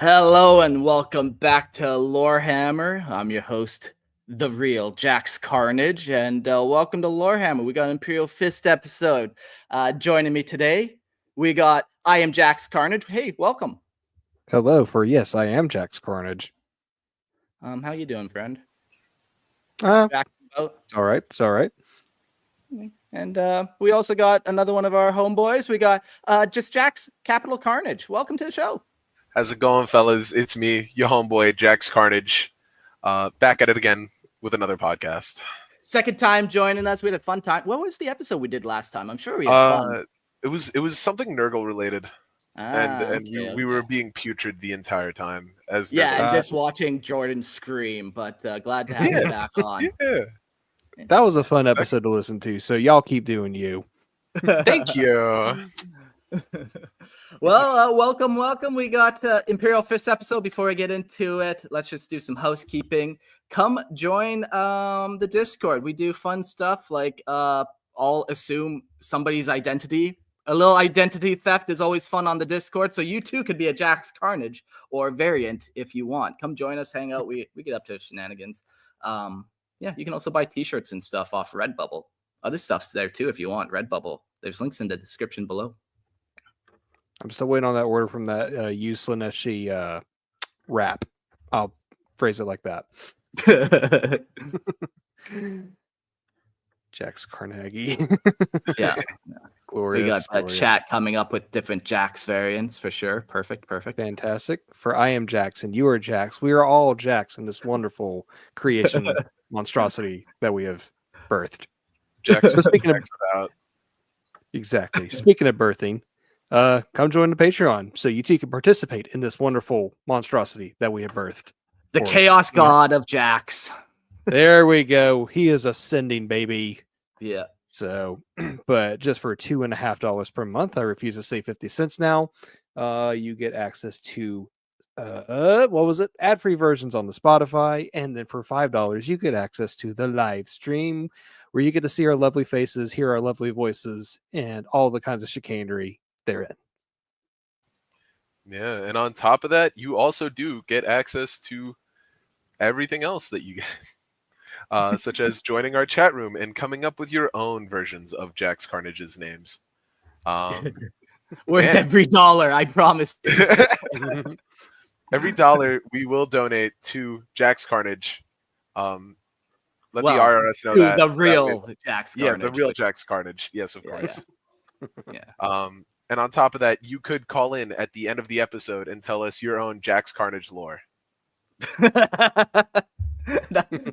Hello and welcome back to Lorehammer. I'm your host, the real Jax Carnage, and welcome to Lorehammer. We got an Imperial Fist episode. Joining me today, we got I am Jax Carnage. Hey, welcome. Hello, yes, I am Jax Carnage. How you doing, friend? It's all right. It's all right. And we also got another one of our homeboys. We got just Jax Capital Carnage. Welcome to the show. How's it going, fellas? It's me, your homeboy, Jax Carnage, back at it again with another podcast. Second time joining us. We had a fun time. What was the episode we did last time? I'm sure we had fun. It was something Nurgle related, we were being putrid the entire time. And just watching Jordan scream. But glad to have you back on. Yeah, that was a fun episode to listen to. So y'all keep doing you. Thank you. Well, welcome. We got Imperial Fists episode. Before I get into it, let's just do some housekeeping. Come join the Discord. We do fun stuff like I'll assume somebody's identity. A little identity theft is always fun on the Discord, so you too could be a Jax Carnage or variant if you want. Come join us, hang out. We get up to shenanigans. You can also buy t-shirts and stuff off Redbubble. Other stuff's there too if you want. Redbubble. There's links in the description below. I'm still waiting on that order from that Uslaneshi rap. I'll phrase it like that. Jax Carnegie. Yeah. Glorious. We got a glorious. chat coming up with different Jax variants for sure. Perfect. Fantastic. For I am Jax and you are Jax. We are all Jax in this wonderful creation monstrosity that we have birthed. Jax, speaking of exactly. Speaking of birthing, come join the Patreon so you too can participate in this wonderful monstrosity that we have birthed. The chaos god of Jax. There we go. He is ascending, baby. Yeah. So, but just for $2.50 per month, I refuse to say 50 cents now. You get access to ad-free versions on the Spotify, and then for $5, you get access to the live stream where you get to see our lovely faces, hear our lovely voices, and all the kinds of chicanery therein. Yeah, and on top of that, you also do get access to everything else that you get, such as joining our chat room and coming up with your own versions of Jax Carnage's names. Worth every dollar, I promise. Every dollar we will donate to Jax Carnage. Let the IRS know that. The real Jax Carnage. Yeah, the real Jax Carnage. Yes, of course. Yeah. And on top of that, you could call in at the end of the episode and tell us your own Jax Carnage lore.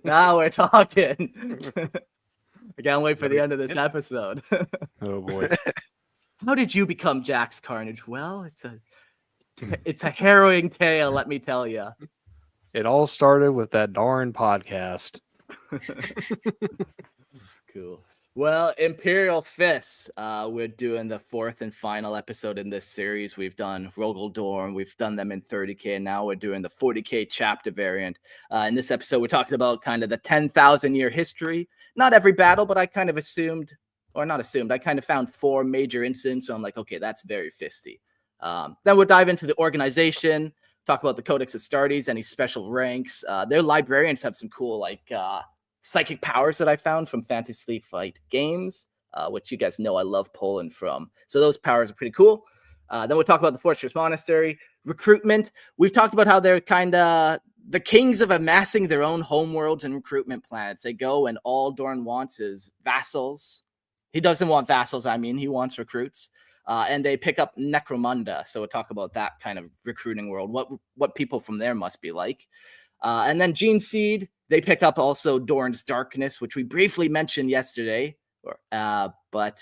Now we're talking. I can't wait for the end of this episode. Oh boy. How did you become Jax Carnage? Well, it's a harrowing tale, let me tell you. It all started with that darn podcast. Cool. Well, Imperial Fists, we're doing the fourth and final episode in this series. We've done Rogal Dorn, we've done them in 30k, and now we're doing the 40k chapter variant. In this episode, we're talking about kind of the 10,000 year history. Not every battle, but I kind of I kind of found 4 major incidents, so I'm like, okay, that's very fisty. Then we'll dive into the organization, talk about the Codex Astartes, any special ranks. Their librarians have some cool, psychic powers that I found from Fantasy Flight Games, which you guys know I love pulling from. So those powers are pretty cool. Then we'll talk about the Fortress Monastery, recruitment. We've talked about how they're kind of the kings of amassing their own homeworlds and recruitment planets. They go and all Dorn wants is vassals. He doesn't want vassals, he wants recruits. And they pick up Necromunda. So we'll talk about that kind of recruiting world, what people from there must be like. And then Gene Seed, they pick up also Dorn's Darkness, which we briefly mentioned yesterday, but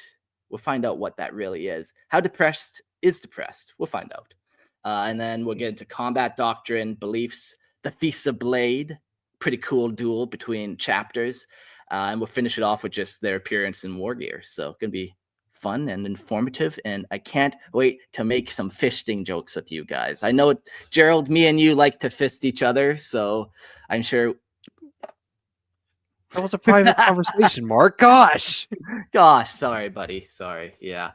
we'll find out what that really is. How depressed is depressed? We'll find out. And then we'll get into combat doctrine, beliefs, the Feasts of Blade, pretty cool duel between chapters. And we'll finish it off with just their appearance in wargear. So it's going to be fun and informative, and I can't wait to make some fisting jokes with you guys. I know, Gerald, me and you like to fist each other, so I'm sure... That was a private conversation, Mark. Gosh, sorry, buddy. Sorry. Yeah.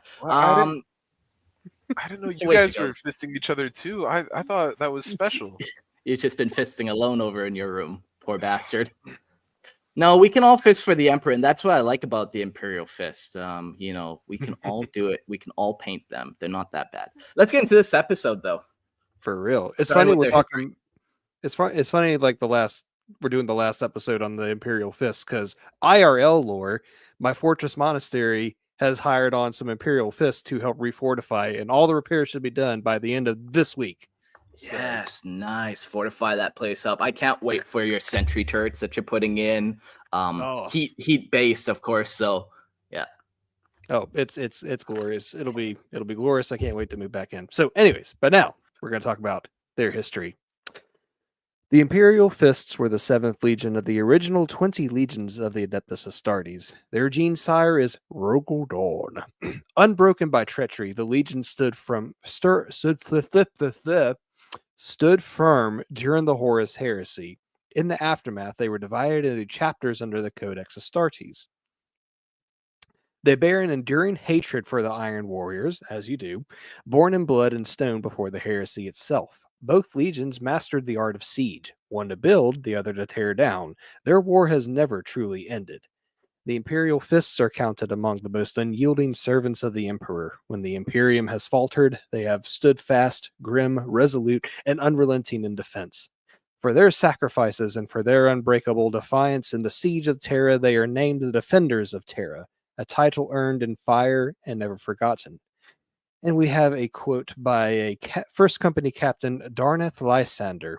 I didn't know That's the you way she guys were goes. fisting each other too. I thought that was special. You've just been fisting alone over in your room, poor bastard. No, we can all fist for the Emperor, and that's what I like about the Imperial Fist. We can all do it. We can all paint them. They're not that bad. Let's get into this episode, though. For real. It's Starting funny with we're their talking. It's funny like we're doing the last episode on the Imperial Fists because IRL lore, my fortress monastery has hired on some Imperial Fists to help refortify, and all the repairs should be done by the end of this week. So, Yes, nice. Fortify that place up. I can't wait for your sentry turrets that you're putting in. Oh. Heat based, of course. So yeah. oh, it's glorious. It'll be glorious. I can't wait to move back in. So, anyways, but now we're going to talk about their history. The Imperial Fists were the 7th legion of the original 20 legions of the Adeptus Astartes. Their gene sire is Rogal Dorn. Unbroken by treachery, the legion stood firm during the Horus Heresy. In the aftermath, they were divided into chapters under the Codex Astartes. They bear an enduring hatred for the Iron Warriors, as you do, born in blood and stone before the heresy itself. Both legions mastered the art of siege, one to build, the other to tear down. Their war has never truly ended. The Imperial Fists are counted among the most unyielding servants of the Emperor. When the Imperium has faltered, they have stood fast, grim, resolute, and unrelenting in defense. For their sacrifices and for their unbreakable defiance in the Siege of Terra, they are named the Defenders of Terra, a title earned in fire and never forgotten. And we have a quote by a first company captain, Darnath Lysander.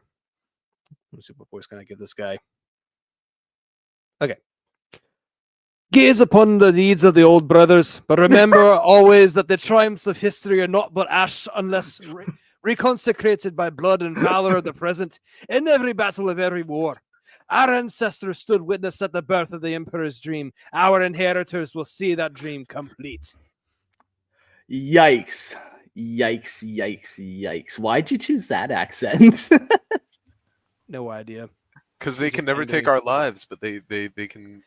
Let me see what voice can I give this guy. Okay. Gaze upon the deeds of the old brothers, but remember always that the triumphs of history are not but ash unless reconsecrated by blood and valor of the present in every battle of every war. Our ancestors stood witness at the birth of the Emperor's dream. Our inheritors will see that dream complete. Yikes. Yikes, yikes, yikes. Why'd you choose that accent? No idea. Because they Just can never ain't take me. our lives, but they can,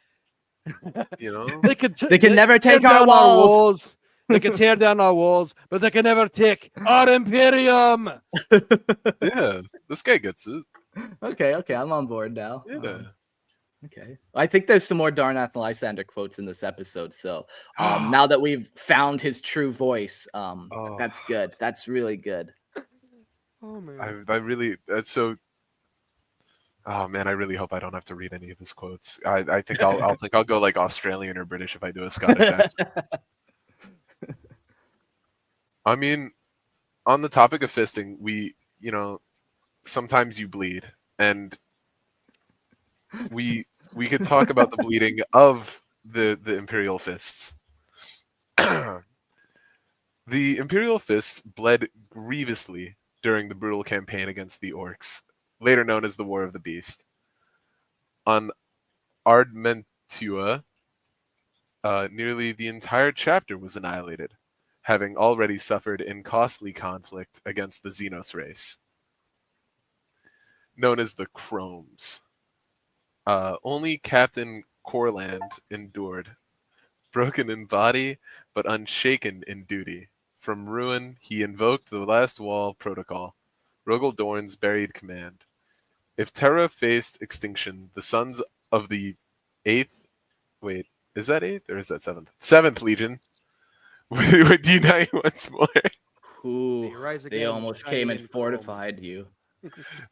you know. They can, They can never tear take our down walls. They can tear down our walls, but they can never take our Imperium. Yeah, this guy gets it. Okay, I'm on board now. Yeah. Okay. I think there's some more Darnath Lysander quotes in this episode. So now that we've found his true voice, that's good. That's really good. Oh man. I really so. Oh man, I really hope I don't have to read any of his quotes. I think I'll go like Australian or British if I do a Scottish accent. I mean, on the topic of fisting, sometimes you bleed, and we could talk about the bleeding of the Imperial Fists. The Imperial Fists bled grievously during the brutal campaign against the Orcs, later known as the War of the Beast. On Ardmentua, nearly the entire chapter was annihilated, having already suffered in costly conflict against the Xenos race, known as the Chromes. Only Captain Corland endured, broken in body but unshaken in duty. From ruin, he invoked the Last Wall Protocol, Rogal Dorn's buried command. If Terra faced extinction, the sons of the 8th... Wait, is that 8th or is that 7th? 7th Legion would unite once more. Ooh, rise they again, almost shiny came and and fortified you.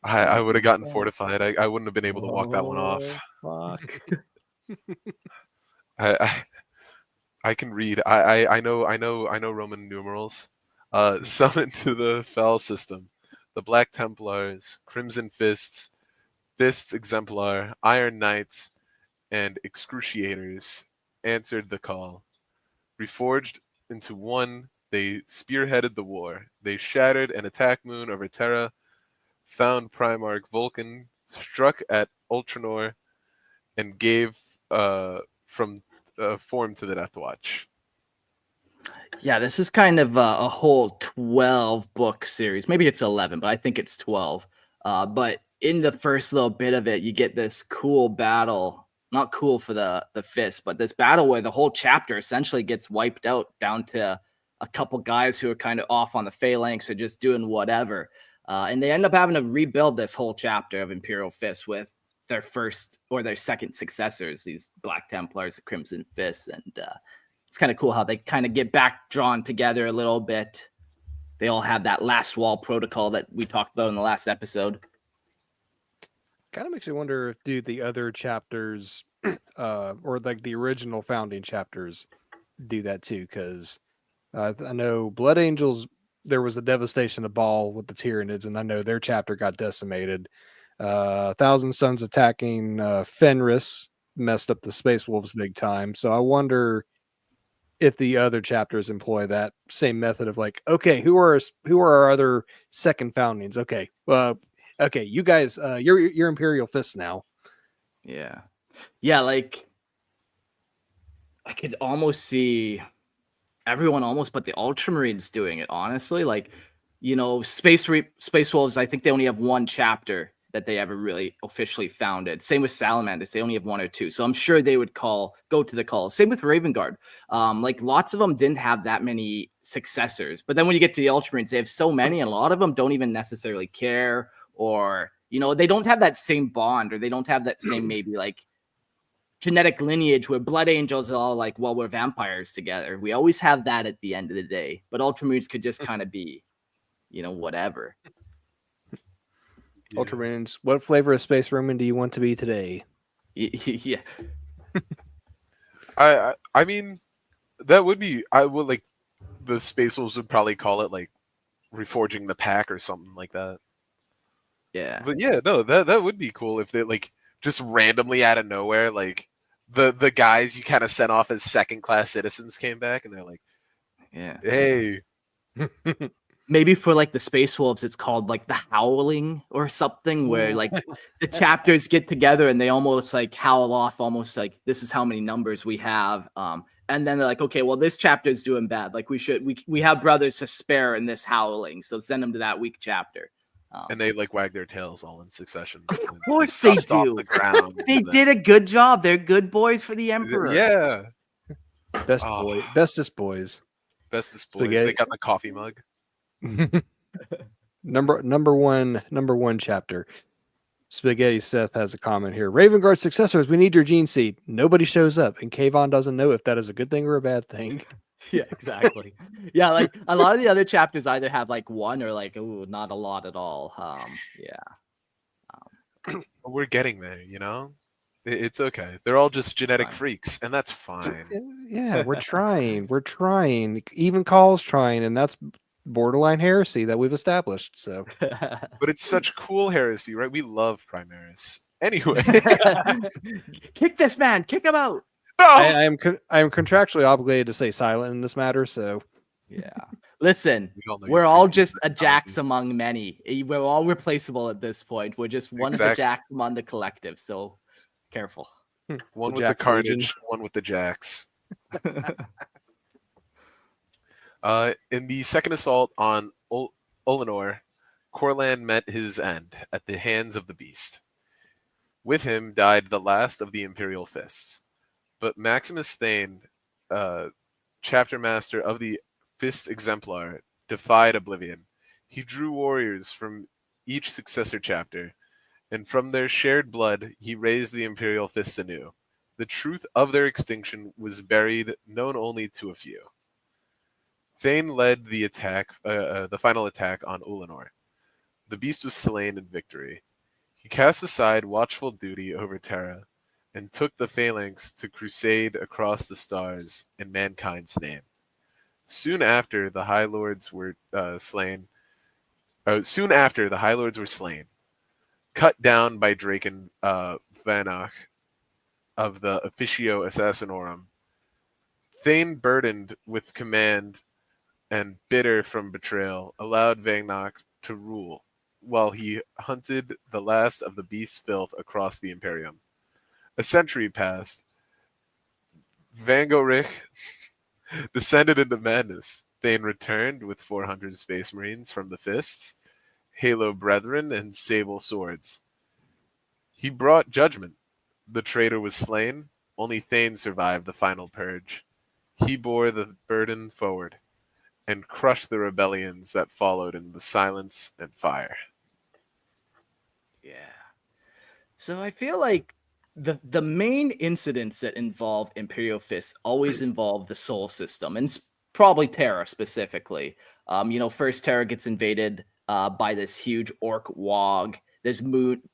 I would have gotten fortified. I wouldn't have been able to walk that one off. Fuck. I can read. I know Roman numerals. Summon to the Fel system, the Black Templars, Crimson Fists, Fists Exemplar, Iron Knights, and Excruciators answered the call. Reforged into one, they spearheaded the war. They shattered an attack moon over Terra, found Primarch Vulcan, struck at Ultranor, and gave form to the Death Watch. Yeah, this is kind of a whole 12 book series. Maybe it's 11, but I think it's 12. But in the first little bit of it, you get this cool battle. Not cool for the fist, but this battle where the whole chapter essentially gets wiped out down to a couple guys who are kind of off on the phalanx or just doing whatever. And they end up having to rebuild this whole chapter of Imperial Fists with their first or their second successors, these Black Templars, the Crimson Fists. And it's kind of cool how they kind of get back drawn together a little bit. They all have that last wall protocol that we talked about in the last episode. Kind of makes you wonder if the other chapters, or like the original founding chapters, do that too. Because I know Blood Angels, there was a devastation of Baal with the Tyranids, and I know their chapter got decimated. Thousand Sons attacking Fenris messed up the Space Wolves big time. So I wonder if the other chapters employ that same method of like, okay, who are our other second foundings? Okay, okay, you guys, you're Imperial Fists now. Yeah, like I could almost see everyone almost but the Ultramarines doing it, honestly. Like, you know, Space Wolves, I think they only have one chapter that they ever really officially founded. Same with Salamanders, they only have one or two. So I'm sure they would go to the call. Same with Raven Guard. Like lots of them didn't have that many successors. But then when you get to the Ultramarines, they have so many, and a lot of them don't even necessarily care, or, you know, they don't have that same bond, or they don't have that same maybe like genetic lineage where Blood Angels are all like, well, we're vampires together. We always have that at the end of the day. But Ultramarines could just kind of be, you know, whatever. Yeah. Ultramarines, what flavor of Space Roman do you want to be today? Yeah. I mean, that would be, I would like, the Space Wolves would probably call it like reforging the pack or something like that. Yeah. But yeah, no, that would be cool if they like just randomly out of nowhere, like the guys you kind of sent off as second class citizens came back and they're like, yeah, hey. Maybe for like the Space Wolves, it's called like the Howling or something, where like the chapters get together and they almost like howl off, almost like this is how many numbers we have. And then they're like, okay, well, this chapter is doing bad. Like we have brothers to spare in this Howling, so send them to that weak chapter. And they like wag their tails all in succession. Of course they do. The ground they did a good job. They're good boys for the Emperor. Yeah. Bestest boys. Bestest boys. They got the coffee mug. number one chapter. Spaghetti Seth has a comment here. Raven Guard successors, we need your gene seed. Nobody shows up, and Kayvon doesn't know if that is a good thing or a bad thing. Yeah, exactly. Yeah, like a lot of the other chapters either have like one or like, ooh, not a lot at all. We're getting there, you know? It's okay. They're all just genetic freaks, and that's fine. Yeah, we're trying. We're trying. Even Call's trying, and that's borderline heresy that we've established. So, but it's such cool heresy, right? We love Primaris. Anyway, kick this man, kick him out. No! I am contractually obligated to stay silent in this matter. So, yeah. Listen, we're all just a Jax among many. We're all replaceable at this point. We're just one of the Jax among the collective. So, careful. One with the Carnage, one with the Jax. In the second assault on Olenor, Corlan met his end at the hands of the beast. With him died the last of the Imperial Fists. But Maximus Thane, chapter master of the Fists Exemplar, defied oblivion. He drew warriors from each successor chapter, and from their shared blood he raised the Imperial Fists anew. The truth of their extinction was buried, known only to a few. Thane led the attack, the final attack on Olenor. The beast was slain in victory. He cast aside watchful duty over Terra, and took the phalanx to crusade across the stars in mankind's name. Soon after the High Lords were slain, cut down by Draken Vanach of the Officio Assassinorum. Thane, burdened with command and bitter from betrayal, allowed Vanach to rule, while he hunted the last of the beast's filth across the Imperium. A century passed. Vangorich descended into madness. Thane returned with 400 Space Marines from the Fists, Halo Brethren, and Sable Swords. He brought judgment. The traitor was slain. Only Thane survived the final purge. He bore the burden forward. and crush the rebellions that followed in the silence and fire. Yeah. So I feel like the main incidents that involve Imperial Fists always involve the Sol system, and probably Terra specifically. First Terra gets invaded by this huge orc wog. There's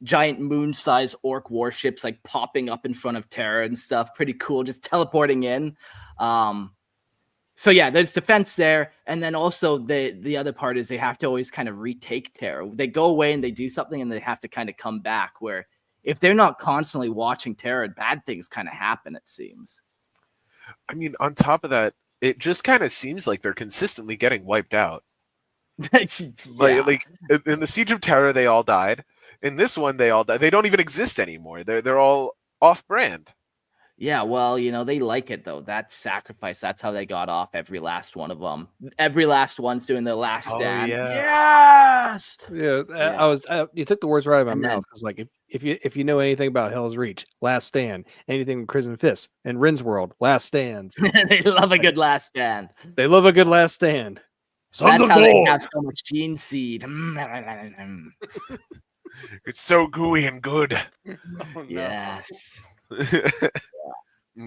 giant moon-sized orc warships like popping up in front of Terra and stuff. Pretty cool, just teleporting in. So yeah, there's defense there, and then also the other part is they have to always kind of retake Terra. They go away and they do something, and they have to kind of come back. Where if they're not constantly watching Terra, bad things kind of happen. It seems. I mean, on top of that, it just kind of seems like they're consistently getting wiped out. Yeah. Like in the Siege of Terra, they all died. In this one, they all died. They don't even exist anymore. They're all off brand. Yeah, well, they like it though. That sacrifice, that's how they got off every last one of them. Every last one's doing the last stand. Yes. Yeah, Yeah. you took the words right out of my And then- mouth. Because like if you know anything about Hell's Reach, Last Stand, anything with Crimson Fists, and Rin's World, Last Stand. They love a good last stand. They love a good Last Stand. Sons That's of how they Lord. have so much gene seed. It's so gooey and good. Oh, no. Yes.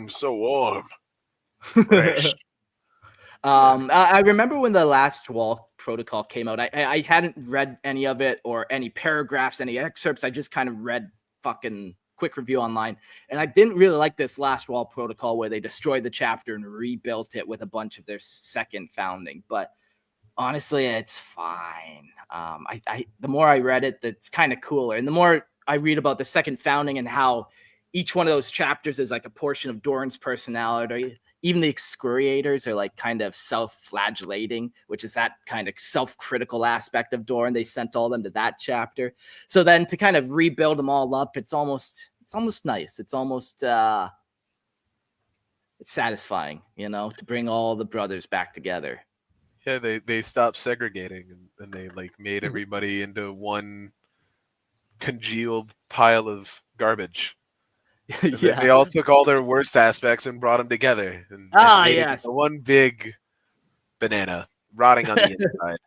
So warm. Fresh. I remember when the last wall protocol came out. I hadn't read any of it or any paragraphs, any excerpts. I just kind of read fucking quick review online, and I didn't really like this last wall protocol where they destroyed the chapter and rebuilt it with a bunch of their second founding. But honestly, it's fine. The more I read it, that's kind of cooler, and the more I read about the second founding and how each one of those chapters is like a portion of Dorn's personality. Even the excoriators are like kind of self-flagellating, which is that kind of self-critical aspect of Dorn. They sent all them to that chapter. So then to kind of rebuild them all up, it's almost nice. It's almost it's satisfying, to bring all the brothers back together. Yeah, they stopped segregating and they like made everybody into one congealed pile of garbage. Yeah. They all took all their worst aspects and brought them together. And made it Yes. into one big banana rotting on the inside.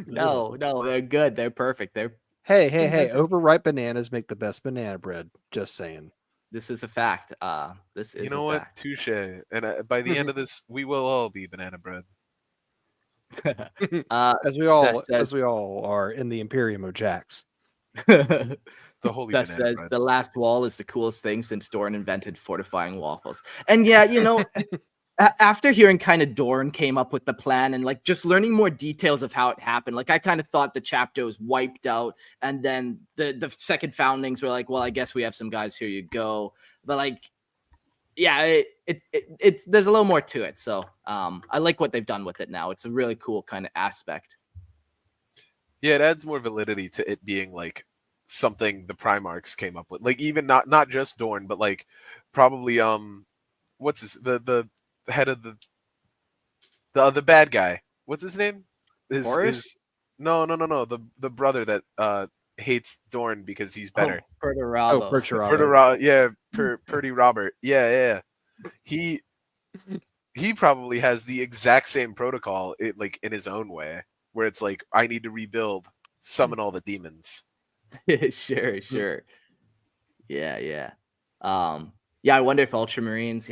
No, they're good. They're perfect. Hey! Overripe bananas make the best banana bread. Just saying. This is a fact. This is You know what? Touche. And by the end of this, we will all be banana bread. As we all are in the Imperium of Jax. The holy that banana says bread. the last wall is the coolest thing since Dorn invented fortifying waffles. And yeah, after hearing kind of Dorn came up with the plan and like just learning more details of how it happened, like I kind of thought the chapter was wiped out, and then the second foundings were like, well, I guess we have some guys, here you go. But like, yeah, it's there's a little more to it. So I like what they've done with it now. It's a really cool kind of aspect. Yeah, it adds more validity to it being like something the Primarchs came up with. Like even not just Dorn, but like probably what's the head of the bad guy. What's his name? Horus? No. The brother that hates Dorn because he's better. Perturabo. Purdy Robert. Yeah. He probably has the exact same protocol like in his own way, where it's like, I need to rebuild, summon all the demons. Sure. Yeah. I wonder if Ultramarines,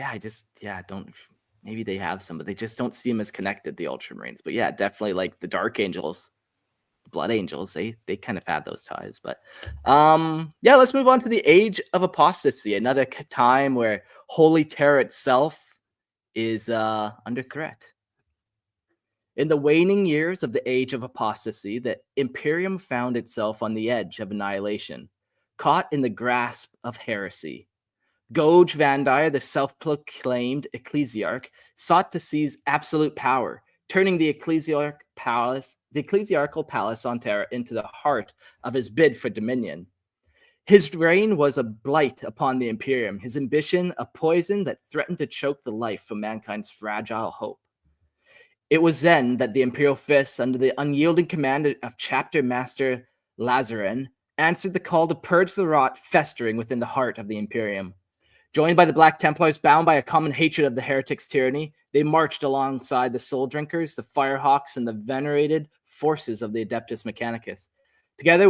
maybe they have some, but they just don't seem as connected, the Ultramarines. But yeah, definitely like the Dark Angels, the Blood Angels, they kind of had those ties. But let's move on to the Age of Apostasy, another time where Holy Terra itself is under threat. In the waning years of the Age of Apostasy, the Imperium found itself on the edge of annihilation, caught in the grasp of heresy. Goj Vandire, the self-proclaimed ecclesiarch, sought to seize absolute power, turning the ecclesiarchal palace on Terra into the heart of his bid for dominion. His reign was a blight upon the Imperium, his ambition a poison that threatened to choke the life from mankind's fragile hope. It was then that the Imperial Fists, under the unyielding command of Chapter Master Lazarin, answered the call to purge the rot festering within the heart of the Imperium. Joined by the Black Templars, bound by a common hatred of the heretics' tyranny, they marched alongside the Soul Drinkers, the Firehawks, and the venerated forces of the Adeptus Mechanicus. Together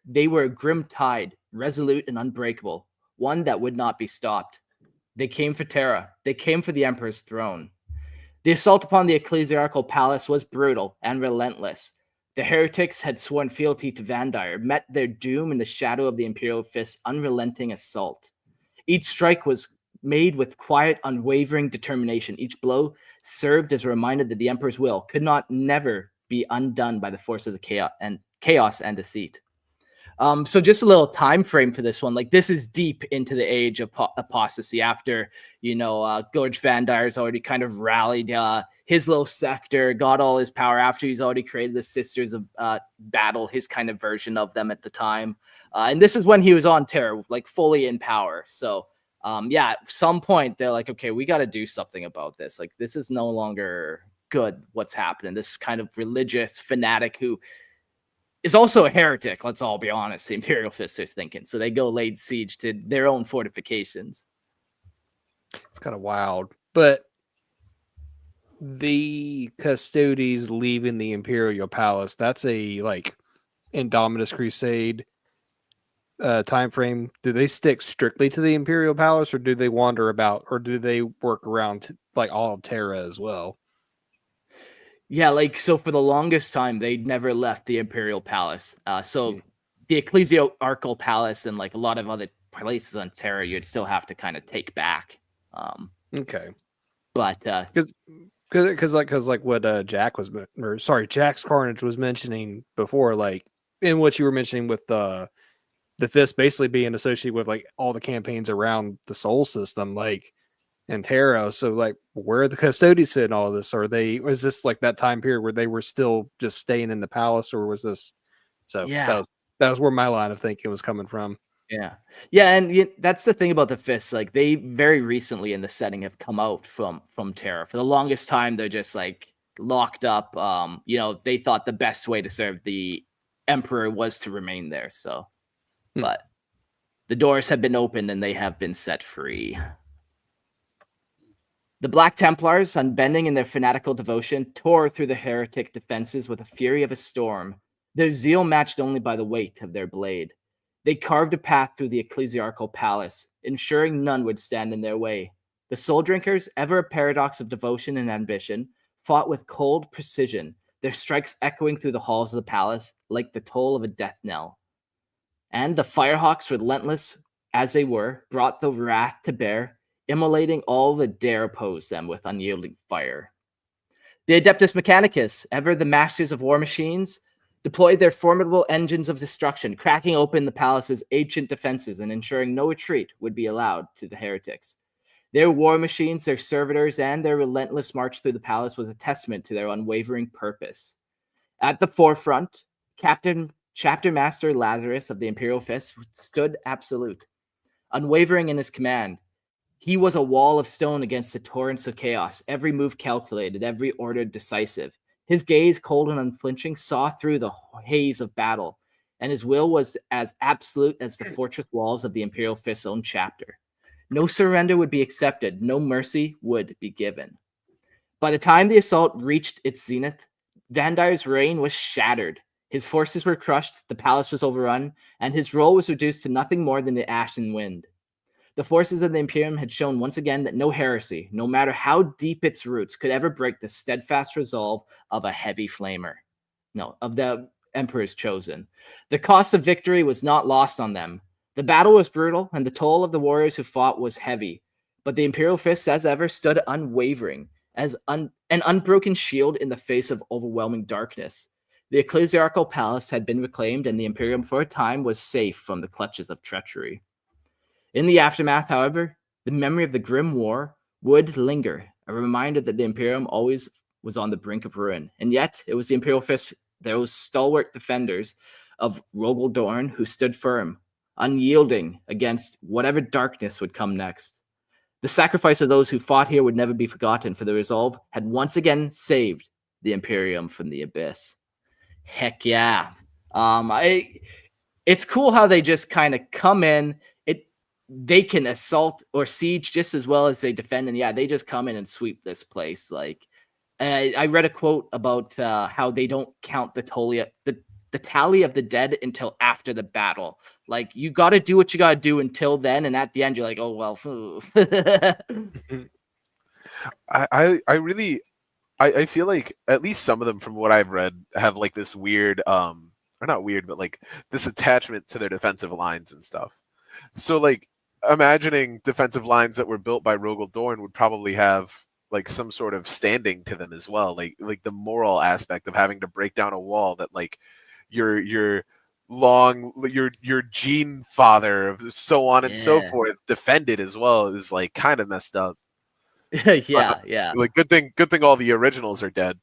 they were a grim tide, resolute and unbreakable, one that would not be stopped. They came for Terra. They came for the Emperor's throne. The assault upon the ecclesiarchal palace was brutal and relentless. The heretics had sworn fealty to Vandire, met their doom in the shadow of the Imperial Fists' unrelenting assault. Each strike was made with quiet, unwavering determination. Each blow served as a reminder that the Emperor's will could never be undone by the forces of chaos and deceit. So just a little time frame for this one. Like, this is deep into the age of apostasy after, Gorge Vandire's already kind of rallied his little sector, got all his power after he's already created the Sisters of Battle, his kind of version of them at the time. And this is when he was on Terra, like fully in power. So at some point they're like, okay, we got to do something about this. Like, this is no longer good, what's happening. This kind of religious fanatic who is also a heretic, let's all be honest, the Imperial Fists are thinking. So they go laid siege to their own fortifications. It's kind of wild. But the Custodes leaving the Imperial Palace, that's a, like, Indomitus Crusade time frame. Do they stick strictly to the Imperial Palace, or do they wander about, or do they work around like all of Terra as well? Yeah, like, so for the longest time, they never left the Imperial Palace. The Ecclesiarchal Palace and like a lot of other places on Terra, you'd still have to kind of take back. Okay. But because like what Jack's Carnage was mentioning before, like in what you were mentioning with the Fist basically being associated with like all the campaigns around the Soul system, like and Terra. So like, where are the Custodes fit in all of this? Was this like that time period where they were still just staying in the palace, or was this? So yeah, that was where my line of thinking was coming from. Yeah, and that's the thing about the Fists. Like, they very recently in the setting have come out from Terra. For the longest time, they're just like locked up. They thought the best way to serve the Emperor was to remain there. So, but the doors have been opened and they have been set free. The Black Templars, unbending in their fanatical devotion, tore through the heretic defenses with the fury of a storm, their zeal matched only by the weight of their blade. They carved a path through the ecclesiarchal palace, ensuring none would stand in their way. The Soul Drinkers, ever a paradox of devotion and ambition, fought with cold precision, their strikes echoing through the halls of the palace like the toll of a death knell. And the Firehawks, relentless as they were, brought the wrath to bear, immolating all that dare oppose them with unyielding fire. The Adeptus Mechanicus, ever the masters of war machines, deployed their formidable engines of destruction, cracking open the palace's ancient defenses and ensuring no retreat would be allowed to the heretics. Their war machines, their servitors, and their relentless march through the palace was a testament to their unwavering purpose. At the forefront, Chapter Master Lazarus of the Imperial Fists stood absolute, unwavering in his command. He was a wall of stone against the torrents of chaos, every move calculated, every order decisive. His gaze, cold and unflinching, saw through the haze of battle, and his will was as absolute as the fortress walls of the Imperial Fist's own chapter. No surrender would be accepted, no mercy would be given. By the time the assault reached its zenith, Vandire's reign was shattered. His forces were crushed, the palace was overrun, and his role was reduced to nothing more than the ashen wind. The forces of the Imperium had shown once again that no heresy, no matter how deep its roots, could ever break the steadfast resolve of a heavy flamer. No, of the Emperor's chosen. The cost of victory was not lost on them. The battle was brutal, and the toll of the warriors who fought was heavy. But the Imperial Fists, as ever, stood unwavering, as an unbroken shield in the face of overwhelming darkness. The ecclesiarchal palace had been reclaimed, and the Imperium for a time was safe from the clutches of treachery. In the aftermath, however, the memory of the grim war would linger, a reminder that the Imperium always was on the brink of ruin. And yet, it was the Imperial Fists, those stalwart defenders of Rogal Dorn, who stood firm, unyielding against whatever darkness would come next. The sacrifice of those who fought here would never be forgotten, for the resolve had once again saved the Imperium from the abyss. Heck yeah. It's cool how they just kind of come in. they can assault or siege just as well as they defend, and yeah, they just come in and sweep this place. Like, I read a quote about how they don't count the tally of the dead until after the battle. Like, you got to do what you got to do until then, and at the end, you're like, oh well. I feel like at least some of them, from what I've read, have like this weird, or not weird, but like this attachment to their defensive lines and stuff. So like imagining defensive lines that were built by Rogal Dorn would probably have like some sort of standing to them as well, like the moral aspect of having to break down a wall that like your gene father, so on and so Yeah. forth, defended as well, is like kind of messed up. Yeah. Like good thing all the originals are dead.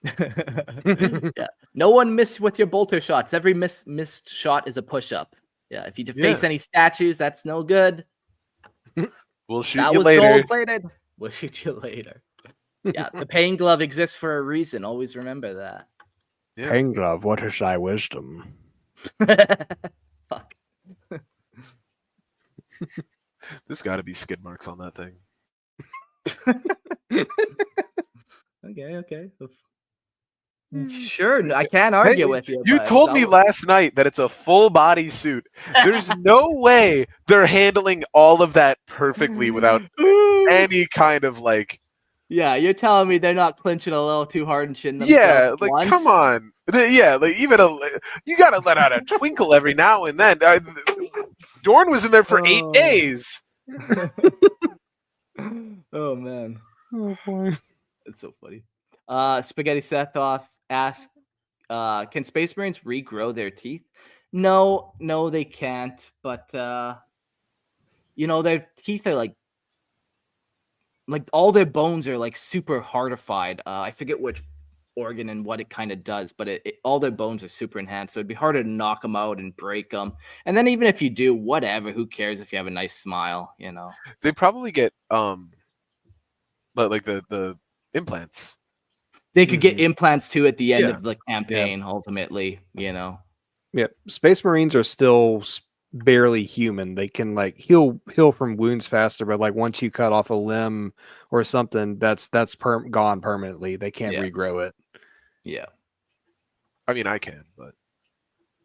Yeah. No one missed with your bolter shots. Every missed shot is a push-up. Yeah. If you face any statues, that's no good. We'll shoot that you was later. gold-plated. We'll shoot you later. Yeah. The pain glove exists for a reason. Always remember that. Yeah. Pain glove, what is thy wisdom? Fuck. There's got to be skid marks on that thing. Okay. Sure, I can't argue with you. You but told me last night that it's a full body suit. There's no way they're handling all of that perfectly without any kind of like. Yeah, you're telling me they're not clinching a little too hard and shitting themselves. Yeah, like once? come on. Yeah, like even you gotta let out a twinkle every now and then. Dorn was in there for 8 days. Oh man. Oh boy. It's so funny. Spaghetti Sethoff asks, can Space Marines regrow their teeth? No, they can't. But their teeth are like all their bones are like super hardified. I forget which organ and what it kind of does, but all their bones are super enhanced, so it'd be harder to knock them out and break them. And then even if you do, whatever, who cares if you have a nice smile, They probably get like the implants. They could get implants too at the end Yeah. of the campaign. Ultimately, Yeah, Space Marines are still barely human. They can like heal from wounds faster, but like once you cut off a limb or something, that's gone permanently. They can't regrow it. Yeah. I mean, I can, but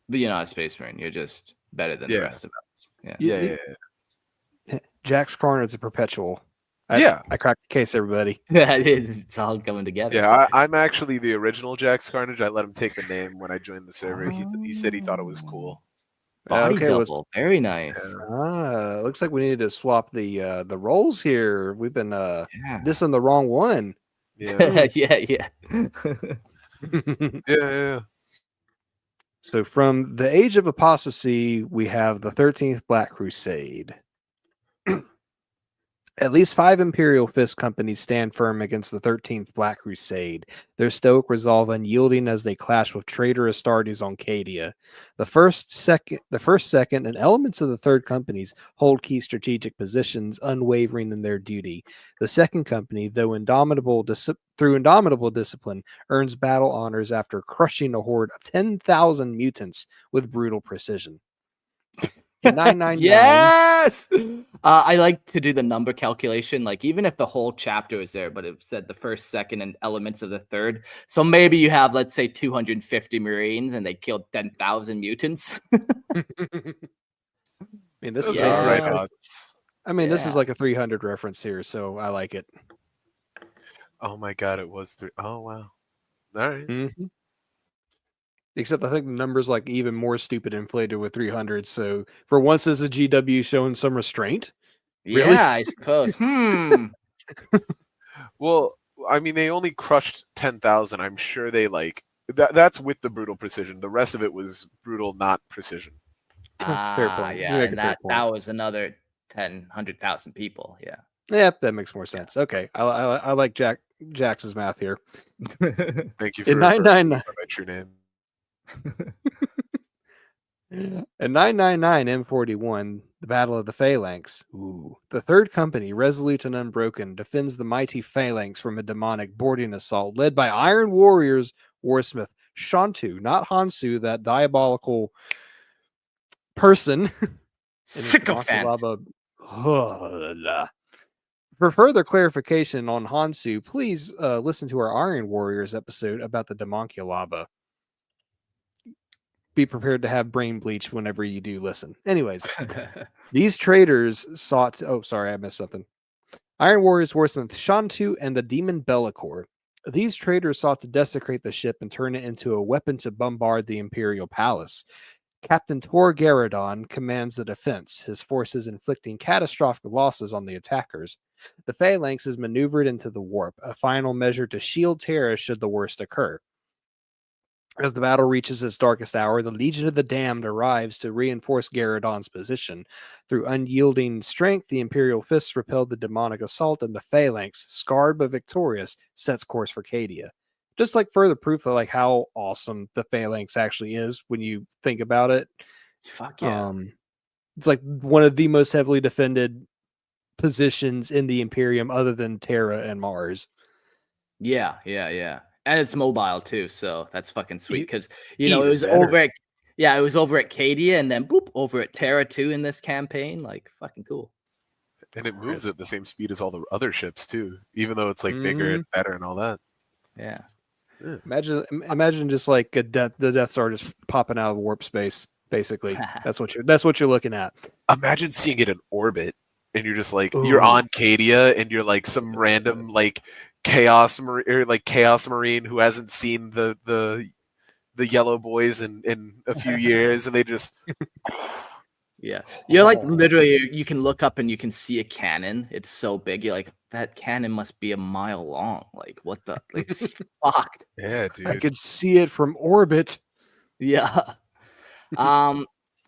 you're not a Space Marine. You're just better than the rest of us. Yeah. Jack's Corner is a perpetual. I cracked the case, everybody. It's all coming together. Yeah, I'm actually the original Jack's Carnage. I let him take the name when I joined the server. He said he thought it was cool. Body double. Very nice. Looks like we needed to swap the roles here. We've been dissing the wrong one. Yeah. Yeah. Yeah. So from the Age of Apostasy, we have the 13th Black Crusade. At least 5 Imperial Fist companies stand firm against the 13th Black Crusade, their stoic resolve unyielding as they clash with traitor Astartes on Cadia. The first, second, and elements of the third companies hold key strategic positions, unwavering in their duty. The second company, through indomitable discipline, earns battle honors after crushing a horde of 10,000 mutants with brutal precision. 999. Yes. I like to do the number calculation. Like even if the whole chapter is there, but it said the first, second, and elements of the third. So maybe you have, let's say, 250 Marines, and they killed 10,000 mutants. I mean, this is this is like a 300 reference here, so I like it. Oh my god, it was 3. Oh wow. All right. Mm-hmm. Except I think the number's like even more stupid inflated with 300. So for once, is the GW showing some restraint? Really? Yeah, I suppose. Well, I mean, they only crushed 10,000. I'm sure they like that's with the brutal precision. The rest of it was brutal, not precision. Fair point. Yeah, and that was another 100,000 people. Yeah. Yep, that makes more sense. Okay, I like Jax's math here. Thank you for 999 my true name. In 999 M41, the Battle of the Phalanx. The third company, resolute and unbroken, defends the mighty Phalanx from a demonic boarding assault led by Iron Warriors, Warsmith Shantu, not Hansu, that diabolical person. Sycophant. For further clarification on Hansu, please listen to our Iron Warriors episode about the Damonculaba. Be prepared to have brain bleach whenever you do listen. Anyways, these traitors sought... Oh, sorry, I missed something. Iron Warriors wordsmith Shantu and the Demon Bellicor. These traitors sought to desecrate the ship and turn it into a weapon to bombard the Imperial Palace. Captain Tor Garadon commands the defense, his forces inflicting catastrophic losses on the attackers. The Phalanx is maneuvered into the warp, a final measure to shield Terra should the worst occur. As the battle reaches its darkest hour, the Legion of the Damned arrives to reinforce Garadon's position. Through unyielding strength, the Imperial Fists repelled the demonic assault, and the Phalanx, scarred but victorious, sets course for Cadia. Just like further proof of like how awesome the Phalanx actually is when you think about it. Fuck yeah. It's like one of the most heavily defended positions in the Imperium other than Terra and Mars. Yeah. And it's mobile too, so that's fucking sweet. Because it was better. over at it was over at Cadia and then boop over at Terra too in this campaign. Like fucking cool. And it moves at the same speed as all the other ships too, even though it's like bigger and better and all that. Yeah. Imagine just like the Death Star just popping out of warp space. Basically, that's what you're looking at. Imagine seeing it in orbit, and you're just like you're on Cadia, and you're like some random like chaos marine who hasn't seen the yellow boys in a few years, and they just yeah. You're like literally you can look up and you can see a cannon. It's so big. You're like, that cannon must be a mile long. Like what the like it's fucked. Yeah, dude. I could see it from orbit. Yeah.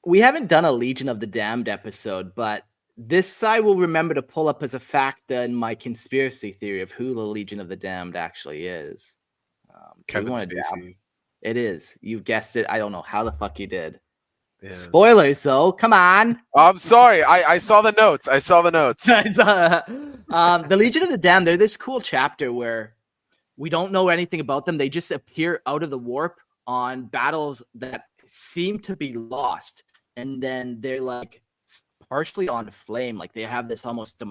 We haven't done a Legion of the Damned episode, but this I will remember to pull up as a factor in my conspiracy theory of who the Legion of the Damned actually is. Kevin Spacey. It is. You guessed it. I don't know how the fuck you did. Yeah. Spoilers, though. Come on. I'm sorry. I saw the notes. The Legion of the Damned, they're this cool chapter where we don't know anything about them. They just appear out of the warp on battles that seem to be lost. And then they're like partially on flame. Like they have this almost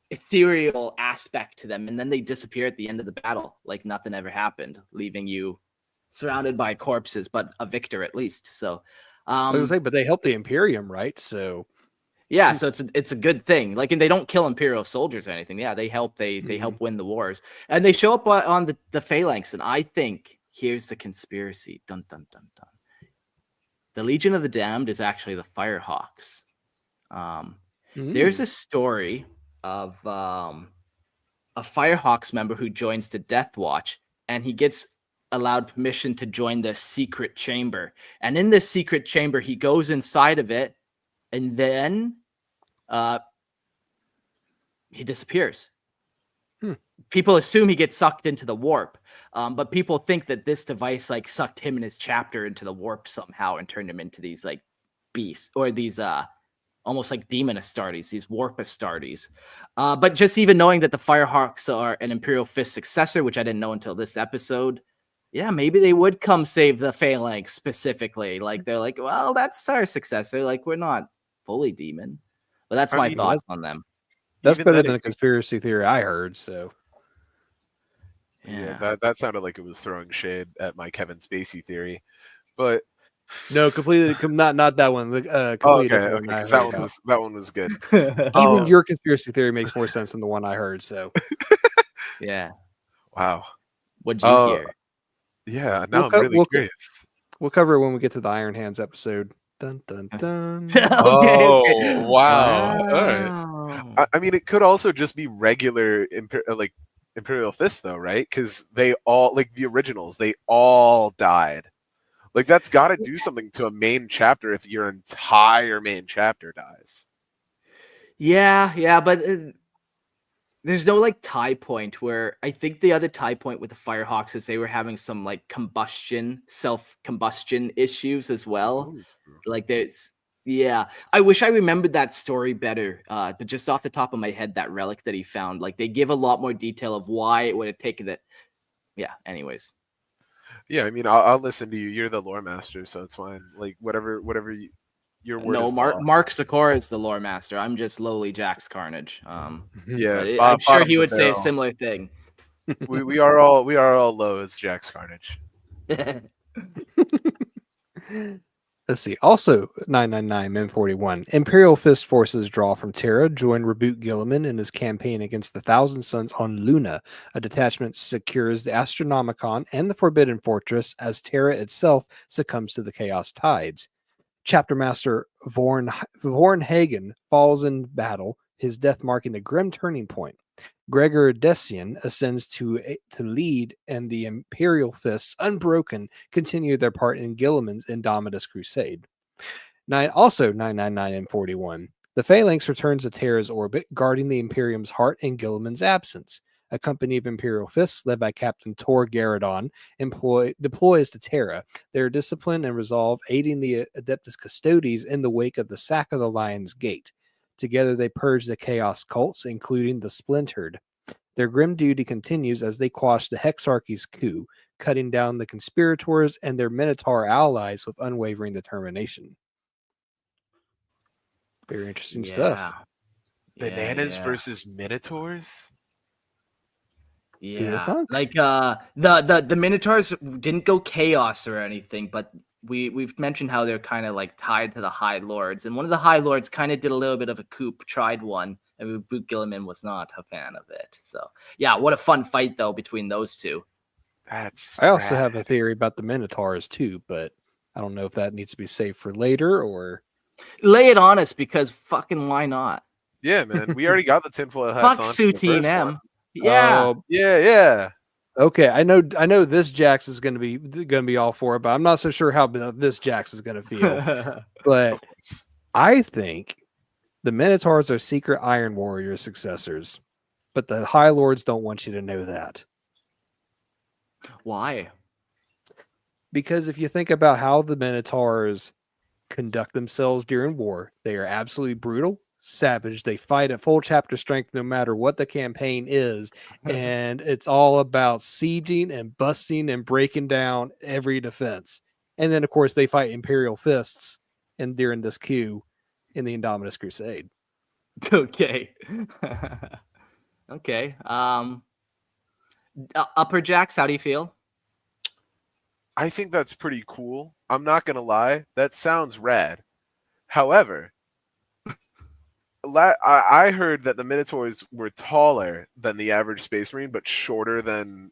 ethereal aspect to them. And then they disappear at the end of the battle. Like nothing ever happened, leaving you surrounded by corpses, but a victor at least. So, I was gonna say, but they help the Imperium, right? So yeah, so it's a good thing. Like, and they don't kill Imperial soldiers or anything. Yeah, they help. They help win the wars, and they show up on the Phalanx. And I think here's the conspiracy. Dun dun dun dun. The Legion of the Damned is actually the Firehawks. There's a story of a Firehawks member who joins the Death Watch, and he gets allowed permission to join the secret chamber. And in this secret chamber, he goes inside of it, and then he disappears. People assume he gets sucked into the warp, but people think that this device like sucked him and his chapter into the warp somehow and turned him into these like beasts or these almost like demon Astartes, these warp Astartes. But just even knowing that the Firehawks are an Imperial Fist successor, which I didn't know until this episode, yeah, maybe they would come save the Phalanx specifically. Like they're like, well, that's our successor. Like we're not fully demon, but that's my thoughts on them. That's better than a conspiracy theory I heard. So yeah, that sounded like it was throwing shade at my Kevin Spacey theory, but no, completely not that one. Completely different one. Because that one was good. Even your conspiracy theory makes more sense than the one I heard. So yeah, wow, what'd you hear? Yeah, now I'm really curious. We'll cover it when we get to the Iron Hands episode. Dun dun dun. Okay. Wow. All right. I mean, it could also just be regular Imperial Fists, though, right? Because they all, like the originals, they all died. Like that's got to do something to a main chapter if your entire main chapter dies. Yeah, but there's no like tie point where I think the other tie point with the Firehawks is they were having some like self-combustion issues as well. Ooh. Like there's, yeah, I wish I remembered that story better. But just off the top of my head, that relic that he found, like they give a lot more detail of why it would have taken it. Yeah, anyways. Yeah, I mean, I'll listen to you. You're the lore master, so it's fine. Like whatever you Your word No, is law. Mark Sikora is the lore master. I'm just lowly Jax Carnage. Yeah, But I'm sure bottom he of would the say a barrel. similar thing. We are all low as Jax Carnage. Let's see. Also, 999 M41. Imperial Fist forces draw from Terra, join Reboot Gilliman in his campaign against the Thousand Suns on Luna. A detachment secures the Astronomicon and the Forbidden Fortress as Terra itself succumbs to the Chaos Tides. Chapter Master Vorn Hagen falls in battle, his death marking a grim turning point. Gregor Decian ascends to lead, and the Imperial Fists, unbroken, continue their part in Gilliman's Indomitus Crusade. 999 and 41. The Phalanx returns to Terra's orbit, guarding the Imperium's heart in Gilliman's absence. A company of Imperial Fists, led by Captain Tor Garadon, deploys to Terra, their discipline and resolve aiding the Adeptus Custodes in the wake of the sack of the Lion's Gate. Together they purge the Chaos cults, including the Splintered. Their grim duty continues as they quash the Hexarchy's coup, cutting down the conspirators and their Minotaur allies with unwavering determination. Very interesting stuff. Bananas versus Minotaurs? Yeah, thunk? like the Minotaurs didn't go chaos or anything, but we've mentioned how they're kind of like tied to the High Lords, and one of the High Lords kind of did a little bit of a coup, tried one, and Boot Gilliman was not a fan of it. So yeah, what a fun fight though between those two. That's I also rad. have a theory about the Minotaurs too, but I don't know if that needs to be saved for later or. Lay it on us, because fucking why not? Yeah, man. We already got the tinfoil hats Fuck on. Sue for the first Team one. M. Yeah. Yeah. Okay, I know this Jax is going to be all for it, but I'm not so sure how this Jax is going to feel. But Of course. I think the Minotaurs are secret Iron Warrior successors, but the High Lords don't want you to know that. Why? Because if you think about how the Minotaurs conduct themselves during war, they are absolutely brutal, savage. They fight at full chapter strength no matter what the campaign is. And it's all about sieging and busting and breaking down every defense. And then, of course, they fight Imperial Fists and during this coup in the Indomitus Crusade. Okay. Okay. Upper Jacks, how do you feel? I think that's pretty cool. I'm not going to lie. That sounds rad. However, I heard that the Minotaurs were taller than the average Space Marine, but shorter than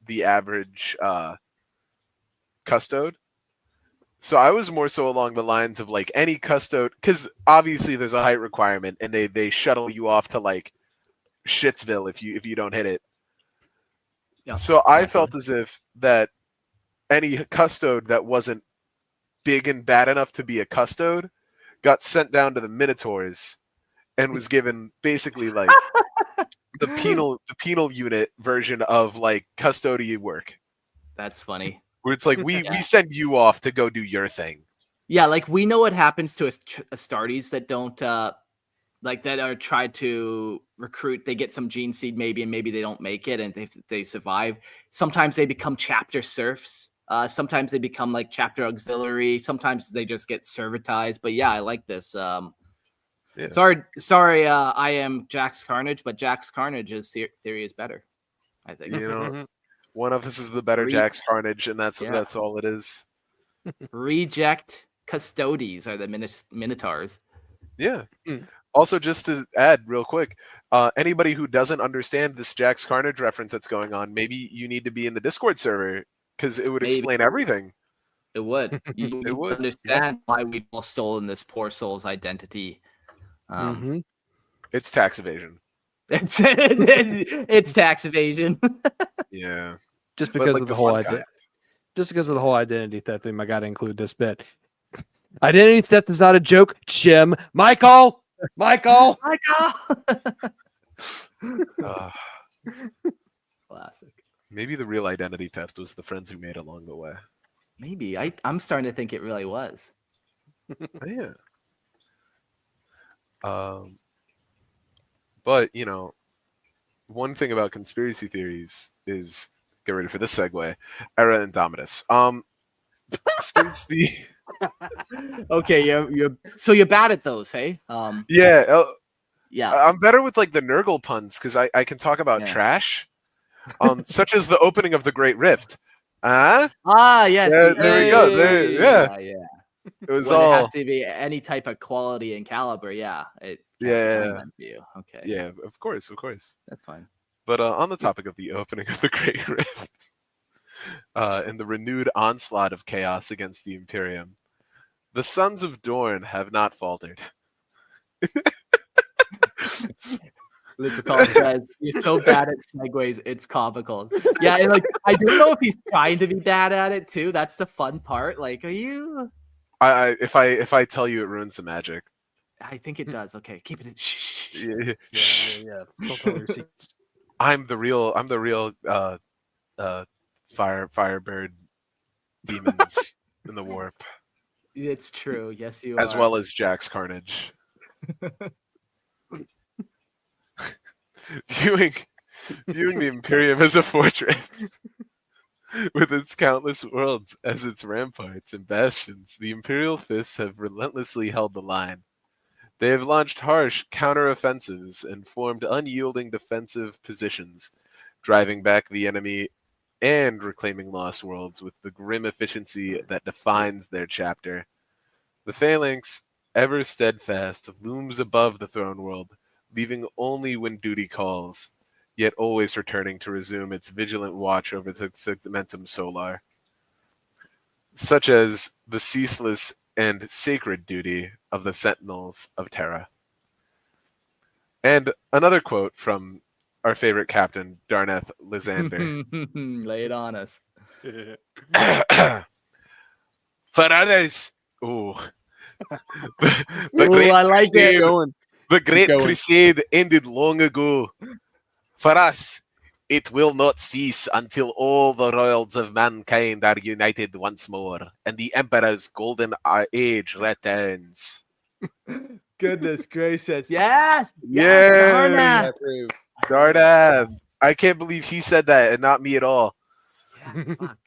the average custode. So I was more so along the lines of like any custode, because obviously there's a height requirement, and they shuttle you off to like Shitsville if you don't hit it. Yeah, So I definitely. felt as if that any custode that wasn't big and bad enough to be a custode got sent down to the Minotaurs and was given basically like the penal unit version of like custody work. That's funny. Where it's like we Yeah. send you off to go do your thing. Yeah, like we know what happens to Astartes that don't like that are tried to recruit. They get some gene seed maybe, and maybe they don't make it, and they survive. Sometimes they become chapter serfs. Sometimes they become like chapter auxiliary. Sometimes they just get servitized. But yeah, I like this. Yeah. Sorry. I am Jax Carnage, but Jax Carnage's theory is better, I think. You know, one of us is the better Jax Carnage, and that's all it is. Reject Custodes are the Minotaurs. Yeah. Also, just to add real quick, anybody who doesn't understand this Jax Carnage reference that's going on, maybe you need to be in the Discord server because it would explain everything. It would. You would understand why we've all stolen this poor soul's identity. It's tax evasion. It's tax evasion. Yeah. Just because of the whole just because of the whole identity theft thing, I got to include this bit. Identity theft is not a joke, Jim. Michael. Classic. Maybe the real identity theft was the friends we made along the way. Maybe. I'm starting to think it really was. Yeah. But, you know, one thing about conspiracy theories is, get ready for this segue, Era Indomitus. since the Okay, you're bad at those, hey? yeah, Yeah. I'm better with like the Nurgle puns because I can talk about Yeah. trash, such as the opening of the Great Rift. Yes, Yeah, there we go. There, yeah, yeah. it was When it all has to be any type of quality and caliber, yeah, it can't be done yeah, then for you. Okay, yeah. Of course, of course. that's fine. But on the topic of the opening of the Great Rift, and the renewed onslaught of chaos against the Imperium, the sons of Dorn have not faltered. Lipital says, "You're so bad at segues, it's comical." Yeah, and like I don't know if he's trying to be bad at it too. That's the fun part. Like, are you? If I tell you, it ruins the magic. I think it does. Okay, keep it. Shh. Yeah. Yeah. Don't tell your secrets. I'm the real Firebird demons in the warp, It's true. Yes, you as are. well as Jack's Carnage. viewing the Imperium as a fortress with its countless worlds as its ramparts and bastions, the Imperial Fists have relentlessly held the line. They have launched harsh counter-offensives and formed unyielding defensive positions, driving back the enemy and reclaiming lost worlds with the grim efficiency that defines their chapter. The Phalanx, ever steadfast, looms above the throne world, leaving only when duty calls, yet always returning to resume its vigilant watch over the segmentum solar, such as the ceaseless and sacred duty of the Sentinels of Terra. And another quote from our favorite captain, Darneth Lysander. Lay it on us. For others, ooh, Ooh, I like it. The Great going. Crusade ended long ago. For us, it will not cease until all the royals of mankind are united once more, and the Emperor's golden age returns. Goodness gracious. Yes. Yeah. Darnath. Darneth. I can't believe he said that and not me at all. Yeah, fuck.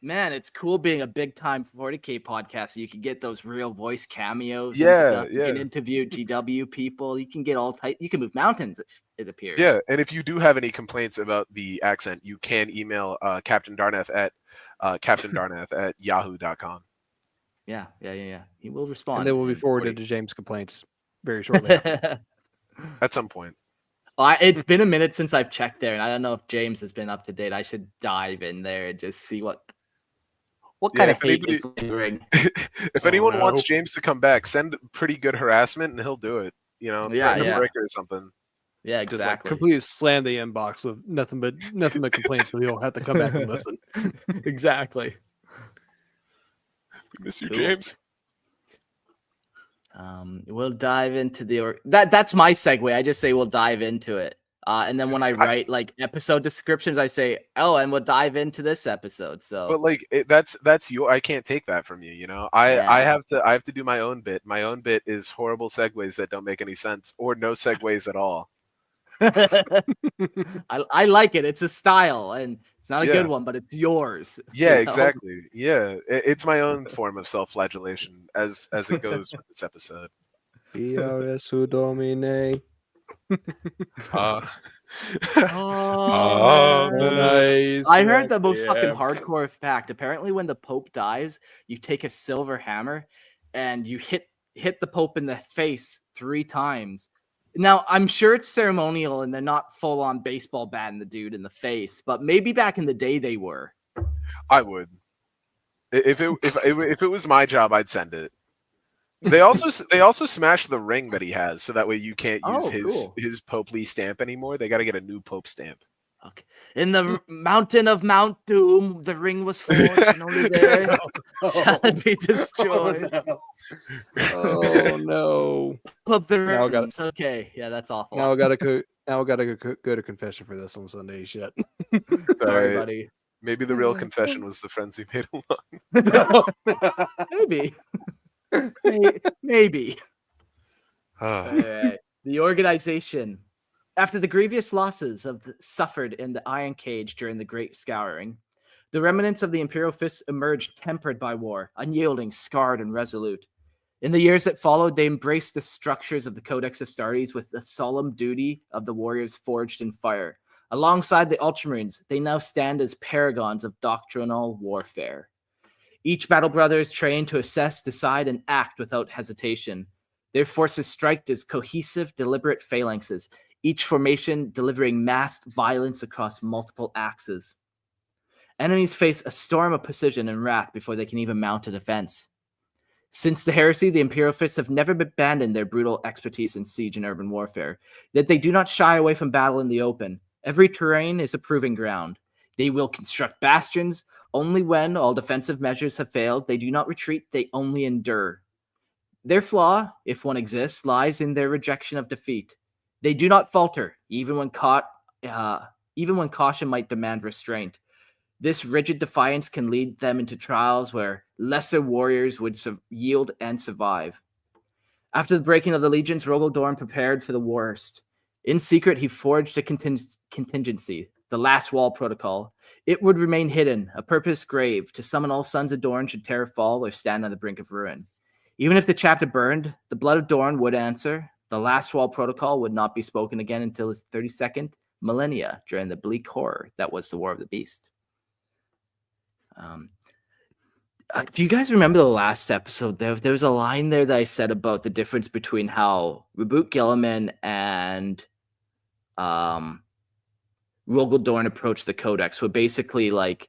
Man, it's cool being a big time 40K podcast. So you can get those real voice cameos and stuff. You can interview GW people. You can get all type. You can move mountains, it appears. Yeah, and if you do have any complaints about the accent, you can email Captain Darneth at yahoo.com. Yeah. He will respond. And they will be forwarded to James' complaints very shortly after. At some point. It's been a minute since I've checked there, and I don't know if James has been up to date. I should dive in there and just see what kind of hate it's lingering. If anyone wants James to come back, send pretty good harassment and he'll do it. You know, a breaker or something. Yeah, Just exactly. like completely slam the inbox with nothing but complaints, so he'll have to come back and listen. Exactly. We miss you, James. We'll dive into that's my segue. I just say we'll dive into it. And then when I write like episode descriptions, I say, "Oh, and we'll dive into this episode." So, but like that's your. I can't take that from you. You know, I have to do my own bit. My own bit is horrible segues that don't make any sense or no segues at all. I like it. It's a style, and it's not a good one, but it's yours. Yeah, exactly. Yeah, it's my own form of self-flagellation as it goes with this episode. Domine. Nice. I heard the most fucking hardcore fact. Apparently, when the Pope dies, you take a silver hammer and you hit the Pope in the face 3 times. Now, I'm sure it's ceremonial and they're not full on baseball batting the dude in the face, but maybe back in the day they were. I would. If it was my job, I'd send it. They also smashed the ring that he has, so that way you can't use his Popely stamp anymore. They got to get a new Pope stamp. Okay. In the mountain of Mount Doom, the ring was forged, and only there shall it be destroyed. Oh no! Okay, yeah, that's awful. Now I gotta go to confession for this on Sunday. Shit. Sorry, buddy. Maybe the real confession was the friends we made along. Maybe. Maybe. Right. The organization. After the grievous losses suffered in the Iron Cage during the Great Scouring, The remnants of the Imperial Fists emerged tempered by war, unyielding, scarred, and resolute. In the years that followed, they embraced the structures of the Codex Astartes with the solemn duty of the warriors forged in fire. Alongside the Ultramarines, they now stand as paragons of doctrinal warfare. Each battle brother is trained to assess, decide, and act without hesitation. Their forces strike as cohesive, deliberate phalanxes, each formation delivering massed violence across multiple axes. Enemies face a storm of precision and wrath before they can even mount a defense. Since the heresy, the Imperial Fists have never abandoned their brutal expertise in siege and urban warfare, yet they do not shy away from battle in the open. Every terrain is a proving ground. They will construct bastions only when all defensive measures have failed. They do not retreat, they only endure. Their flaw, if one exists, lies in their rejection of defeat. They do not falter, even when caution might demand restraint. This rigid defiance can lead them into trials where lesser warriors would yield and survive. After the breaking of the legions, Rogal Dorn prepared for the worst. In secret, he forged a contingency, the Last Wall Protocol. It would remain hidden, a purpose grave, to summon all sons of Dorn should Terra fall or stand on the brink of ruin. Even if the chapter burned, the blood of Dorn would answer. The Last Wall Protocol would not be spoken again until his 32nd millennia during the bleak horror that was the War of the Beast. Do you guys remember the last episode? There was a line there that I said about the difference between how Reboot Gilliman and Rogal Dorn approached the Codex, where basically like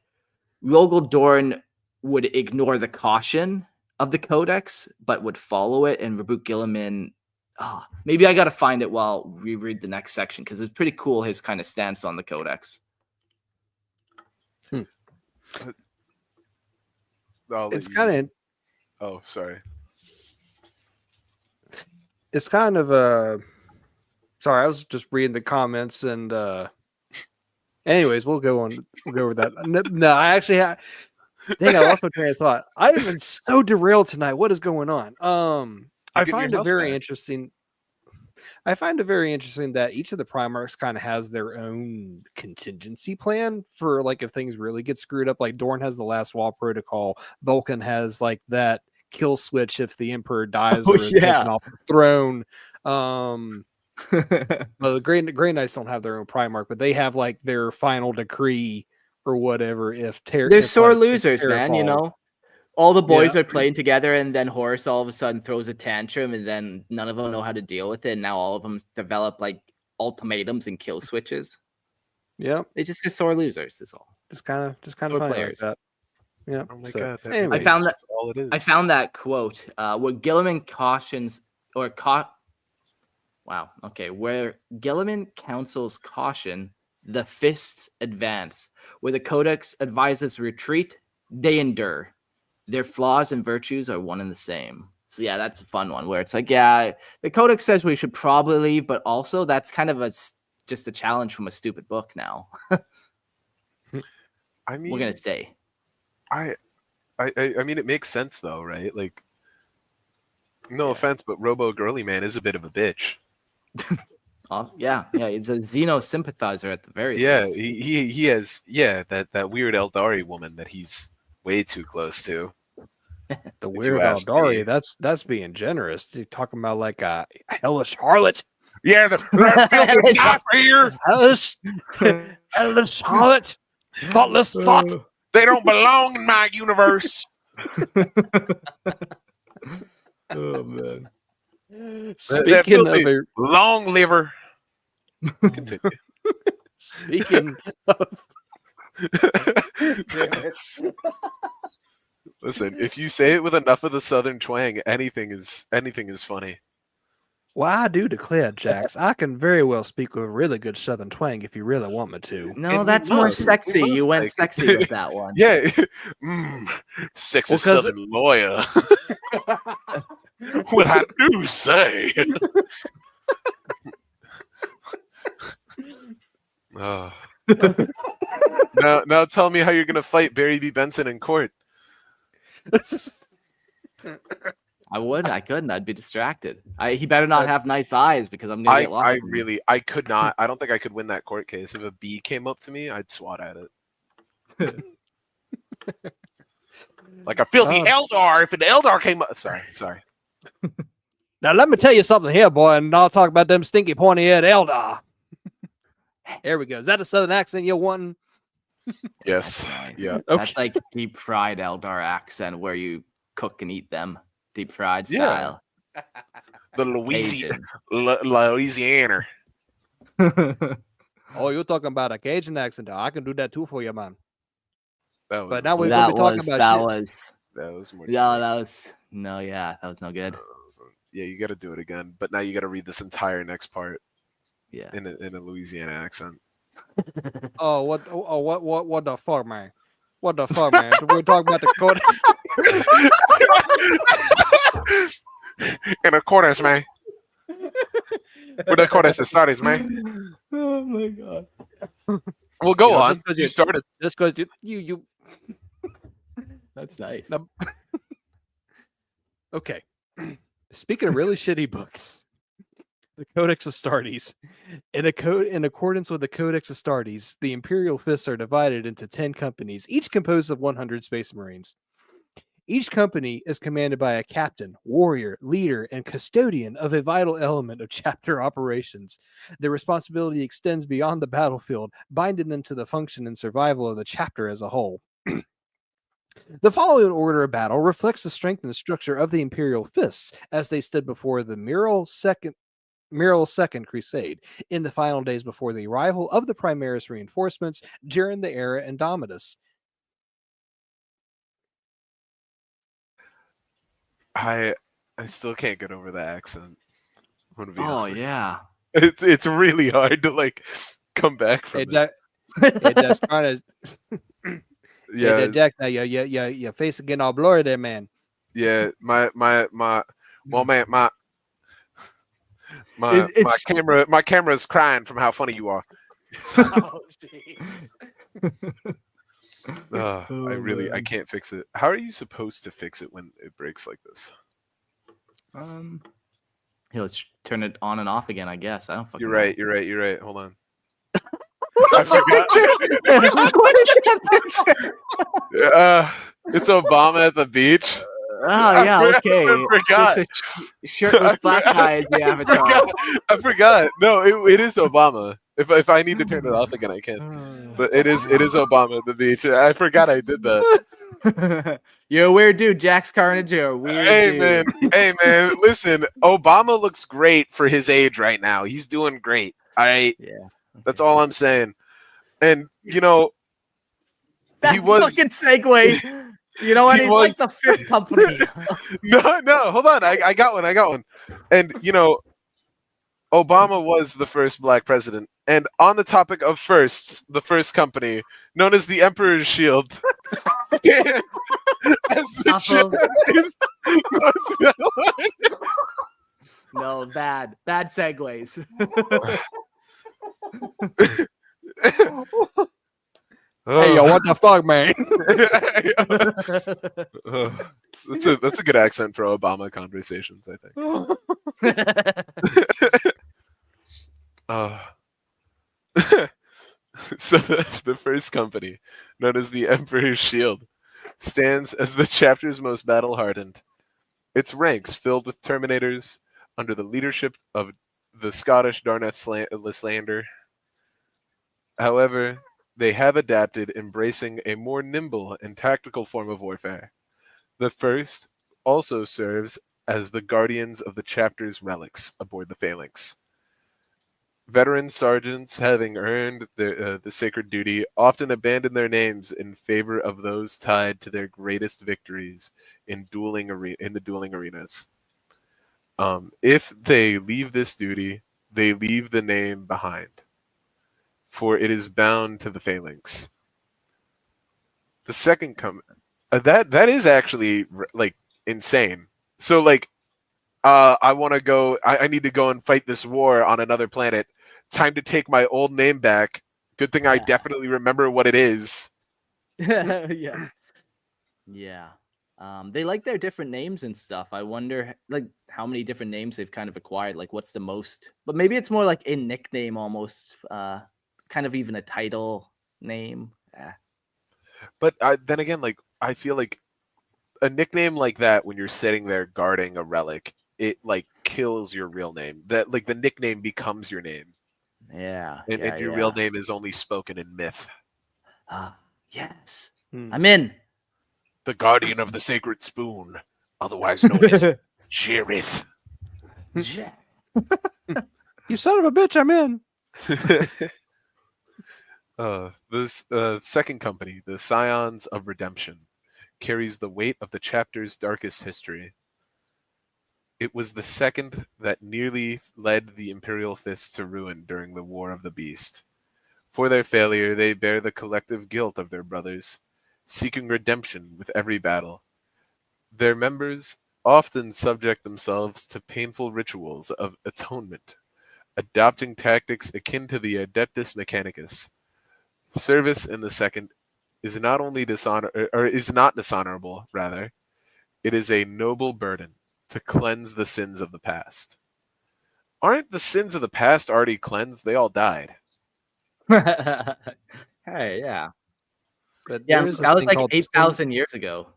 Rogal Dorn would ignore the caution of the Codex, but would follow it, and Reboot Gilliman, maybe I got to find it while we read the next section, because it's pretty cool his kind of stance on the Codex. It's kind of. Oh, sorry. It's kind of a. Sorry, I was just reading the comments, and anyways, we'll go on. We'll go over that. No, I actually dang, I lost my train of thought. I've been so derailed tonight. What is going on? I find it very interesting. I find it very interesting that each of the Primarchs kind of has their own contingency plan for like if things really get screwed up. Like Dorn has the Last Wall Protocol. Vulcan has like that kill switch if the Emperor dies or is taken off the throne. Well, the Grey Knights don't have their own Primarch, but they have like their final decree or whatever. If Terra, they're sore losers, Terra man. falls. You know. All the boys are playing together, and then Horus all of a sudden throws a tantrum, and then none of them know how to deal with it. And now all of them develop like ultimatums and kill switches. Yeah, they just sore losers. Is all. Just kind of funny players. like that. Yeah. Oh my god! I found that. That's all it is. I found that quote. Where Gilliman cautions or Wow. Okay. Where Gilliman counsels caution, the Fists advance. Where the Codex advises retreat, they endure. Their flaws and virtues are one and the same. So yeah, that's a fun one where it's like, yeah, the Codex says we should probably leave, but also that's kind of just a challenge from a stupid book now. I mean, we're gonna stay. I mean, it makes sense though, right? Like, no offense, but Robo Girly Man is a bit of a bitch. Yeah, he's a Xeno sympathizer at the very least. He has that weird Eldari woman that he's way too close to. The weird Eldari, that's being generous. You're talking about like a hellish harlot. Yeah, the here. Hellish harlot. Thoughtless thought. They don't belong in my universe. Oh man. Speaking of a long liver. Continue. Speaking of listen, if you say it with enough of the southern twang, anything is funny. Well, I do declare, Jax, I can very well speak with a really good southern twang if you really want me to. No, that's more sexy. You went sexy with that one. Yeah. Sexy southern lawyer. What I do say. Now tell me how you're gonna fight Barry B. Benson in court. I couldn't. I'd be distracted. He better not have nice eyes because I'm gonna get lost. I could not. I don't think I could win that court case. If a bee came up to me, I'd swat at it. Like a filthy Eldar. If an Eldar came up, sorry. Now let me tell you something here, boy, and I'll talk about them stinky pointy-head Eldar. There we go. Is that a southern accent you're wanting? Yes. Nice. Yeah. That's like deep fried Eldar accent where you cook and eat them, deep fried style. The Louisiana. Oh, you're talking about a Cajun accent. I can do that too for you, man. But now we're that going to be talking about that shit. was more. That was no good. Yeah, you got to do it again. But now you got to read this entire next part. Yeah. In a Louisiana accent. What the fuck, man? What the fuck, man? We're talking about the court. In accordance, man. With accordance to studies, man. Oh my god. Well, go on. You started. Just because you. That's nice. Okay. Speaking of really shitty books, the Codex Astartes. In accordance with the Codex Astartes, the Imperial Fists are divided into 10 companies, each composed of 100 Space Marines. Each company is commanded by a captain, warrior, leader, and custodian of a vital element of chapter operations. Their responsibility extends beyond the battlefield, binding them to the function and survival of the chapter as a whole. The following order of battle reflects the strength and structure of the Imperial Fists as they stood before the Mural Second Crusade in the final days before the arrival of the Primaris reinforcements during the era Indomitus. I still can't get over the accent. I'm gonna be honest. Yeah. It's really hard to like come back from it. It does kind of. Yeah, Jack. Now your face getting all blurry there, man. Yeah, my camera's crying from how funny you are. I can't fix it. How are you supposed to fix it when it breaks like this? Let's turn it on and off again, I guess. I don't fucking You're right. Hold on. What's that picture? What is that picture? It's Obama at the beach. Oh yeah, okay. I forgot. It's a shirtless black guy as the avatar. I forgot. No, it is Obama. If I need to turn it off again, I can. But it is Obama at the beach. I forgot I did that. You're a weird dude, Jax Carnage. You're a weird dude. Hey man, listen. Obama looks great for his age right now. He's doing great. All right. Yeah. Okay. That's all I'm saying. And he was fucking segue. You know what? He's like the fifth company. No, hold on. I got one. And Obama was the first black president. And on the topic of firsts, the first company, known as the Emperor's Shield, stand as the No, bad segues. Hey, yo, what the fuck, man? That's a good accent for Obama conversations, I think. So the first company, known as the Emperor's Shield, stands as the chapter's most battle-hardened. Its ranks filled with Terminators under the leadership of the Scottish Darneth Lysander. However, they have adapted, embracing a more nimble and tactical form of warfare. The first also serves as the guardians of the chapter's relics aboard the Phalanx. Veteran sergeants, having earned the sacred duty, often abandon their names in favor of those tied to their greatest victories in the dueling arenas. If they leave this duty, they leave the name behind, for it is bound to the Phalanx. The second that is actually like insane. So like, I want to go. I need to go and fight this war on another planet. Time to take my old name back. Good thing I definitely remember what it is. Yeah. They like their different names and stuff. I wonder like how many different names they've kind of acquired. Like what's the most? But maybe it's more like a nickname almost. Kind of even a title name. But then again, like I feel like a nickname like that when you're sitting there guarding a relic, it like kills your real name. That like the nickname becomes your name, Yeah, and your real name is only spoken in myth. Yes. Hmm. I'm in. The guardian of the sacred spoon, otherwise known as Sheriff. Jack. You son of a bitch, I'm in. This second company, the Scions of Redemption, carries the weight of the chapter's darkest history. It was the second that nearly led the Imperial Fists to ruin during the War of the Beast. For their failure, they bear the collective guilt of their brothers, seeking redemption with every battle. Their members often subject themselves to painful rituals of atonement, adopting tactics akin to the Adeptus Mechanicus. Service in the second is not only is not dishonorable, rather, it is a noble burden to cleanse the sins of the past. Aren't the sins of the past already cleansed? They all died. Hey, yeah. But Yeah, there is this that was thing like called 8,000 years ago.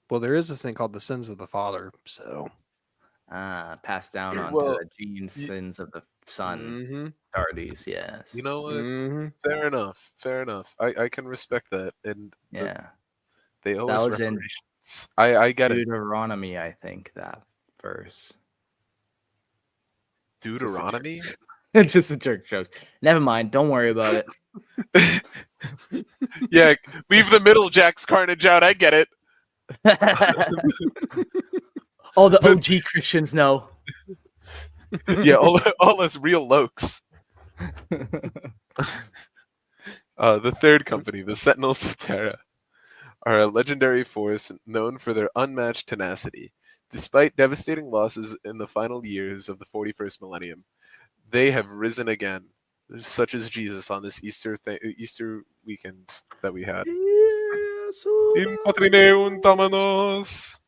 Well, there is this thing called the sins of the father. So Passed down onto Well, the gene sins of the son. mm-hmm. Stardies, yes. You know what? Mm-hmm. Fair enough. Fair enough. I can respect that, and Yeah. they owe That us was in reparations. I get it. Deuteronomy, I think, that verse. Deuteronomy. Just a jerk joke. Never mind. Don't worry about it. Yeah, leave the middle Jack's Carnage out. I get it. All the OG Christians know. Yeah, all us real lokes. The third company, the Sentinels of Terra, are a legendary force known for their unmatched tenacity. Despite devastating losses in the final years of the 41st millennium, they have risen again, such as Jesus on this Easter weekend that we had. In patrineum tamanos.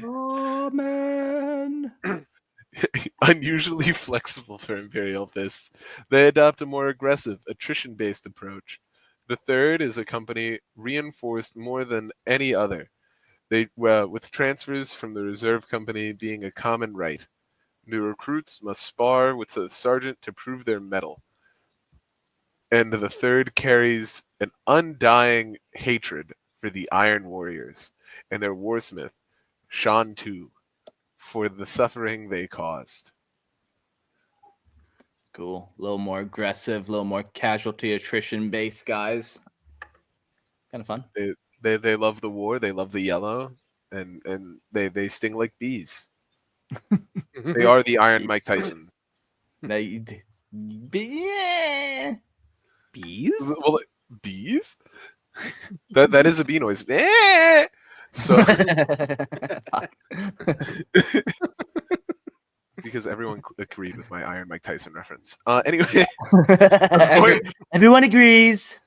Amen. Unusually flexible for Imperial Fists, they adopt a more aggressive, attrition-based approach. The third is a company reinforced more than any other, with transfers from the reserve company being a common right. New recruits must spar with the sergeant to prove their mettle. And the third carries an undying hatred for the Iron Warriors and their warsmith, Shan Tu, for the suffering they caused. Cool. A little more aggressive, a little more casualty attrition based guys. Kind of fun. They love the war, they love the yellow, and they sting like bees. They are the Iron Mike Tyson. Yeah. Bees? Well, bees? that is a bee noise. Eh! So because everyone agreed with my Iron Mike Tyson reference. Anyway, Everyone agrees.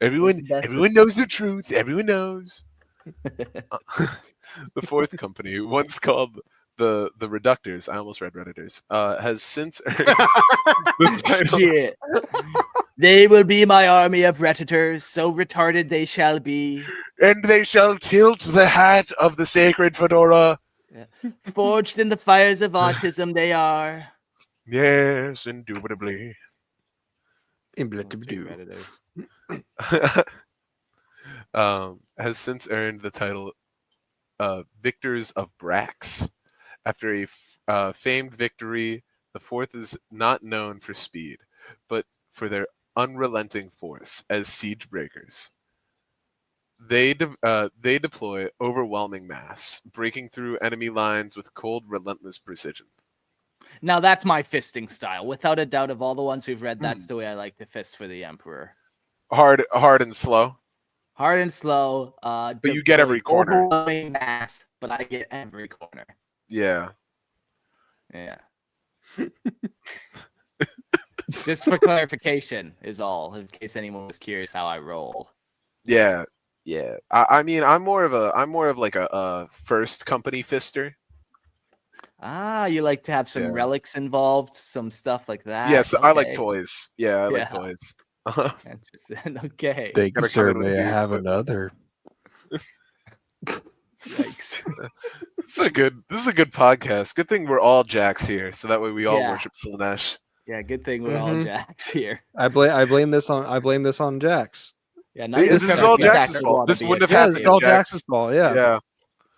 everyone knows the truth. Everyone knows. The fourth company, once called the Reductors, I almost read Redditors, has since earned the title. Shit. They will be my army of Redditors, so retarded they shall be. And they shall tilt the hat of the sacred fedora. Forged in the fires of autism they are. Yes, indubitably. Redditors. Has since earned the title Victors of Brax. After a famed victory, the fourth is not known for speed, but for their unrelenting force as siege breakers. They deploy overwhelming mass, breaking through enemy lines with cold, relentless precision. Now that's my fisting style. Without a doubt, of all the ones we've read, that's the way I like to fist for the Emperor. Hard and slow. Hard and slow. But you get every corner. Overwhelming mass, but I get every corner. Yeah. Yeah. Just for clarification is all, in case anyone was curious how I roll. Yeah. Yeah. I mean, I'm more of like a first company fister. Ah, you like to have some relics involved, some stuff like that. Yeah, so I like Okay. toys. Yeah, I like toys. Interesting. Okay. Thank you, Gotta come sir. in with May I the have equipment. another? Yikes. This is a good podcast. Good thing we're all Jacks here, so that way we all Yeah. worship Slanesh. Yeah, good thing we're all Mhm. Jacks here. I blame this on Jax. Yeah, none of This this is stuff all he's Jax's actually fault. wanna This be wouldn't a have Yeah, happened it's if all Jax. Jax's fault. Yeah.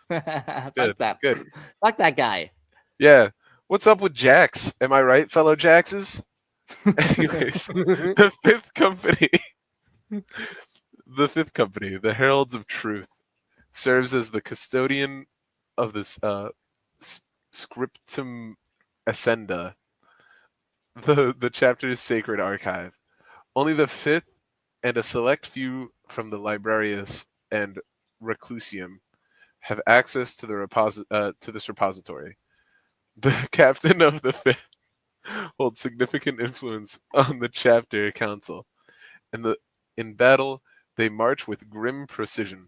champion. Good, Fuck that. good. Fuck that guy. Yeah. What's up with Jax? Am I right, fellow Jaxes? Anyways, the fifth company, the Heralds of Truth, serves as the custodian of this scriptum ascenda, the chapter's sacred archive. Only the fifth and a select few from the Librarius and Reclusium have access to to this repository. The captain of the fifth holds significant influence on the chapter council. In battle, they march with grim procession,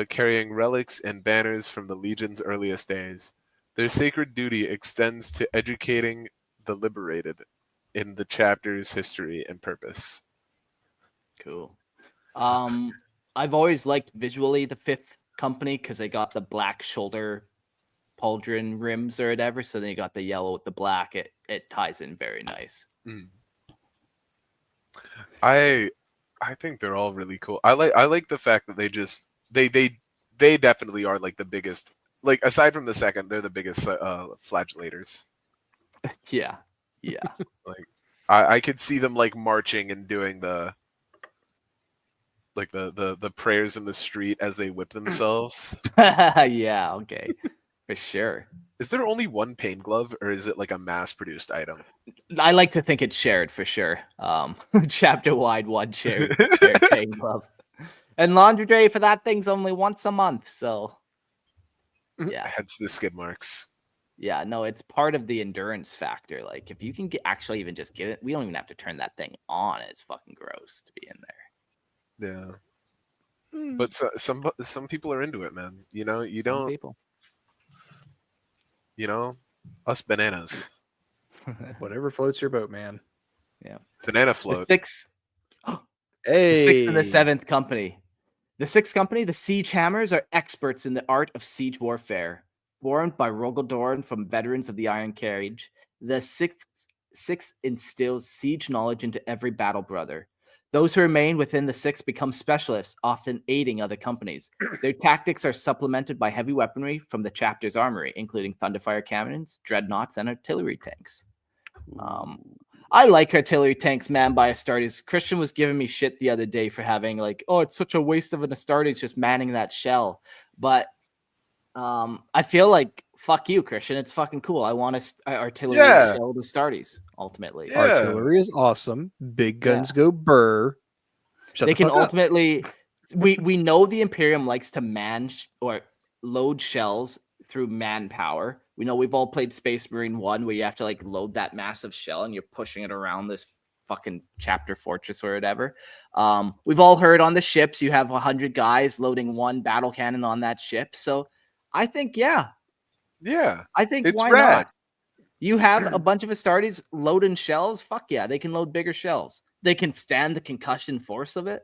carrying relics and banners from the Legion's earliest days. Their sacred duty extends to educating the liberated in the chapter's history and purpose. Cool. I've always liked visually the fifth company because they got the black shoulder pauldron rims or whatever, so then you got the yellow with the black. It ties in very nice. I think they're all really cool. I like the fact that they definitely are like the biggest. Like aside from the second, they're the biggest flagellators. Yeah. Like I could see them like marching and doing the prayers in the street as they whip themselves. Yeah, okay. For sure. Is there only one pain glove, or is it like a mass-produced item? I like to think it's shared for sure. Chapter wide one shared pain glove. And laundry day for that thing's only once a month, so yeah. Hence the skid marks. Yeah, no, it's part of the endurance factor. Like if you can actually even just get it, we don't even have to turn that thing on. It's fucking gross to be in there. Yeah. But some people are into it, man. You know, you Some don't. people. You know, us bananas. Whatever floats your boat, man. Yeah. Banana The float. sixth Hey. and the seventh company. The sixth company, the Siege Hammers, are experts in the art of siege warfare. Formed by Rogal Dorn from veterans of the Iron Carriage, the sixth instills siege knowledge into every battle brother. Those who remain within the sixth become specialists, often aiding other companies. Their tactics are supplemented by heavy weaponry from the chapter's armory, including thunderfire cannons, dreadnoughts, and artillery tanks. I like artillery tanks manned by Astartes. Christian was giving me shit the other day for having like, oh, it's such a waste of an Astartes just manning that shell. But I feel like fuck you, Christian. It's fucking cool. I want to artillery shell the Astartes ultimately. Yeah. Artillery is awesome. Big guns go burr. They can ultimately. We know the Imperium likes to man or load shells through manpower. We know we've all played Space Marine 1 where you have to like load that massive shell and you're pushing it around this fucking chapter fortress or whatever. We've all heard on the ships you have 100 guys loading one battle cannon on that ship. So I think Yeah. I think It's why rad. not? You have a bunch of Astartes loading shells. Fuck yeah, they can load bigger shells. They can stand the concussion force of it.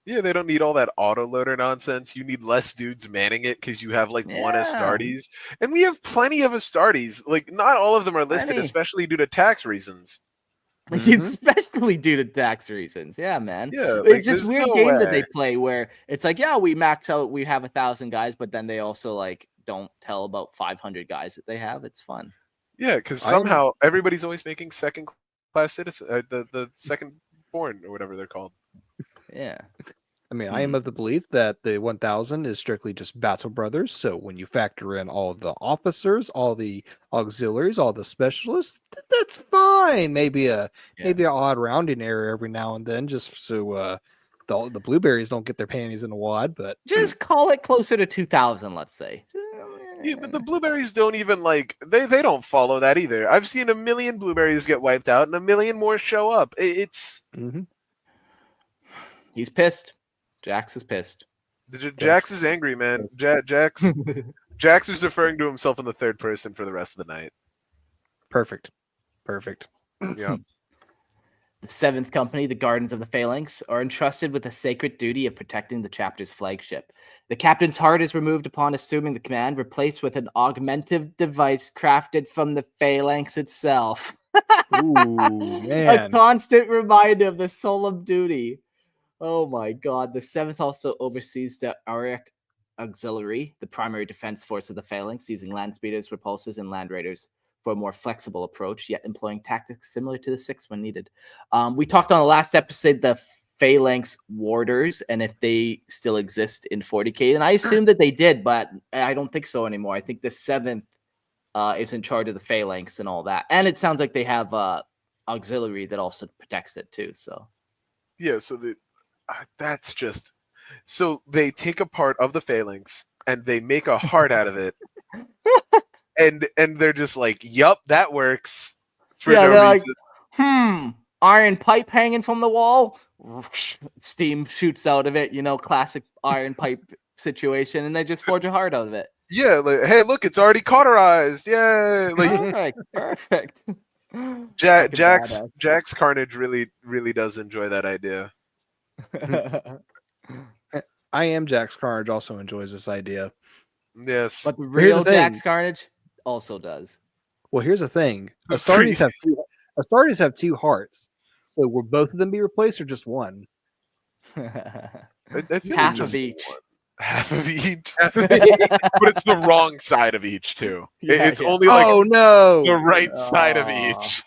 Yeah, they don't need all that autoloader nonsense. You need less dudes manning it because you have like one Yeah. Astartes. And we have plenty of Astartes. Like, not all of them are listed, Plenty. especially due to tax reasons. Especially due to tax reasons. Yeah, man. Yeah, It's this there's weird no game that they way. play where it's like, yeah, we max out, we have 1,000 guys, but then they also like don't tell about 500 guys that they have. It's fun. Yeah, because somehow everybody's always making second class citizen, the second born or whatever they're called. Yeah. I mean, I am of the belief that the 1000 is strictly just battle brothers. So when you factor in all the officers, all the auxiliaries, all the specialists, that's fine. Maybe an odd rounding error every now and then, just so the blueberries don't get their panties in a wad. But just call it closer to 2,000, let's say. Yeah, but the blueberries don't even like they don't follow that either. I've seen 1 million blueberries get wiped out and 1 million more show up. It's He's pissed. Jax is pissed. Jax is angry, man. Jax was referring to himself in the third person for the rest of the night. Perfect. Yeah. The 7th Company, the Guardians of the Phalanx, are entrusted with the sacred duty of protecting the chapter's flagship. The captain's heart is removed upon assuming the command, replaced with an augmentative device crafted from the phalanx itself. Ooh, A man. constant reminder of the solemn duty. Oh my god. The 7th also oversees the Auric Auxiliary, the primary defense force of the phalanx, using land speeders, repulsors, and land raiders for a more flexible approach, yet employing tactics similar to the 6th when needed. We talked on the last episode the phalanx warders and if they still exist in 40k, and I assume that they did, but I don't think so anymore. I think the 7th is in charge of the phalanx and all that, and it sounds like they have auxiliary that also protects it too. So Yeah, so that's just so they take a part of the phalanx and they make a heart out of it, and they're just like, "Yup, that works." For yeah, no they're reason. like, iron pipe hanging from the wall. Steam shoots out of it, classic iron pipe situation, and they just forge a heart out of it. Yeah, like, hey, look, it's already cauterized. Yay! Like Perfect. Jack's Carnage really does enjoy that idea. I am Jack's Carnage also enjoys this idea. Yes. But the Here's real the thing. Jack's Carnage also does. Well, here's the thing. The Astartes have two hearts. So will both of them be replaced or just one? I feel Half just of each. one. Half of each. But it's the wrong side of each too. It's only like oh no, the right side of each.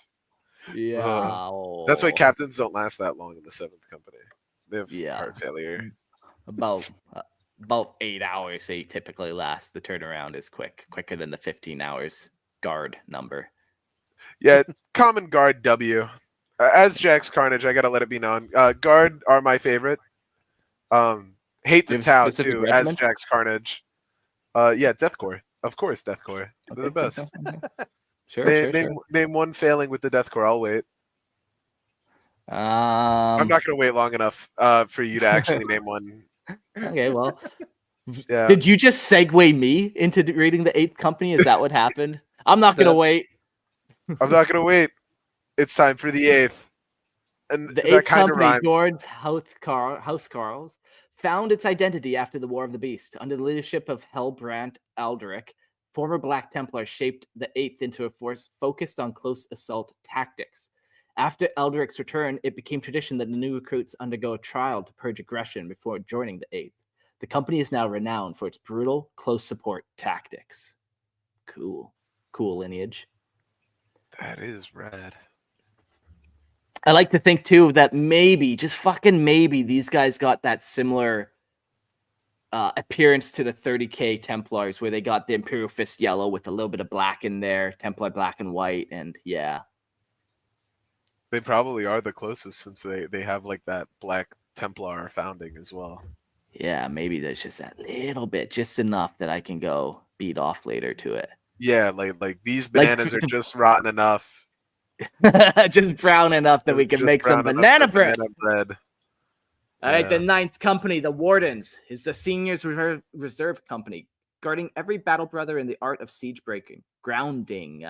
Yeah. That's why captains don't last that long in the 7th Company. They have heart Mm. failure. About 8 hours they typically last. The turnaround is quicker than the 15 hours guard number. Yeah, common guard W. As Jack's Carnage, I gotta let it be known. Guard are my favorite. Hate the Do you have a Tau specific too, as regiment? Jack's Carnage. Yeah, Death Corps. Of course, Death Corps. They're the best. Sure, Name one failing with the Death Corps. I'll wait. I'm not gonna wait long enough for you to actually name one. Okay, well. Yeah. Did you just segue me into reading the 8th Company? Is that what happened? I'm not gonna wait. I'm not gonna wait. It's time for the 8th. And The that 8th kind of Company, rhymes. George Housecarls, found its identity after the War of the Beast. Under the leadership of Helbrand Aldrich, former Black Templar shaped the 8th into a force focused on close assault tactics. After Aldrich's return, it became tradition that the new recruits undergo a trial to purge aggression before joining the 8th. The company is now renowned for its brutal, close support tactics. Cool lineage. That is rad. I like to think too that maybe, just fucking maybe, these guys got that similar appearance to the 30k Templars, where they got the Imperial Fist yellow with a little bit of black in there, Templar black and white, and yeah. They probably are the closest since they have like that Black Templar founding as well. Yeah, maybe there's just that little bit, just enough that I can go beat off later to it. Yeah, like these bananas are just rotten enough. Just brown enough that we can make some banana bread. All right, the 9th Company, the Wardens, is the seniors reserve company, guarding every battle brother in the art of siege breaking. Grounding.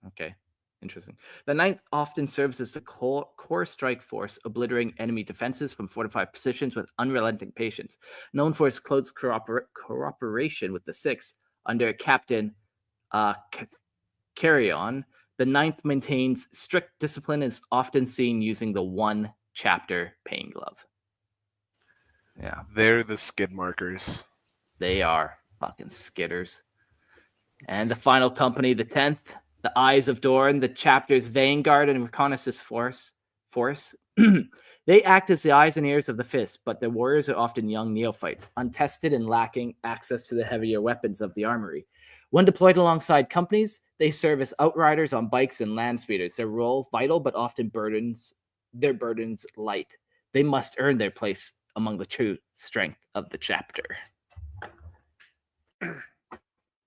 Okay, interesting. The 9th often serves as the core strike force, obliterating enemy defenses from fortified positions with unrelenting patience. Known for its close cooperation with the 6th, under Captain Carrion, the 9th maintains strict discipline and is often seen using the 1 chapter pain glove. Yeah. They're the skid markers. They are fucking skidders. And the final company, the 10th, the Eyes of Dorn, the chapter's vanguard and reconnaissance force. They act as the eyes and ears of the Fist, but their warriors are often young neophytes, untested and lacking access to the heavier weapons of the armory. When deployed alongside companies, they serve as outriders on bikes and land speeders. Their role vital, but often their burdens light. They must earn their place among the true strength of the chapter.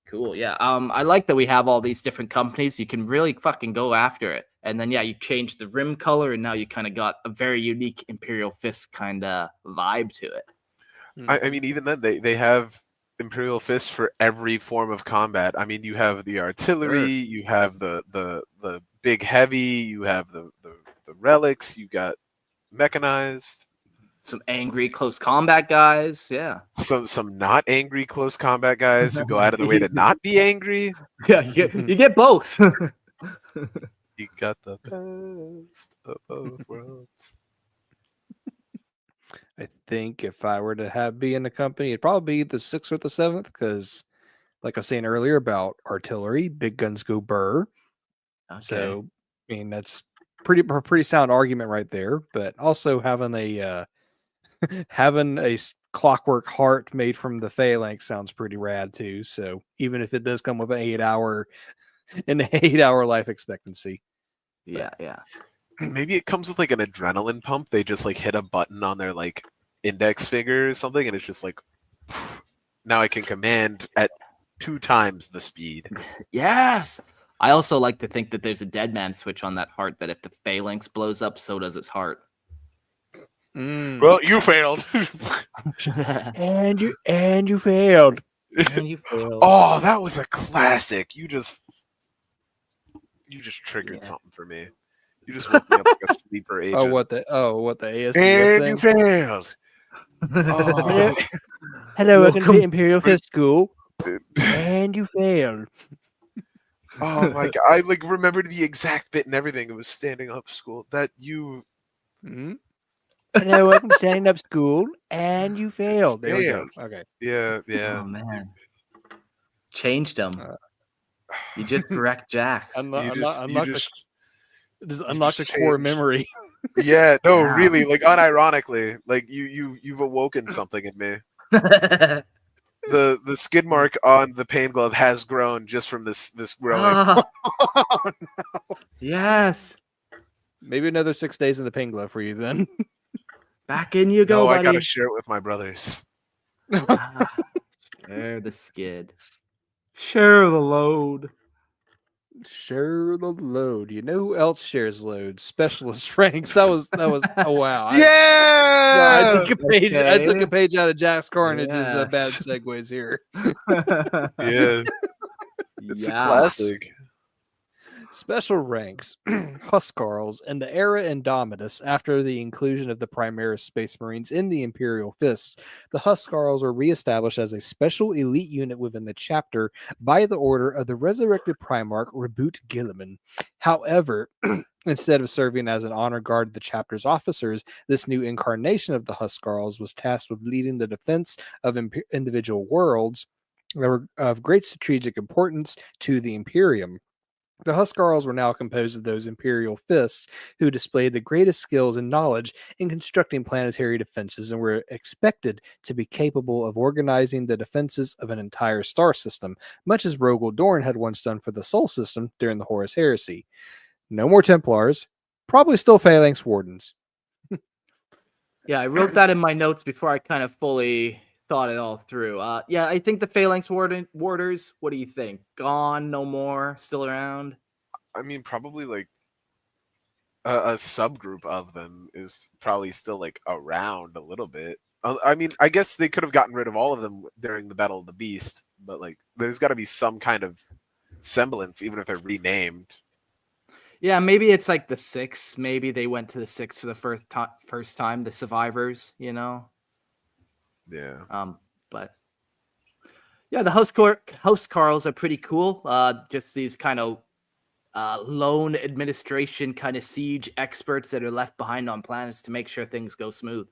Cool, yeah. I like that we have all these different companies. You can really fucking go after it. And then, yeah, you change the rim color, and now you kind of got a very unique Imperial Fist kind of vibe to it. I mean, even then, they have Imperial Fists for every form of combat. I mean, you have the artillery, you have the big heavy, you have the relics, you got mechanized, Some angry close combat guys. Yeah. some not angry close combat guys who go out of the way to not be angry. Yeah, you get both. You got the best of both worlds. I think if I were to be in the company, it'd probably be the 6th or the 7th, because like I was saying earlier about artillery, big guns go burr. Okay. So I mean that's a pretty sound argument right there. But also having a clockwork heart made from the phalanx sounds pretty rad too. So even if it does come with an 8-hour life expectancy. Yeah, yeah. Maybe it comes with like an adrenaline pump. They just like hit a button on their like index finger or something, and it's just like, now I can command at 2 times the speed. Yes. I also like to think that there's a dead man switch on that heart, that if the phalanx blows up, so does its heart. Well, you failed. And you failed. And you failed. Oh, that was a classic. You just triggered Yeah. something for me. You just woke me up like a sleeper agent. What the ASDF And thing? you failed. Oh. Hello, welcome Welcome. to Imperial Fist School. And you failed. Oh my god! I like remembered the exact bit and everything. It was standing up school. That you. Hmm? Hello, welcome to Standing Up School, and you failed. There we go. Failed. Okay. Yeah, yeah. Oh man. Changed them. Uh, You just correct Jax. Unlock the just core changed. memory. Yeah, no, Yeah. really, like unironically, like you've awoken something in me. The skid mark on the pain glove has grown just from this growing. Ah, yes. Maybe another 6 days in the pain glove for you then. Back in you go, No, I buddy. gotta share it with my brothers. Ah, share the skid. Share the load. Share the load. You know who else shares load? Specialist Franks. That was oh wow. Yeah. I took a page. I took Okay. a page out of Jack's Carnage's Yes. bad segues here. Yeah, it's a Yeah. classic. Special ranks, Huskarls, and the era Indomitus. After the inclusion of the Primaris Space Marines in the Imperial Fists, the Huskarls were reestablished as a special elite unit within the chapter by the order of the resurrected Primarch Reboot Gilliman. However, instead of serving as an honor guard to the chapter's officers, this new incarnation of the Huskarls was tasked with leading the defense of individual worlds that were of great strategic importance to the Imperium. The Huskarls were now composed of those Imperial Fists who displayed the greatest skills and knowledge in constructing planetary defenses and were expected to be capable of organizing the defenses of an entire star system, much as Rogal Dorn had once done for the Sol system during the Horus Heresy. No more Templars, probably still Phalanx Wardens. Yeah, I wrote that in my notes before I kind of fully thought it all through. Yeah, I think the Phalanx Warders, what do you think? Gone, no more, still around? I mean, probably like a subgroup of them is probably still like around a little bit. I mean, I guess they could have gotten rid of all of them during the Battle of the Beast, but like, there's got to be some kind of semblance, even if they're renamed. Yeah, maybe it's like the 6. Maybe they went to the 6 for the first time, the survivors, you know? Yeah. But yeah, the Housecarls are pretty cool. Just these kind of lone administration kind of siege experts that are left behind on planets to make sure things go smooth.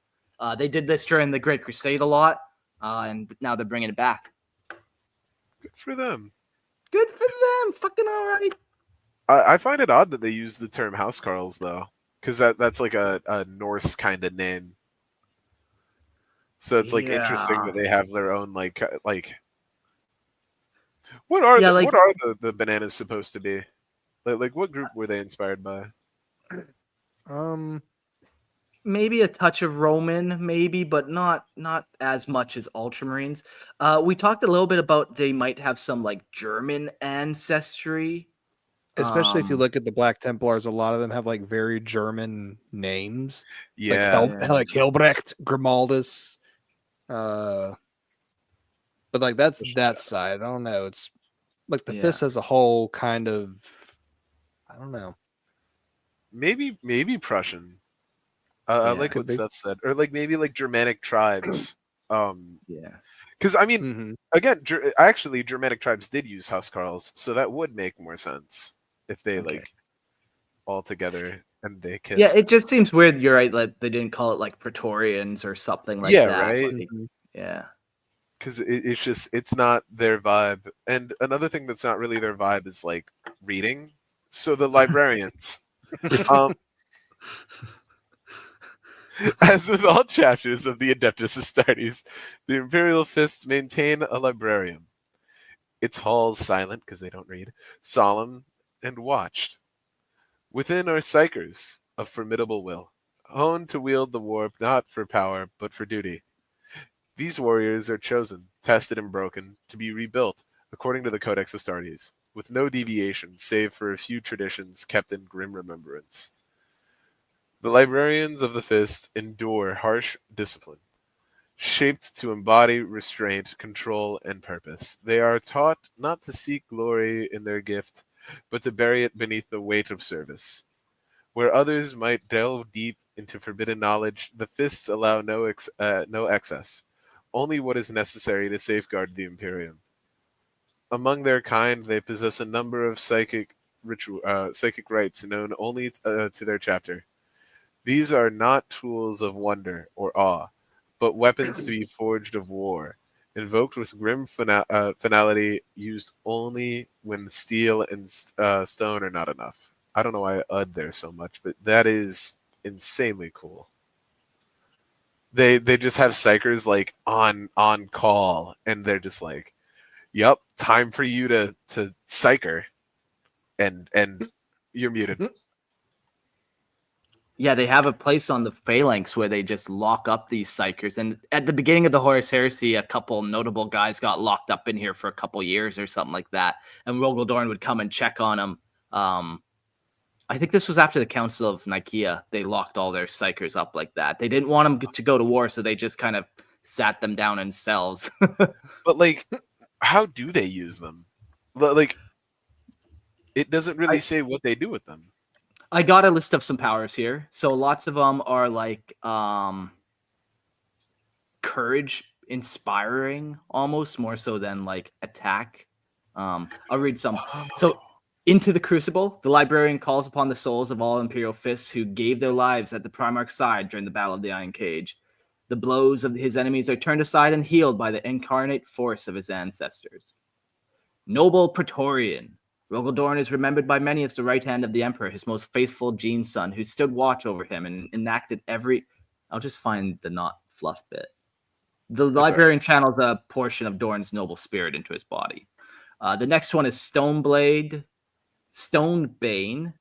They did this during the Great Crusade a lot, and now they're bringing it back. Good for them. Good for them. Fucking all right. I find it odd that they use the term Housecarls though, because that's like a Norse kind of name. So it's like interesting that they have their own like what are the bananas supposed to be? Like what group were they inspired by? Maybe a touch of Roman, maybe, but not as much as Ultramarines. We talked a little bit about they might have some like German ancestry. Especially if you look at the Black Templars, a lot of them have like very German names. Yeah. Like Hilbrecht, Grimaldus. But like that's that side. I don't know. It's like the Fist as a whole kind of, I don't know. maybe Prussian. I Yeah. like Could what be. Seth said, or like maybe like Germanic tribes. Yeah. Because I mean, Mhm. again, actually, Germanic tribes did use housecarls, so that would make more sense if they Okay. like all together and they kissed. Yeah, it just seems weird. You're right. Like they didn't call it like Praetorians or something like Yeah, that. right. Like, yeah. Because it's not their vibe. And another thing that's not really their vibe is like reading. So the librarians, um, as with all chapters of the Adeptus Astartes, the Imperial Fists maintain a librarium. Its halls silent because they don't read, solemn and watched. Within are psychers of formidable will, honed to wield the warp not for power but for duty. These warriors are chosen, tested and broken, to be rebuilt according to the Codex Astartes, with no deviation save for a few traditions kept in grim remembrance. The librarians of the Fist endure harsh discipline, shaped to embody restraint, control, and purpose. They are taught not to seek glory in their gift, but to bury it beneath the weight of service. Where others might delve deep into forbidden knowledge, the Fists allow no excess, only what is necessary to safeguard the Imperium. Among their kind, they possess a number of psychic rites known only to their chapter. These are not tools of wonder or awe, but weapons to be forged of war, invoked with grim finality, used only when steel and stone are not enough. I don't know why I there so much, but that is insanely cool. They just have psychers like on call, and they're just like, "Yep, time for you to psycher," and you're muted. Yeah, they have a place on the phalanx where they just lock up these psychers. And at the beginning of the Horus Heresy, a couple notable guys got locked up in here for a couple years or something like that. And Rogal Dorn would come and check on them. I think this was after the Council of Nicaea. They locked all their psychers up like that. They didn't want them to go to war, so they just kind of sat them down in cells. But like, how do they use them? Like, it doesn't really say what they do with them. I got a list of some powers here. So lots of them are like courage inspiring, almost more so than like attack. I'll read some. So into the Crucible, the librarian calls upon the souls of all Imperial Fists who gave their lives at the Primarch's side during the Battle of the Iron Cage. The blows of his enemies are turned aside and healed by the incarnate force of his ancestors. Noble Praetorian. Rogal Dorn is remembered by many as the right hand of the Emperor, his most faithful Gene's son, who stood watch over him and enacted every. I'll just find the not fluff bit. The librarian channels a portion of Dorn's noble spirit into his body. The next one is Stoneblade, Stonebane.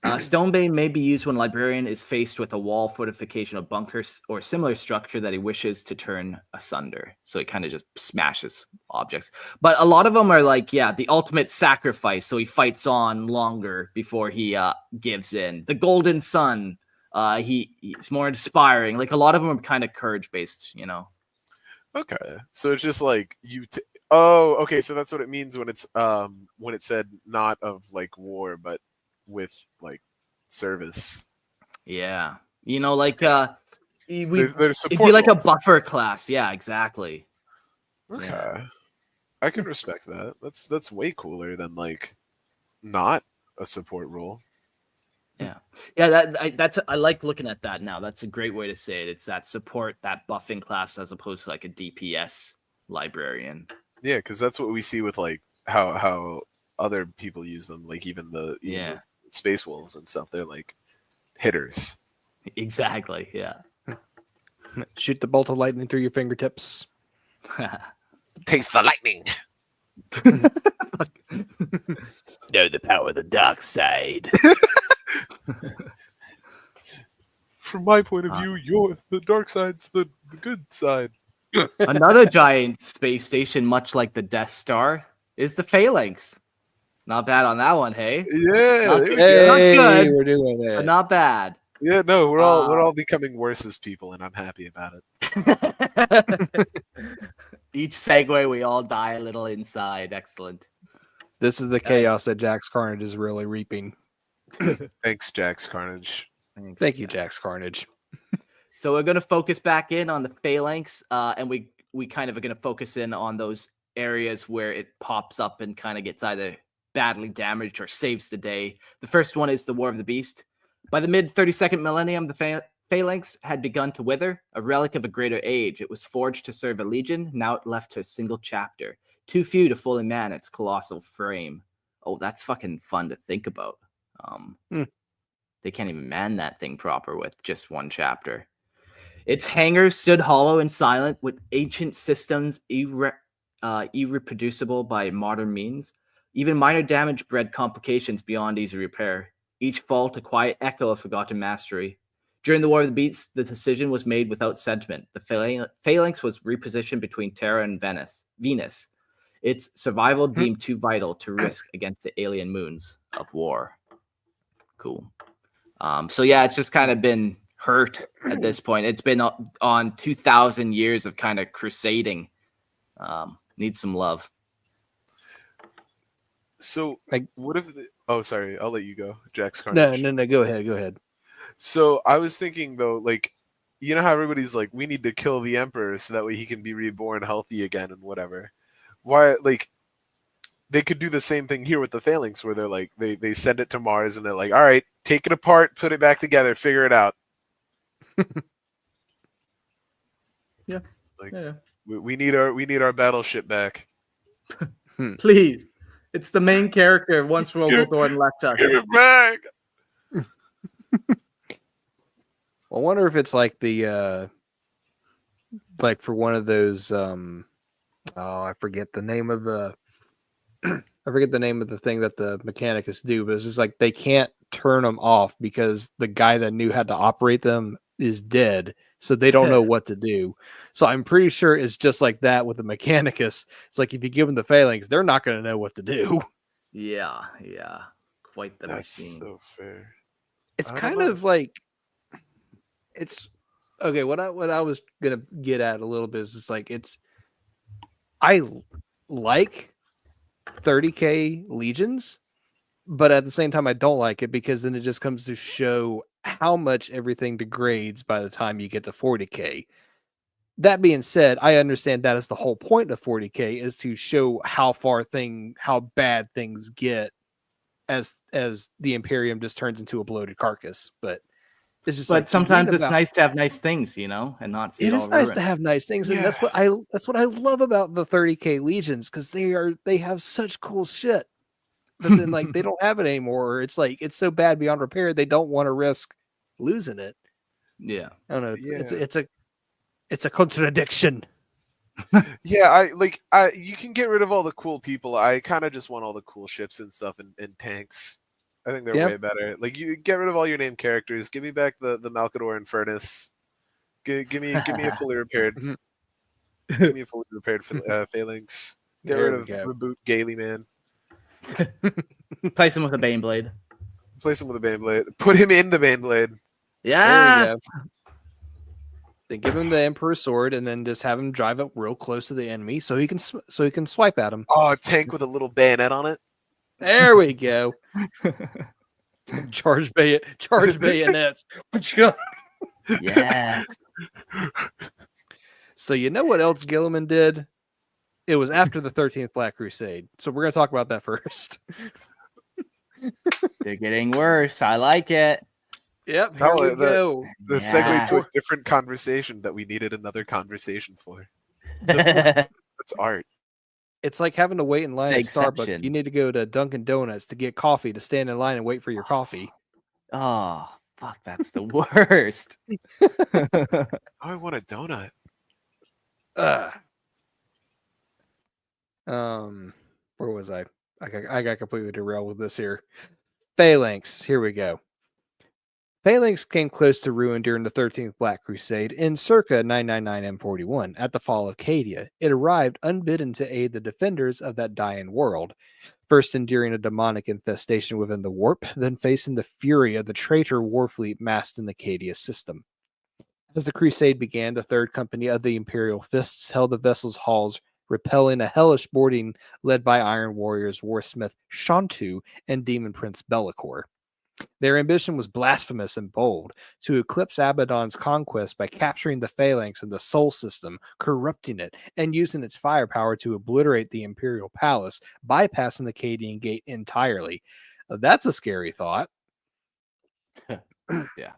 Stonebane may be used when a librarian is faced with a wall, fortification, a bunker, or similar structure that he wishes to turn asunder. So he kind of just smashes objects. But a lot of them are like, yeah, the ultimate sacrifice. So he fights on longer before he gives in. The Golden Sun. He's more inspiring. Like a lot of them are kind of courage based, you know. Okay, so it's just like oh, okay, so that's what it means when it said not of like war, but with like service. Yeah, you know, like there's it'd be like a buffer class. Yeah, exactly. Okay, yeah. I can respect that. That's way cooler than like not a support role. Yeah, I like looking at that now. That's a great way to say it. It's that support, that buffing class, as opposed to like a DPS librarian. Yeah, because that's what we see with like how other people use them. Like even the Space Wolves and stuff. They're like hitters. Exactly. Yeah. Shoot the bolt of lightning through your fingertips. Taste the lightning. Know the power of the dark side. From my point of view, the dark side's the good side. Another giant space station, much like the Death Star, is the Phalanx. Not bad on that one, hey? Yeah, not good, we're doing it. But not bad. Yeah, no, we're all becoming worse as people, and I'm happy about it. Each segue, we all die a little inside. Excellent. This is the chaos that Jax Carnage is really reaping. Thanks, Jax Carnage. Thanks. Thank you, Jax Carnage. So we're going to focus back in on the phalanx, and we kind of are going to focus in on those areas where it pops up and kind of gets either badly damaged or saves the day. The first one is the War of the Beast. By the mid-32nd millennium, the phalanx had begun to wither, a relic of a greater age. It was forged to serve a legion, now it left to a single chapter. Too few to fully man its colossal frame. Oh, that's fucking fun to think about. They can't even man that thing proper with just one chapter. Its hangars stood hollow and silent, with ancient systems irreproducible by modern means. Even minor damage bred complications beyond easy repair. Each fault a quiet echo of forgotten mastery. During the War of the Beasts, the decision was made without sentiment. The phalanx was repositioned between Terra and Venus. Its survival deemed too vital to risk against the alien moons of war. Cool. So yeah, it's just kind of been hurt at this point. It's been on 2,000 years of kind of crusading. Needs some love. So, what if? Oh, sorry. I'll let you go, Jax Carnage. No. Go ahead. So I was thinking though, like, you know how everybody's like, we need to kill the Emperor so that way he can be reborn healthy again and whatever. Why, like, they could do the same thing here with the phalanx, where they're like, they send it to Mars and they're like, all right, take it apart, put it back together, figure it out. Yeah. Like, yeah. we need our battleship back. Please. It's the main character once Rogal Dorn left us. Give it back. I wonder if it's like the like for one of those I forget the name of the thing that the mechanics do, but it's just like they can't turn them off because the guy that knew how to operate them is dead, so they don't know what to do. So I'm pretty sure it's just like that with the mechanicus. It's like if you give them the phalanx, they're not going to know what to do. Yeah. Quite the That's machine. so fair. It's kind of like it's okay. What I was gonna get at a little bit is it's like I like 30k legions, but at the same time I don't like it because then it just comes to show how much everything degrades by the time you get to 40k. That being said, I understand that is the whole point of 40k is to show how bad things get as the Imperium just turns into a bloated carcass. But it's just but sometimes it's nice to have nice things, and not see it all is nice ruined. to have nice things, and that's what I love about the 30k legions, because they have such cool shit. But then like they don't have it anymore. Or it's like it's so bad beyond repair they don't want to risk losing it. Yeah, I don't know. It's a contradiction. Yeah, you can get rid of all the cool people. I kind of just want all the cool ships and stuff and tanks. I think they're way better. Like, you get rid of all your named characters. Give me back the Malcador and Furnace. Give me a fully repaired. Give me a fully repaired phalanx. Get rid of reboot Gaily Man. Place him with a Baneblade. Place him with a Baneblade. Put him in the Baneblade. Yes. Then give him the Emperor's sword, and then just have him drive up real close to the enemy, so he can swipe at him. Oh, a tank with a little bayonet on it. There we go. Charge bayonets. Yes. So you know what else Gilliman did? It was after the 13th Black Crusade. So we're going to talk about that first. They're getting worse. I like it. Yep, here we go. The segue to a different conversation that we needed another conversation for. That's art. It's like having to wait in line at Starbucks. You need to go to Dunkin' Donuts to get coffee, to stand in line and wait for your coffee. Oh, fuck, that's the worst. I want a donut. Where was I? I got completely derailed with this here. Phalanx, here we go. Phalanx came close to ruin during the 13th Black Crusade in circa 999 M41. At the fall of Cadia, it arrived unbidden to aid the defenders of that dying world, first enduring a demonic infestation within the warp, then facing the fury of the traitor warfleet massed in the Cadia system. As the crusade began, the Third Company of the Imperial Fists held the vessel's halls repelling a hellish boarding led by Iron Warriors Warsmith Shantu and Demon Prince Bellicor. Their ambition was blasphemous and bold, to eclipse Abaddon's conquest by capturing the Phalanx and the Sol System, corrupting it, and using its firepower to obliterate the Imperial Palace, bypassing the Cadian Gate entirely. That's a scary thought. Yeah.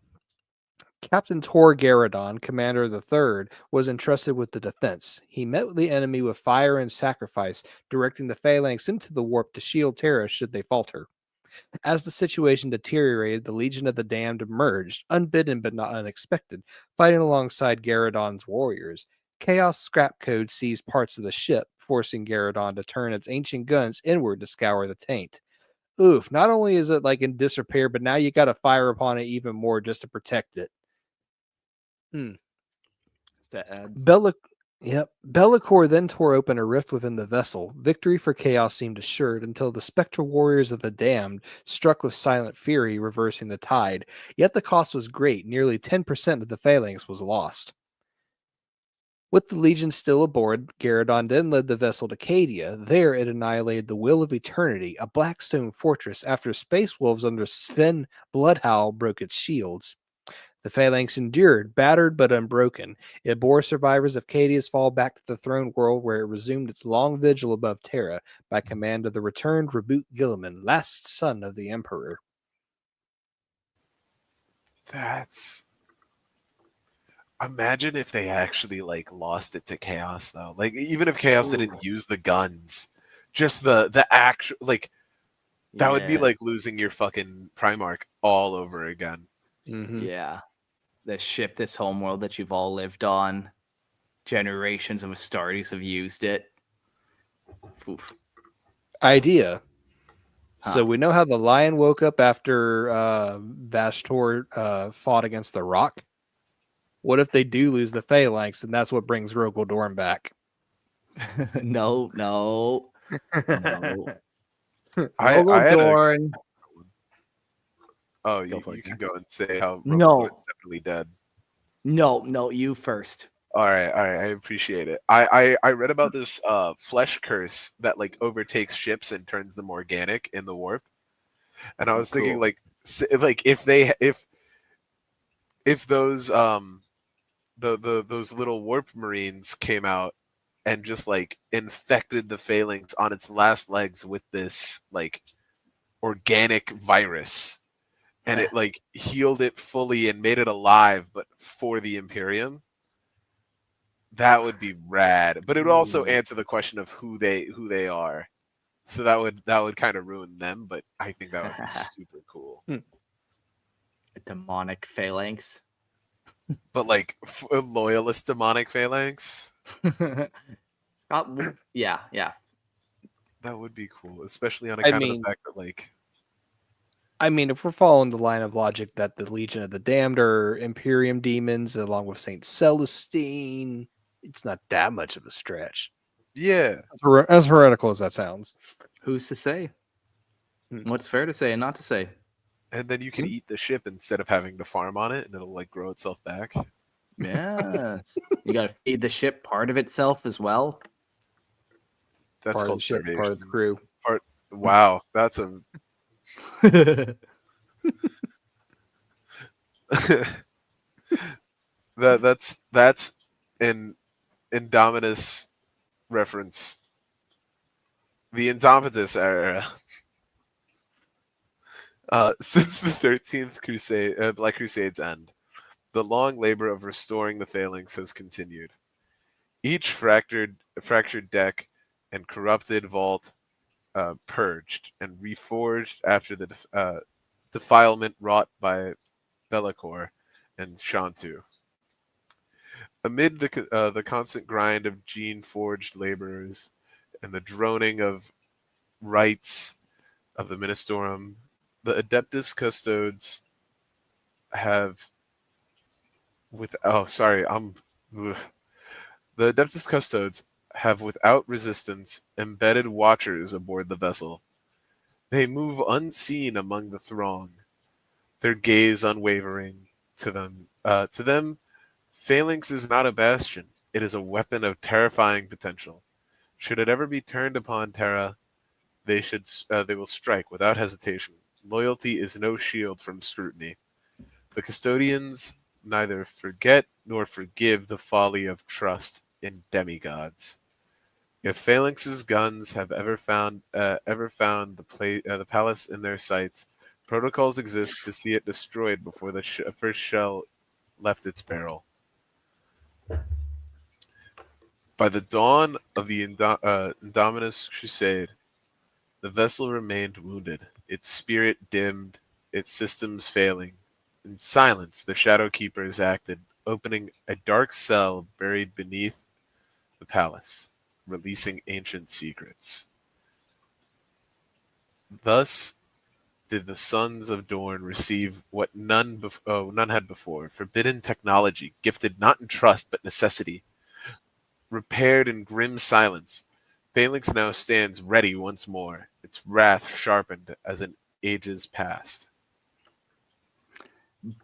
Captain Tor Garradon, commander of the 3rd, was entrusted with the defense. He met the enemy with fire and sacrifice, directing the Phalanx into the warp to shield Terra should they falter. As the situation deteriorated, the Legion of the Damned emerged, unbidden but not unexpected, fighting alongside Garradon's warriors. Chaos Scrap Code seized parts of the ship, forcing Garradon to turn its ancient guns inward to scour the taint. Oof, not only is it like in disrepair, but now you gotta fire upon it even more just to protect it. Bellicor then tore open a rift within the vessel. Victory for Chaos seemed assured until the spectral warriors of the Damned struck with silent fury, reversing the tide. Yet the cost was great. Nearly 10% of the Phalanx was lost. With the Legion still aboard, Garradon then led the vessel to Cadia. There it annihilated the Will of Eternity, a blackstone fortress, after space wolves under Sven Bloodhowl broke its shields. The Phalanx endured, battered but unbroken. It bore survivors of Cadia's fall back to the throne world, where it resumed its long vigil above Terra by command of the returned Reboot Gilliman, last son of the Emperor. That's... Imagine if they actually like lost it to Chaos though. Like even if Chaos didn't use the guns, just the actual like that would be like losing your fucking Primarch all over again. Mm-hmm. Yeah. The ship, this homeworld that you've all lived on, generations of Astartes have used it. Oof. Idea. Huh. So we know how the lion woke up after Vashtor fought against the rock. What if they do lose the Phalanx, and that's what brings Rogal Dorn back? No. Rogal Dorn. Oh, you can go and say how Rogal No. Dorn's definitely dead. No, you first. All right, I appreciate it. I read about this flesh curse that like overtakes ships and turns them organic in the warp, and I was thinking like if those those little warp marines came out and just like infected the Phalanx on its last legs with this like organic virus, and it like healed it fully and made it alive, but for the Imperium. That would be rad, but it would also answer the question of who they are. So that would kind of ruin them, but I think that would be super cool. A demonic Phalanx. But like a loyalist demonic Phalanx. Yeah. That would be cool, especially on account of the fact that like. I mean, if we're following the line of logic that the Legion of the Damned are Imperium demons, along with Saint Celestine, it's not that much of a stretch. Yeah. As heretical as that sounds. Who's to say? What's fair to say and not to say? And then you can eat the ship instead of having to farm on it, and it'll like grow itself back. Yes. You got to feed the ship part of itself as well. That's part called of the ship, starvation. part of the crew. Wow, that's a. that's an Indominus reference. The Indomitus era. Since the 13th Crusade, Black Crusade's end, the long labor of restoring the Phalanx has continued. Each fractured deck and corrupted vault purged and reforged after the defilement wrought by Bellicor and Shantu. Amid the constant grind of gene-forged laborers and the droning of rites of the Ministorum, the Adeptus Custodes have the Adeptus Custodes have without resistance embedded watchers aboard the vessel. They move unseen among the throng, their gaze unwavering. To them, Phalanx is not a bastion. It is a weapon of terrifying potential. Should it ever be turned upon Terra, they will strike without hesitation. Loyalty is no shield from scrutiny. The custodians neither forget nor forgive the folly of trust in demigods. If Phalanx's guns have ever found the palace in their sights, protocols exist to see it destroyed before the first shell left its barrel. By the dawn of the Indominus Crusade, the vessel remained wounded, its spirit dimmed, its systems failing. In silence, the Shadow Keepers acted, opening a dark cell buried beneath the palace, releasing ancient secrets. Thus did the sons of Dorn receive what none had before: forbidden technology, gifted not in trust but necessity. Repaired in grim silence, Phalanx now stands ready once more, its wrath sharpened as in ages past.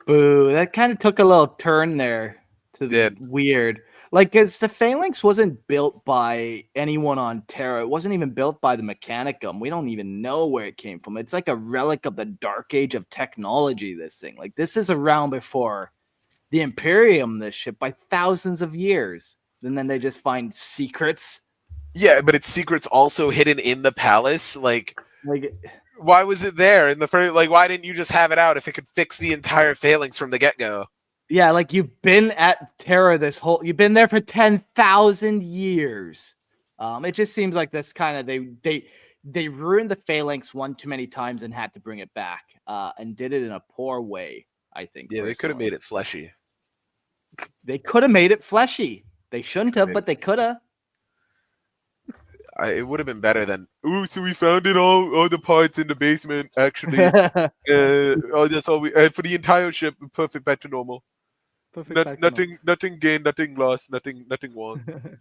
Boo, that kind of took a little turn there to the Did. weird. Like, because the Phalanx wasn't built by anyone on Terra. It wasn't even built by the Mechanicum. We don't even know where it came from. It's like a relic of the dark age of technology, this thing. Like, this is around before the Imperium, this ship, by thousands of years. And then they just find secrets. Yeah, but its secrets also hidden in the palace. Like why was it there in the first? Like, why didn't you just have it out if it could fix the entire Phalanx from the get-go? Yeah, like you've been at Terra you've been there for 10,000 years. It just seems like this kind of they ruined the Phalanx one too many times and had to bring it back, and did it in a poor way, I think. Yeah, they could have made it fleshy. They could have made it fleshy. They shouldn't have, but they could have. It would have been better than, so we found it all the parts in the basement, actually. That's all for the entire ship, perfect, back to normal. Nothing gained, nothing lost, nothing won.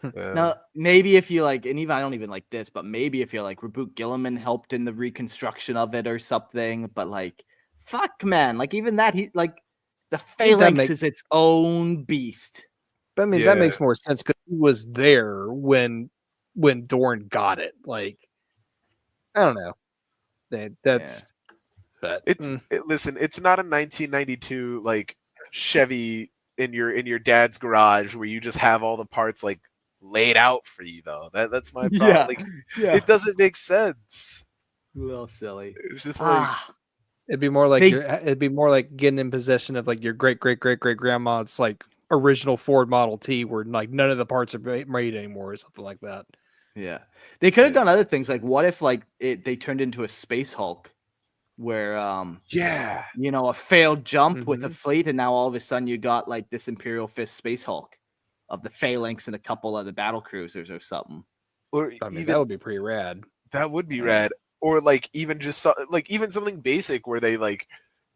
Now, maybe if you and even I don't even like this, but maybe if you Reboot Gilliman helped in the reconstruction of it or something, but fuck, man, even that, the Phalanx is its own beast. But I mean, that makes more sense because he was there when Dorn got it. I don't know. That's but listen, it's not a 1992 Chevy in your dad's garage where you just have all the parts laid out for you, though. That's my problem. It doesn't make sense. A little silly. It's just it'd be more like getting in possession of your great grandma's original Ford Model T, where none of the parts are made anymore or something like that. Yeah, they could have done other things. What if they turned into a Space Hulk, where a failed jump with a fleet, and now all of a sudden you got this Imperial Fist Space Hulk of the Phalanx and a couple of the battle cruisers or something. Or that would be pretty rad. That would be rad. Or even just even something basic where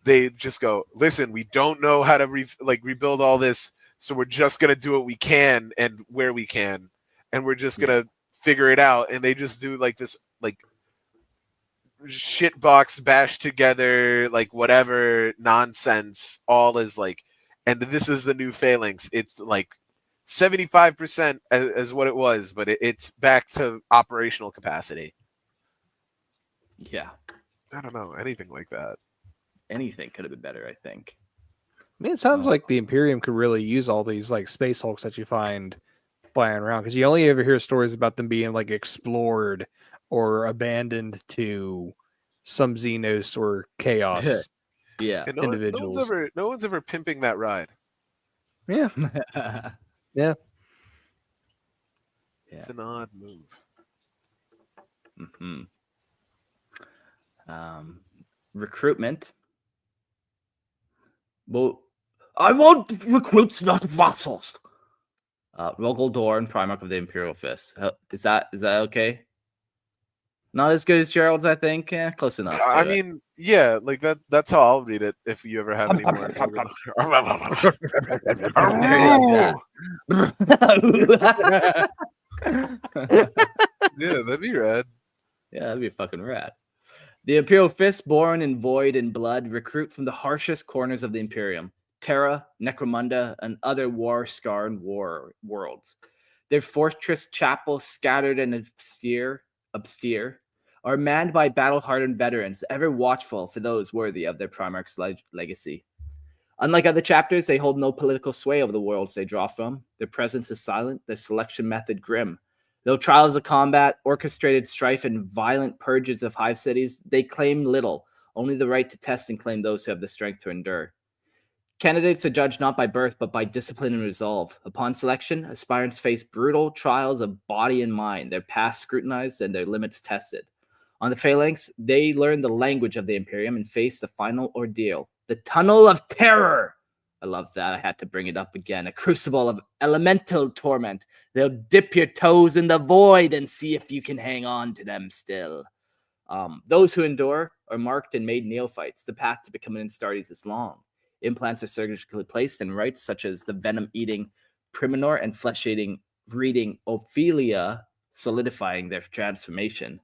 they just go, listen, we don't know how to rebuild all this, so we're just gonna do what we can and where we can, and we're just gonna figure it out. And they just do this shitbox bash together whatever nonsense, all is and this is the new Phalanx. It's 75% as what it was, but it's back to operational capacity. Yeah, I don't know, anything like that. Anything could have been better, I think. I mean, it sounds like the Imperium could really use all these Space Hulks that you find flying around, because you only ever hear stories about them being explored or abandoned to some Xenos or Chaos individuals. No one's ever pimping that ride. Yeah. Yeah. It's an odd move. Recruitment. Well, I want recruits, not vassals. Rogal Dorn, Primarch of the Imperial Fists. Is that okay? Not as good as Gerald's, I think. Yeah, close enough. I mean, yeah, that's how I'll read it if you ever have any more. Yeah, that'd be rad. Yeah, that'd be fucking rad. The Imperial Fists, born in void and blood, recruit from the harshest corners of the Imperium, Terra, Necromunda, and other war-scarred worlds. Their fortress chapels, scattered and obscure, are manned by battle-hardened veterans, ever watchful for those worthy of their Primarch's legacy. Unlike other chapters, they hold no political sway over the worlds they draw from. Their presence is silent, their selection method grim. Though trials of combat, orchestrated strife, and violent purges of hive cities, they claim little, only the right to test and claim those who have the strength to endure. Candidates are judged not by birth, but by discipline and resolve. Upon selection, aspirants face brutal trials of body and mind, their past scrutinized and their limits tested. On the phalanx, they learn the language of the Imperium and face the final ordeal, the Tunnel of Terror. I love that. I had to bring it up again. A crucible of elemental torment. They'll dip your toes in the void and see if you can hang on to them still. Those who endure are marked and made neophytes. The path to becoming Astartes is long. Implants are surgically placed in rites such as the venom-eating Primarch and flesh-eating breeding Ophelia, solidifying their transformation.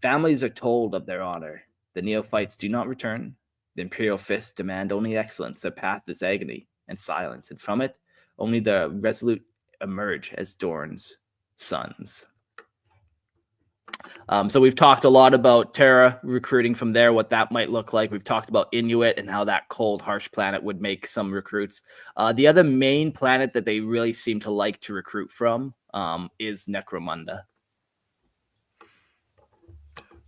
Families are told of their honor. The neophytes do not return. The Imperial Fists demand only excellence. Their path is agony and silence, and from it, only the resolute emerge as Dorn's sons. So we've talked a lot about Terra, recruiting from there, what that might look like. We've talked about Inuit and how that cold, harsh planet would make some recruits. The other main planet that they really seem to like to recruit from is Necromunda.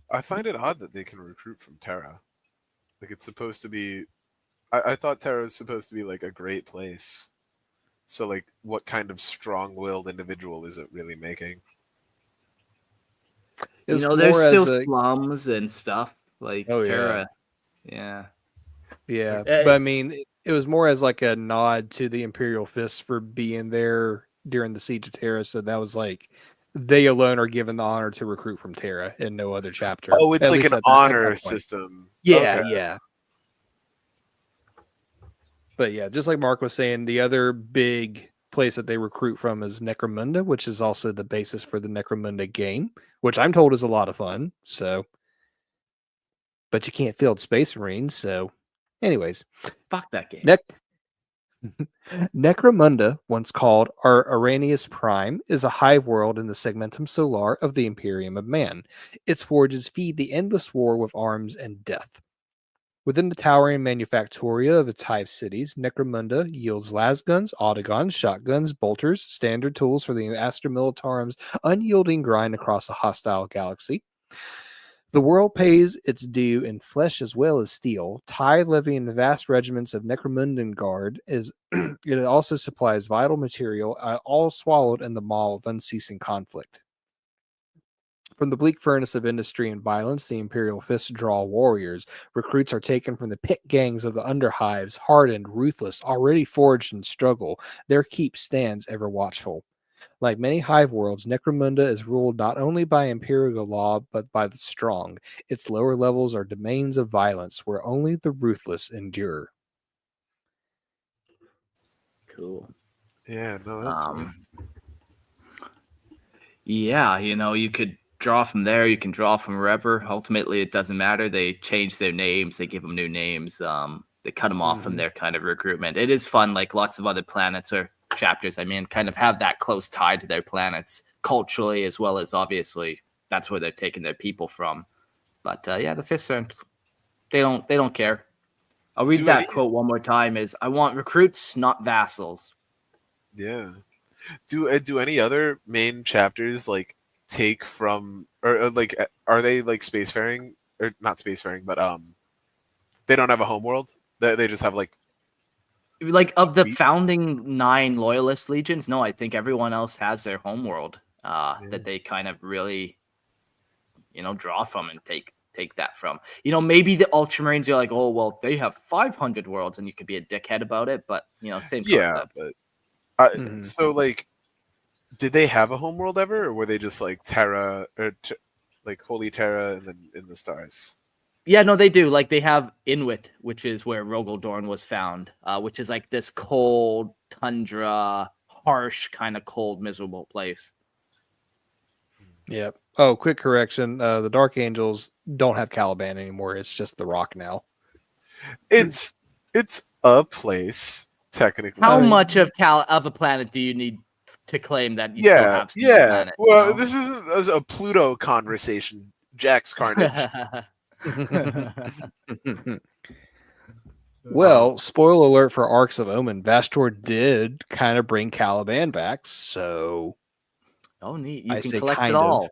I find it odd that they can recruit from Terra. Like, it's supposed to be... I thought Terra was supposed to be, like, a great place. So, like, what kind of strong-willed individual is it really making? You know, there's still slums and stuff. Like, Terra. Yeah. Yeah. But, I mean, it was more as, like, a nod to the Imperial Fists for being there during the Siege of Terra. So that was, like... They alone are given the honor to recruit from Terra and no other chapter. Oh, it's like an honor system. Yeah, okay. Yeah. But yeah, just like Mark was saying, the other big place that they recruit from is Necromunda, which is also the basis for the Necromunda game, which I'm told is a lot of fun. So, but you can't field Space Marines. So, anyways, fuck that game. Necromunda, once called Arrhenius Prime, is a hive world in the segmentum solar of the Imperium of Man. Its forges feed the endless war with arms and death. Within the towering manufactoria of its hive cities, Necromunda yields lasguns, autogons, shotguns, bolters, standard tools for the Astra Militarum's unyielding grind across a hostile galaxy. The world pays its due in flesh as well as steel. TIE levying vast regiments of Necromundan guard it also supplies vital material, all swallowed in the maw of unceasing conflict. From the bleak furnace of industry and violence, the Imperial Fists draw warriors. Recruits are taken from the pit gangs of the underhives, hardened, ruthless, already forged in struggle. Their keep stands ever watchful. Like many hive worlds, Necromunda is ruled not only by imperial law, but by the strong. Its lower levels are domains of violence, where only the ruthless endure. Cool. Yeah, no, that's weird. Yeah, you know, you could draw from there. You can draw from wherever. Ultimately, it doesn't matter. They change their names. They give them new names. They cut them off from their kind of recruitment. It is fun, like lots of other planets or chapters, I mean, kind of have that close tie to their planets culturally, as well as obviously that's where they're taking their people from. But yeah, the Fists aren't, they don't care. I'll read that quote one more time: is I want recruits, not vassals. Yeah. Do any other main chapters like take from or like are they like spacefaring or not spacefaring, but they don't have a homeworld? They just have like of the founding 9 loyalist legions? No, I think everyone else has their homeworld that they kind of really, you know, draw from and take that from. You know, maybe the Ultramarines are like, oh, well, they have 500 worlds, and you could be a dickhead about it, but, you know, same concept. But so, like, did they have a homeworld ever, or were they just, like, Terra, or, like, Holy Terra and then in the stars? Yeah, no, they do. Like, they have Inuit, which is where Rogal Dorn was found, which is, like, this cold, tundra, harsh, kind of cold, miserable place. Yep. Oh, quick correction. The Dark Angels don't have Caliban anymore. It's just the Rock now. It's a place, technically. How much of a planet do you need to claim that you still have some planet. Well, this is a Pluto conversation. Jack's Carnage. Well, spoiler alert for Arcs of Omen, Vastor did kind of bring Caliban back, so Oh, neat. You I can say collect it kind of. all.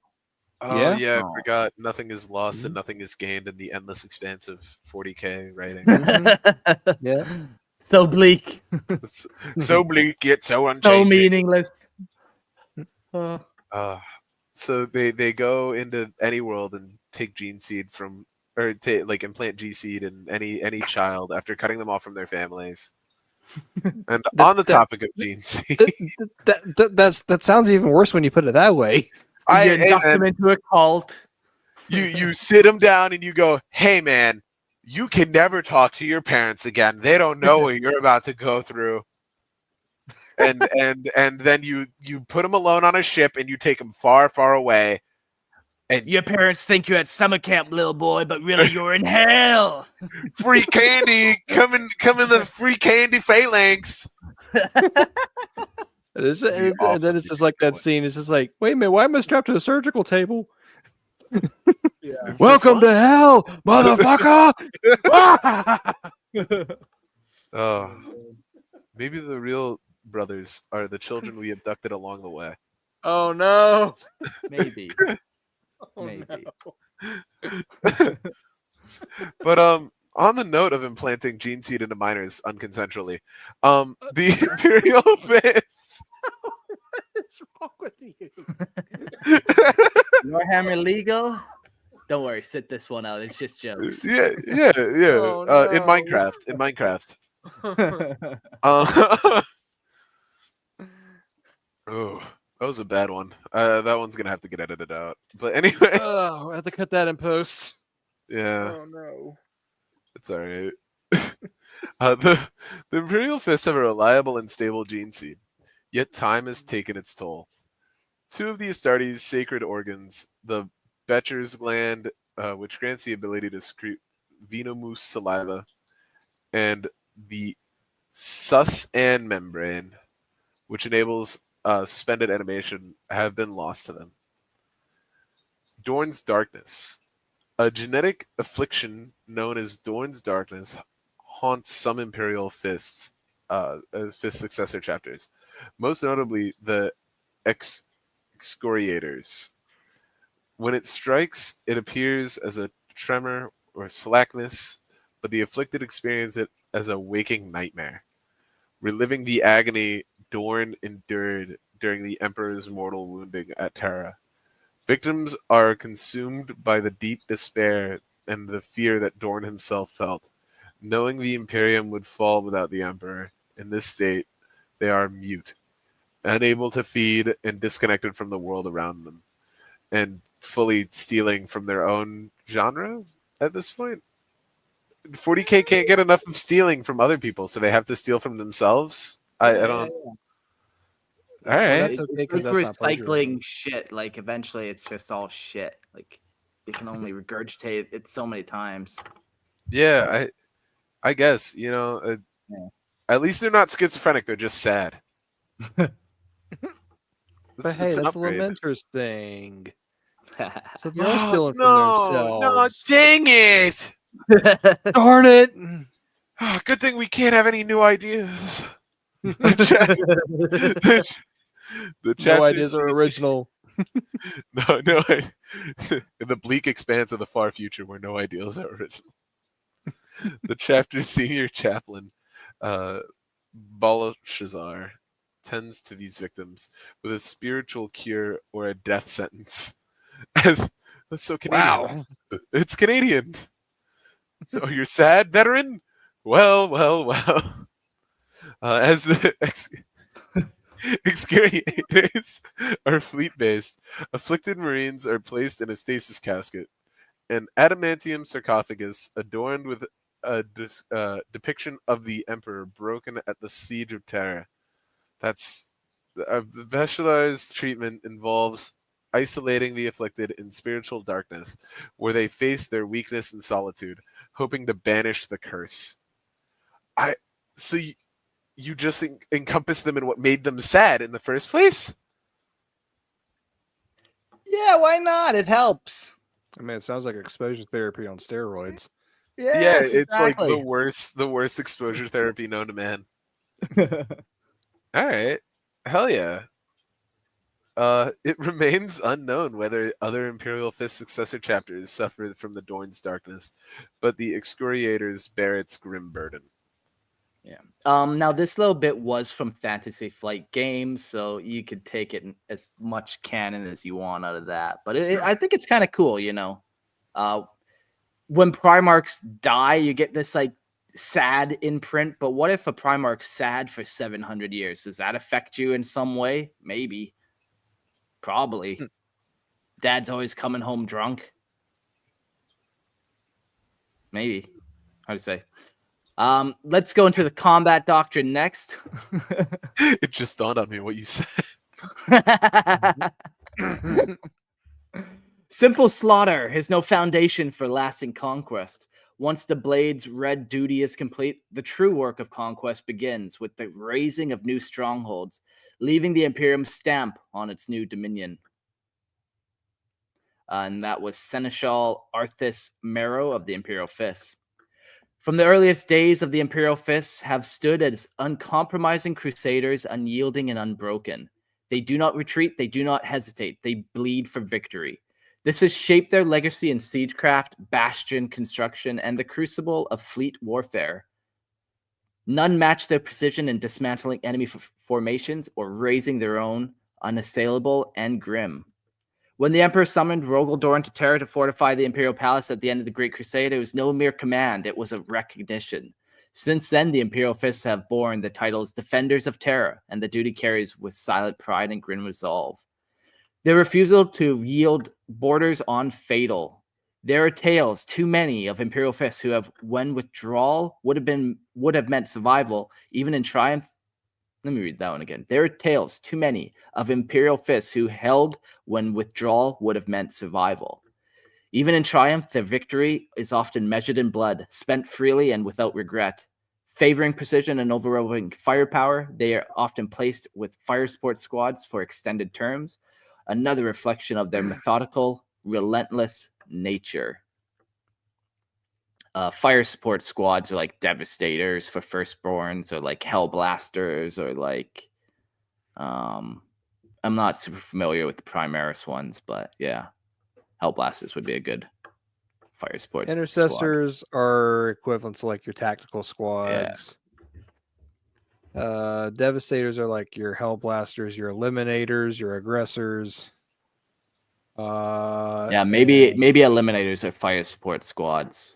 Oh Yeah? I Oh. forgot. Nothing is lost and Mhm. nothing is gained in the endless expanse of 40k writing. Yeah. So bleak. It's so bleak yet so So unchanging. meaningless. So they go into any world and take gene seed from, or like implant G seed in any child after cutting them off from their families. And on the topic of gene seed, That sounds even worse when you put it that way. You induct them into a cult. you sit them down and you go, hey man, you can never talk to your parents again. They don't know what you're about to go through. And then you put them alone on a ship and you take them far, far away. And your parents think you're at summer camp, little boy, but really you're in hell. Free candy, come in the free candy phalanx. And then it's just like that scene. It's just like, wait a minute, why am I strapped to the surgical table? Yeah. Welcome to hell, motherfucker! Oh, maybe the real brothers are the children we abducted along the way. Oh no! Maybe. Oh, Maybe. no. But on the note of implanting gene seed into minors unconsensually, the Imperial Fists. What's wrong with you? Warhammer legal? Don't worry, sit this one out. It's just jokes. Yeah. Oh, no. In Minecraft. Oh, that was a bad one. That one's gonna have to get edited out. But anyway, Oh, I have to cut that in post. yeah, Oh no. it's all right. The Imperial Fists have a reliable and stable gene seed, yet time has taken its toll. Two of the Astartes' sacred organs, the Becher's gland, which grants the ability to secrete venomous saliva, and the sus-an membrane, which enables suspended animation, have been lost to them. Dorn's Darkness. A genetic affliction known as Dorn's Darkness haunts some Imperial Fists, Fist successor chapters, most notably the Excoriators. When it strikes, it appears as a tremor or slackness, but the afflicted experience it as a waking nightmare, reliving the agony Dorn endured during the Emperor's mortal wounding at Terra. Victims are consumed by the deep despair and the fear that Dorn himself felt, knowing the Imperium would fall without the Emperor. In this state, they are mute, unable to feed and disconnected from the world around them, and fully stealing from their own genre at this point. 40k can't get enough of stealing from other people, so they have to steal from themselves. I don't. All right. That's okay because that's not recycling plagiarism. shit. Like eventually, it's just all shit. Like you can only regurgitate it so many times. Yeah, I guess Yeah. at least they're not schizophrenic; they're just sad. But hey, it's an that's the upgrade. Lamenters thing. So they Oh, are stealing from no, themselves. dang it! Darn it! Oh, good thing we can't have any new ideas. The No chapter ideas are sees- original. No. In the bleak expanse of the far future, where no ideals are original. The chapter's senior chaplain, Belshazzar, tends to these victims with a spiritual cure or a death sentence. That's so Canadian. Wow. It's Canadian. Oh, you're sad, veteran? Well. As the excoriators are fleet-based, afflicted Marines are placed in a stasis casket. An adamantium sarcophagus adorned with a depiction of the Emperor broken at the Siege of Terra. That's the specialized treatment involves isolating the afflicted in spiritual darkness, where they face their weakness and solitude, hoping to banish the curse. you just encompass them in what made them sad in the first place. Yeah, why not? It helps. I mean, it sounds like exposure therapy on steroids. Yeah, Yes, it's like the exactly. worst exposure therapy known to man. All right, hell yeah. It remains unknown whether other Imperial Fist successor chapters suffered from the Dorn's darkness, but the excoriators bear its grim burden. Yeah. Now this little bit was from Fantasy Flight Games, so you could take it as much canon as you want out of that. But I think it's kind of cool, you know. When Primarchs die, you get this like sad imprint. But what if a Primarch's sad for 700 years? Does that affect you in some way? Maybe. Probably. Dad's always coming home drunk. Maybe. How to say? Let's go into the combat doctrine next. It just dawned on me what you said. Simple slaughter is no foundation for lasting conquest. Once the blade's red duty is complete, the true work of conquest begins with the raising of new strongholds, leaving the Imperium stamp on its new dominion. And that was Seneschal Arthas Mero of the Imperial Fists. From the earliest days of the Imperial Fists have stood as uncompromising crusaders, unyielding and unbroken. They do not retreat, they do not hesitate, they bleed for victory. This has shaped their legacy in siegecraft, bastion construction, and the crucible of fleet warfare. None match their precision in dismantling enemy formations or raising their own, unassailable and grim. When the Emperor summoned Rogal Dorn to Terra to fortify the Imperial Palace at the end of the Great Crusade, it was no mere command, it was a recognition. Since then, the Imperial Fists have borne the titles Defenders of Terra, and the duty carries with silent pride and grim resolve. Their refusal to yield borders on fatal. There are tales, too many, of Imperial Fists who have, when withdrawal would have meant survival, even in triumph. Let me read that one again. There are tales, too many, of Imperial Fists who held when withdrawal would have meant survival. Even in triumph, their victory is often measured in blood, spent freely and without regret. Favoring precision and overwhelming firepower, they are often placed with fire support squads for extended terms, another reflection of their methodical, relentless nature. Fire support squads are like Devastators for Firstborns, or like Hellblasters, or like I'm not super familiar with the Primaris ones, but yeah, Hellblasters would be a good fire support. Intercessors are equivalent to like your tactical squads. Devastators are like your Hellblasters, your Eliminators, your Aggressors. Yeah, maybe Eliminators are fire support squads.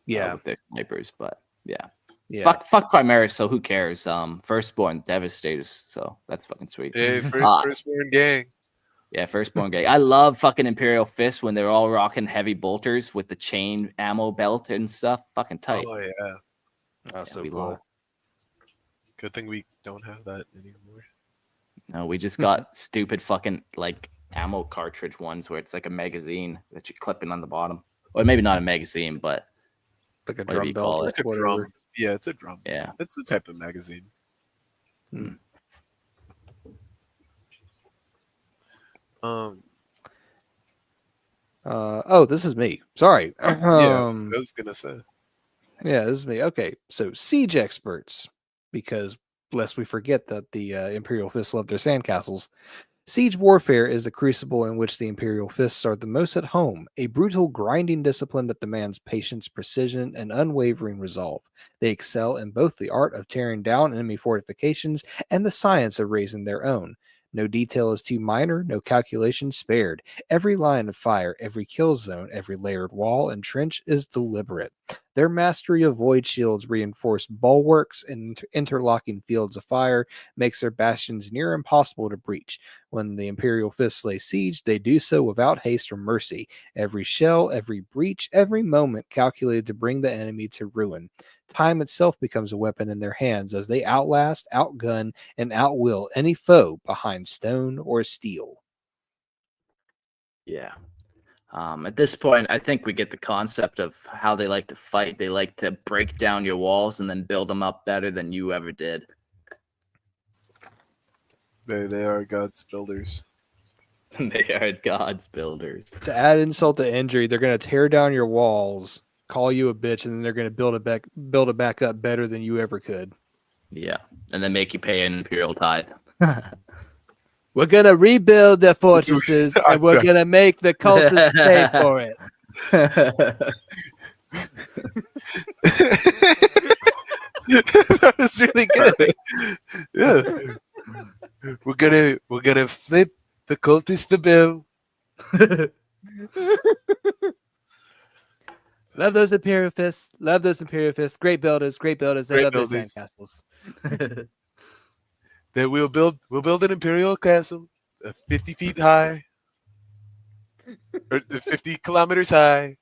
Yeah, with their snipers, but yeah. Yeah. Fuck Primaris, so who cares? Firstborn Devastators, so that's fucking sweet. Hey, Firstborn gang. Yeah, Firstborn gang. I love fucking Imperial Fists when they're all rocking heavy bolters with the chain ammo belt and stuff. Fucking tight. Oh yeah. That's so we cool. love it. Good thing we don't have that anymore. No, we just got stupid fucking like ammo cartridge ones where it's like a magazine that you clip in on the bottom. Or maybe not a magazine, but like a whatever drum you belt, call or it. Like a whatever. drum. Yeah, it's a drum. Yeah. It's a type of magazine. Oh, this is me. Sorry. Yeah, I was gonna say. Yeah, this is me. Okay, so siege experts, because lest we forget that the Imperial Fists love their sandcastles. Siege warfare is a crucible in which the Imperial Fists are the most at home, a brutal, grinding discipline that demands patience, precision, and unwavering resolve. They excel in both the art of tearing down enemy fortifications and the science of raising their own. No detail is too minor, no calculation spared. Every line of fire, every kill zone, every layered wall and trench is deliberate. Their mastery of void shields, reinforced bulwarks, and interlocking fields of fire makes their bastions near impossible to breach. When the Imperial Fists lay siege, they do so without haste or mercy. Every shell, every breach, every moment calculated to bring the enemy to ruin. Time itself becomes a weapon in their hands as they outlast, outgun, and outwill any foe behind stone or steel. Yeah. At this point, I think we get the concept of how they like to fight. They like to break down your walls and then build them up better than you ever did. They are God's builders. They are God's builders. To add insult to injury, they're going to tear down your walls, call you a bitch, and then they're going to build it back up better than you ever could. Yeah, and then make you pay an imperial tithe. We're going to rebuild the fortresses, and we're going to make the cultists pay for it. That was really good. Yeah. We're gonna flip the cultist the bill. Love those Imperial Fists. Love those Imperial Fists. Great builders. They Great love builders. their sandcastles. Then we'll build an imperial castle, 50 feet high, or 50 kilometers high.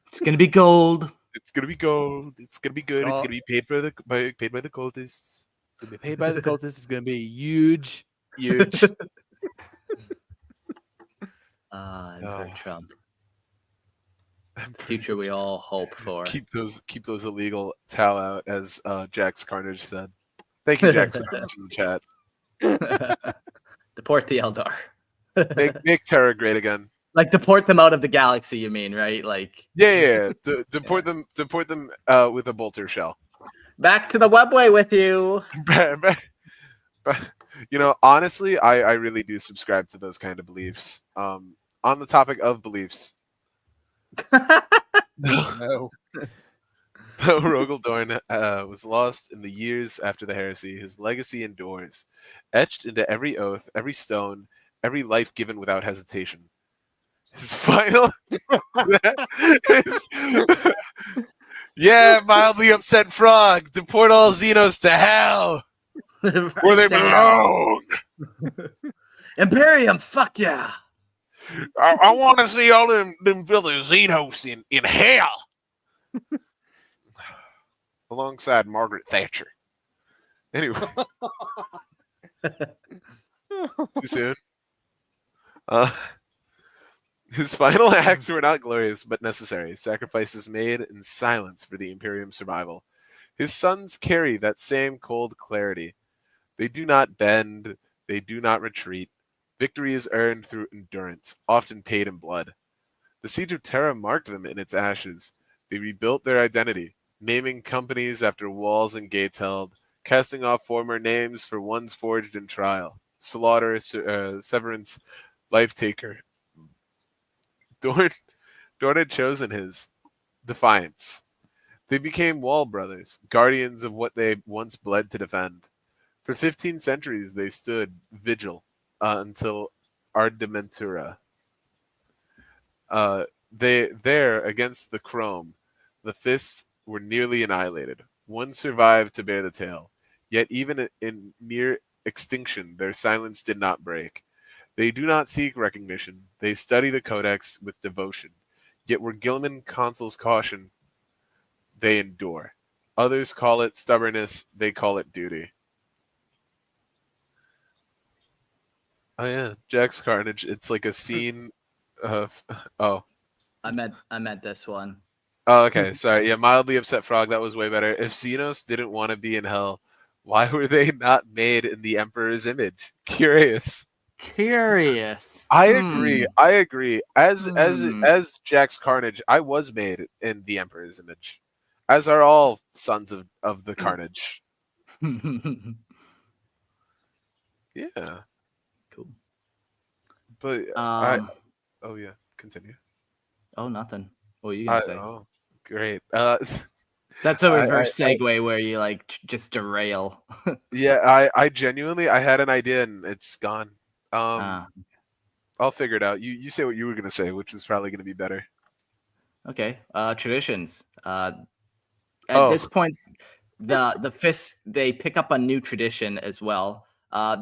It's gonna be gold. It's gonna be gold. It's gonna be good. It's gonna be paid by the cultists. It's going to be paid by the cultists. It's going to be huge. Huge. Emperor Trump. Future we all hope for. Keep those illegal Tau out, as Jax Carnage said. Thank you, Jax Carnage, in the chat. Deport the Eldar. Make Terra great again. Like deport them out of the galaxy, you mean, right? Like Yeah. Deport them with a bolter shell. back to the webway with you. You know, honestly, I really do subscribe to those kind of beliefs. On the topic of beliefs, No. though Rogal Dorn was lost in the years after the heresy, his legacy endures, etched into every oath, every stone, every life given without hesitation. His final, yeah, mildly upset frog, deport all Xenos to hell, where they belong. Imperium, fuck yeah. I want to see all them village Xenos in hell, alongside Margaret Thatcher. Anyway, too soon. His final acts were not glorious, but necessary. Sacrifices made in silence for the Imperium's survival. His sons carry that same cold clarity. They do not bend. They do not retreat. Victory is earned through endurance, often paid in blood. The Siege of Terra marked them in its ashes. They rebuilt their identity, naming companies after walls and gates held, casting off former names for ones forged in trial. Slaughter, Severance, Life Taker. Dorn had chosen his defiance. They became wall brothers, guardians of what they once bled to defend. For 15 centuries, they stood vigil until Ardementura. There, against the Chrome, the fists were nearly annihilated. One survived to bear the tale. Yet even in near extinction, their silence did not break. They do not seek recognition. They study the Codex with devotion. Yet where Gilman consul's caution, they endure. Others call it stubbornness. They call it duty. Oh yeah, Jax Carnage. It's like a scene of I meant this one. Oh, okay. Sorry. Yeah, mildly upset frog. That was way better. If Xenos didn't want to be in hell, why were they not made in the Emperor's image? Curious. I agree. As Jax Carnage, I was made in the Emperor's image, as are all sons of the Carnage. Yeah. Cool. But oh yeah, continue. Oh, nothing. What are you gonna say? Oh, great. That's a reverse segue where you like just derail. Yeah, I genuinely I had an idea and it's gone. I'll figure it out. You say what you were gonna say, which is probably gonna be better. Okay. Traditions. At this point, the fists they pick up a new tradition as well.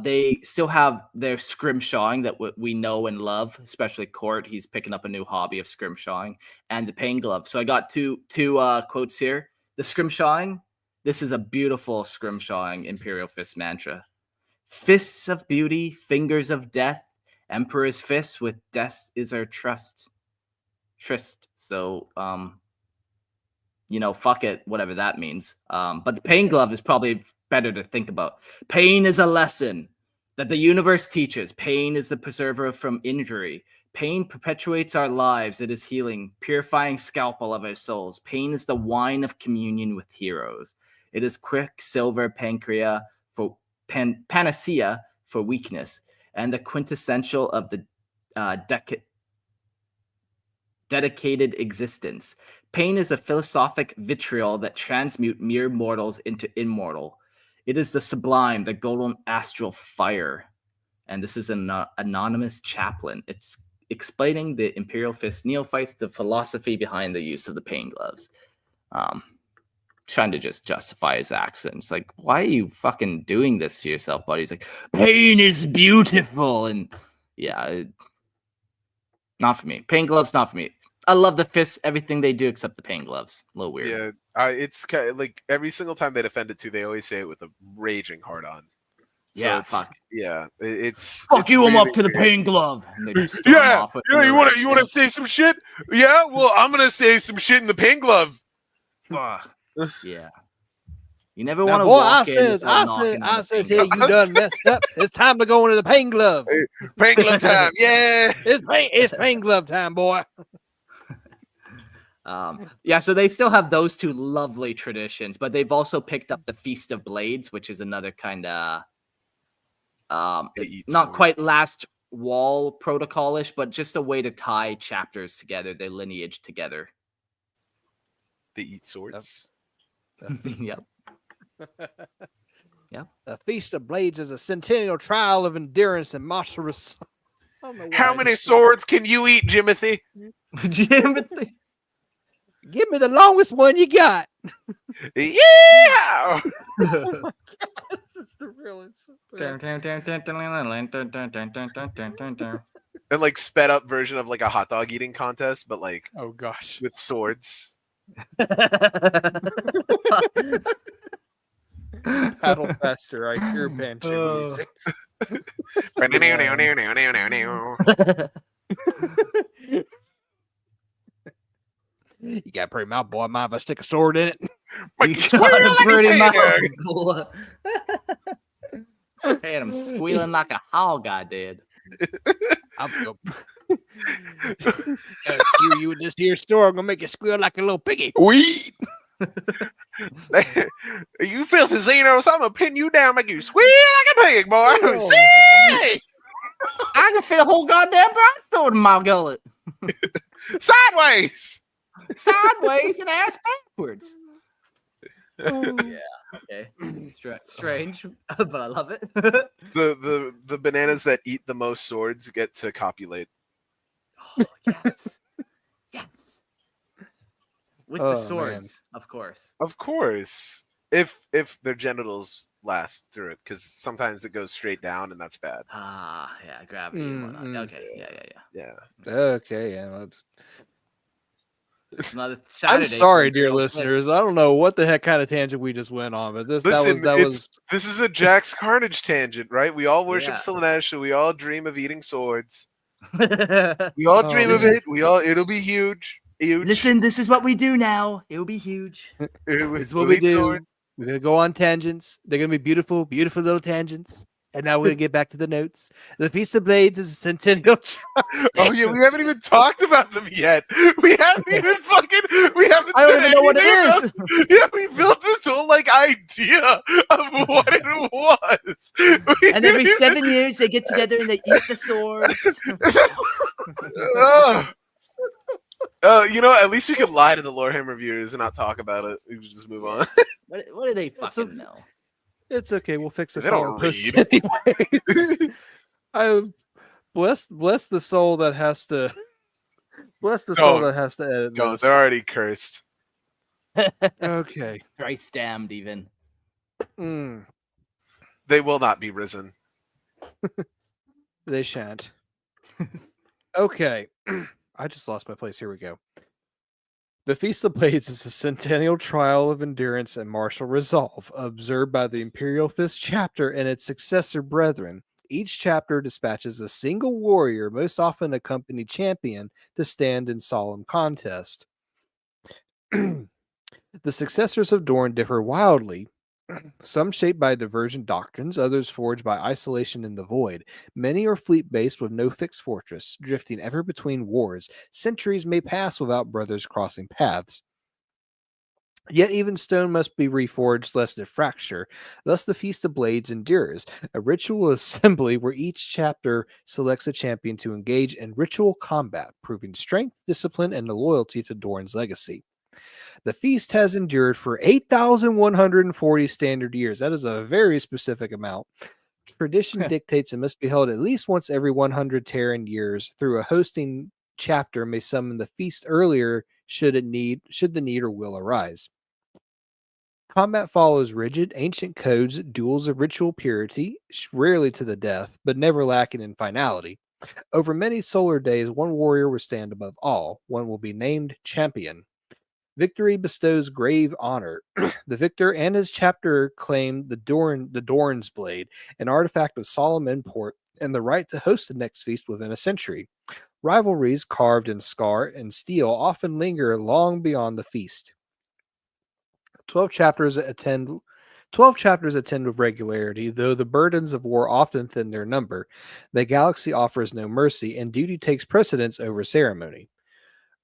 They still have their scrimshawing that we know and love, especially Court. He's picking up a new hobby of scrimshawing and the pain glove. So I got two quotes here. The scrimshawing. This is a beautiful scrimshawing Imperial Fist mantra. Fists of beauty, fingers of death. Emperor's fists with death is our tryst. So fuck it, whatever that means. But the pain glove is probably better to think about. Pain is a lesson. that the universe teaches. Pain is the preserver from injury. Pain perpetuates our lives. It is healing, purifying scalpel of our souls. Pain is the wine of communion with heroes. It is quicksilver pancreas for panacea for weakness, and the quintessential of the dedicated existence. Pain is a philosophic vitriol that transmute mere mortals into immortal. It is the sublime, the golden astral fire. And this is an anonymous chaplain. It's explaining the Imperial Fist neophytes, the philosophy behind the use of the pain gloves. Trying to just justify his actions. Like, why are you fucking doing this to yourself, buddy? He's like, pain is beautiful. And yeah, not for me. Pain gloves, not for me. I love the fists, everything they do except the pain gloves. A little weird. Yeah, it's kind of like every single time they defend it too, they always say it with a raging hard on. So Yeah, it's, fuck. Yeah, it's Fuck it's you, I'm really up to the weird. pain glove. And they just storm off with Yeah, you want lyrics, to say some shit? Yeah, well, I'm gonna say some shit in the pain glove. Fuck. Yeah. You never Now, want to boy, walk in without I knocking on the says, pain hey, glove. you done messed up. It's time to go into the pain glove. Pain glove time, yeah. It's pain glove time, boy. Yeah, so they still have those two lovely traditions, but they've also picked up the Feast of Blades, which is another kind of not quite last wall protocolish, but just a way to tie chapters together, their lineage together. They eat swords. Yep. Yep. The Feast of Blades is a centennial trial of endurance and martial resolve. How many swords can you eat, Jimothy? Jimothy. Give me the longest one you got. Yeah. This is the real And like sped up version of like a hot dog eating contest, but like oh gosh, with swords. paddle faster. I hear banjo music. You got pretty mouth, boy. Mind if I stick a sword in it? You got a pretty mouth. Hey, I'm squealing like a hog, I did. I'm go. You in this here store, I'm gonna make you squeal like a little piggy. Weed. You filthy Xenos, I'm gonna pin you down, make you squeal like a pig, boy. Oh. See? I can fit a whole goddamn broadsword in my gullet. Sideways. Sideways and ass backwards. Yeah, okay. Strange, but I love it. The bananas that eat the most swords get to copulate. Oh, yes. Yes. With the swords, of course. Of course. If their genitals last through it, because sometimes it goes straight down and that's bad. Ah, yeah, gravity and whatnot. Okay, yeah. Okay, yeah. It's another Saturday. I'm sorry, dear Imperial listeners. I don't know what the heck kind of tangent we just went on, but this Listen, that was this is a Jack's Carnage tangent, right? We all worship Yeah. Slanesh, we all dream of eating swords. Fist. We all dream of it. It'll be huge. Huge. Listen, this is what we do now. It'll be huge. This is what we eat do. swords. We're gonna go on tangents. They're gonna be beautiful, beautiful little tangents. And now we're gonna get back to the notes. The Feast of Blades is a centennial trial. Oh yeah, we haven't even talked about them yet. We haven't even we haven't I don't said even know what it anything is. else. Yeah, we built this whole like idea of what it was. And every 7 years they get together and they eat the swords. At least we could lie to the Lorehammer viewers and not talk about it. We could just move on. What do they fucking know? It's okay. We'll fix this They all don't in post read. anyway. I bless the soul that has to that has to edit No, this. they're already cursed. Okay. Thrice damned, even. They will not be risen. They shan't. Okay. I just lost my place. Here we go. The Feast of Blades is a centennial trial of endurance and martial resolve, observed by the Imperial Fists chapter and its successor brethren. Each chapter dispatches a single warrior, most often a company champion, to stand in solemn contest. The successors of Dorn differ wildly, Some shaped by divergent doctrines, others forged by isolation in the void. Many are fleet-based with no fixed fortress, drifting ever between wars. Centuries may pass without brothers crossing paths. Yet even stone must be reforged lest it fracture. Thus the Feast of Blades endures, a ritual assembly where each chapter selects a champion to engage in ritual combat, proving strength, discipline, and the loyalty to Dorn's legacy. The feast has endured for 8,140 standard years. That is a very specific amount. Tradition dictates it must be held at least once every 100 Terran years. Through a hosting chapter may summon the feast earlier should the need or will arise. Combat follows rigid, ancient codes, duels of ritual purity, rarely to the death, but never lacking in finality. Over many solar days, one warrior will stand above all. One will be named champion. Victory bestows grave honor. The victor and his chapter claim the Dorn's blade, an artifact of solemn import, and the right to host the next feast within a century. Rivalries carved in scar and steel often linger long beyond the feast. 12 chapters attend 12 chapters attend with regularity, though the burdens of war often thin their number. The galaxy offers no mercy, and duty takes precedence over ceremony.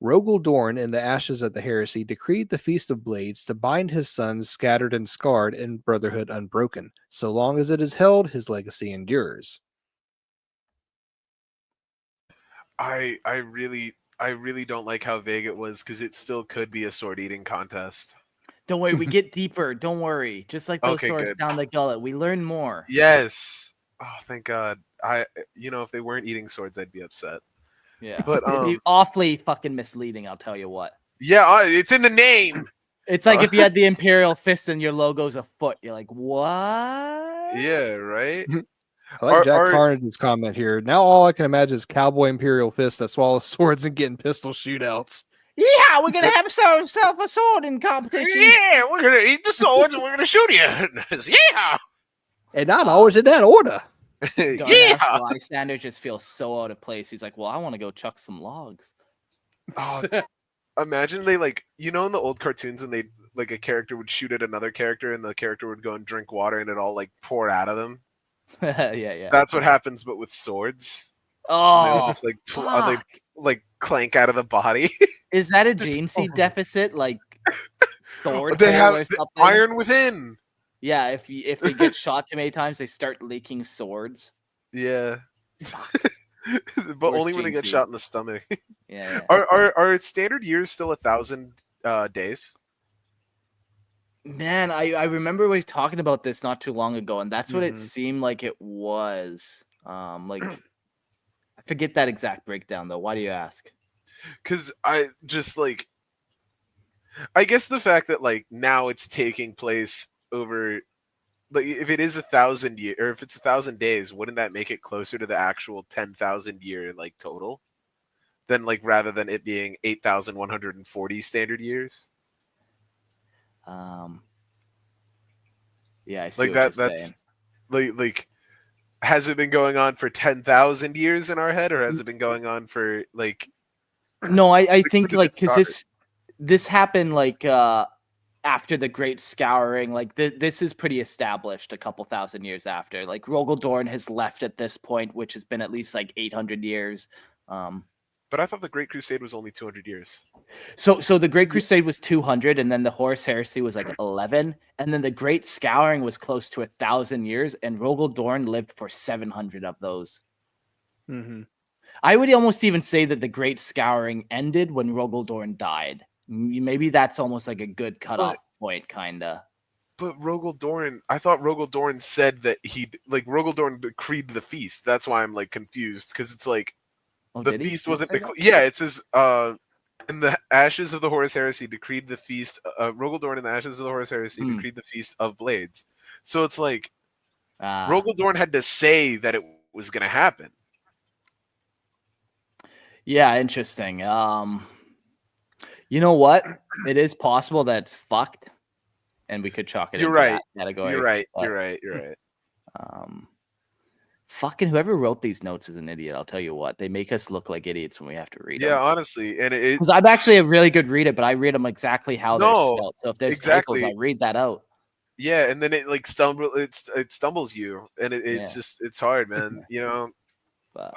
Rogal Dorn, in the ashes of the heresy, decreed the Feast of Blades to bind his sons scattered and scarred in brotherhood unbroken. So long as it is held, his legacy endures. I really don't like how vague it was because it still could be a sword eating contest. Don't worry, we get deeper. Don't worry. Just like those Okay, swords good. down the gullet, we learn more. Yes. Oh, thank God. If they weren't eating swords, I'd be upset. Yeah, But it'd be awfully fucking misleading. I'll tell you what. yeah, it's in the name. It's like if you had the Imperial Fists and your logo's a foot. You're like, what? Yeah, right. I like Jack Carnage's comment here. Now all I can imagine is cowboy Imperial Fists that swallow swords and get in pistol shootouts. Yeah, we're gonna have ourselves a sword in competition. Yeah, we're gonna eat the swords and we're gonna shoot you. Yeah. And not always in that order. Yeah. Lysander just feels so out of place. He's like, well, I want to go chuck some logs. Oh, imagine they in the old cartoons when they a character would shoot at another character and the character would go and drink water and it all pour out of them. Yeah. That's what happens, but with swords. Oh, just they clank out of the body. Is that a gene seed deficit? Like sword they have or something? iron within. Yeah, if they get shot too many times, they start leaking swords. Yeah. But only when they get shot in the stomach. Yeah. Are standard years still 1,000 days? Man, I remember we were talking about this not too long ago, and that's what it seemed like it was. I forget that exact breakdown though. Why do you ask? Because I just I guess the fact that now it's taking place over if it is 1,000 year or if it's 1,000 days, wouldn't that make it closer to the actual 10,000 year total than rather than it being 8,140 standard years? Yeah, I see what you're saying. Has it been going on for 10,000 years in our head, or has it been going on for No, I think because this happened after the Great Scouring. This is pretty established a couple thousand years after. Rogal Dorn has left at this point, which has been at least 800 years. But I thought the Great Crusade was only 200 years. So the Great Crusade was 200, and then the Horus Heresy was 11, and then the Great Scouring was close to 1,000 years, and Rogal Dorn lived for 700 of those. Mm-hmm. I would almost even say that the Great Scouring ended when Rogal Dorn died. Maybe that's almost a good cutoff point, kinda. But Rogal Dorn, I thought Rogal Dorn said that Rogal Dorn decreed the feast. That's why I'm confused, because it's the feast wasn't. Yeah, it says in the ashes of the Horus Heresy decreed the feast. Rogal Dorn in the ashes of the Horus Heresy decreed the feast of Blades. So it's Rogal Dorn had to say that it was going to happen. Yeah, interesting. You know what? It is possible that it's fucked, and we could chalk it. You're into right. That category. You're right. But, you're right. You're right. Fucking whoever wrote these notes is an idiot. I'll tell you what. They make us look like idiots when we have to read them. Yeah, honestly, and because I'm actually a really good reader, but I read them exactly how they're spelled. So if there's typos, I read that out. Yeah, and then it like it stumbles you, and it's Yeah. just it's hard, man. You know. But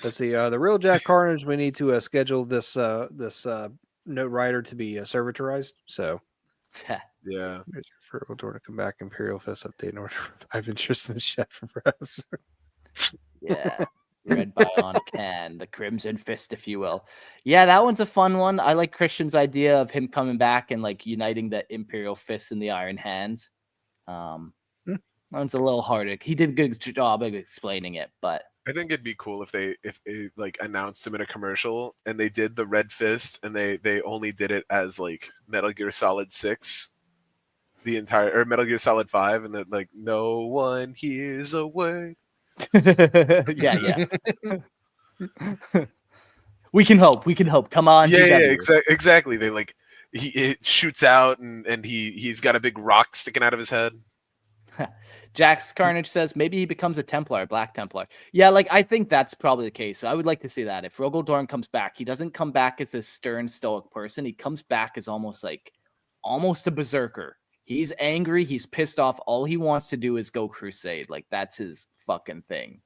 Let's see. The real Jack Carnage. We need to schedule this note writer to be servitorized. So Yeah. for Rogal Dorn to come back, Imperial Fists update in order to revive interest in the Shattered Press. yeah. Red Bionic Hand, the Crimson Fist, if you will. Yeah, that one's a fun one. I like Christian's idea of him coming back and like uniting the Imperial Fists and the Iron Hands. That one's a little harder. He did a good job of explaining it, but I think it'd be cool if they like announced him in a commercial and they did the Red Fist and they only did it as like Metal Gear Solid 6, the entire, or Metal Gear Solid 5, and they're like, no one hears a word. yeah. We can hope. Come on, Yeah, GW. exactly. They like it shoots out and he's got a big rock sticking out of his head. Jax Carnage says maybe he becomes a Templar, Black Templar. Yeah, like I think that's probably the case. I would like to see that. If Rogal Dorn comes back, he doesn't come back as a stern, stoic person. He comes back as almost a berserker. He's angry. He's pissed off. All he wants to do is go crusade. Like that's his fucking thing.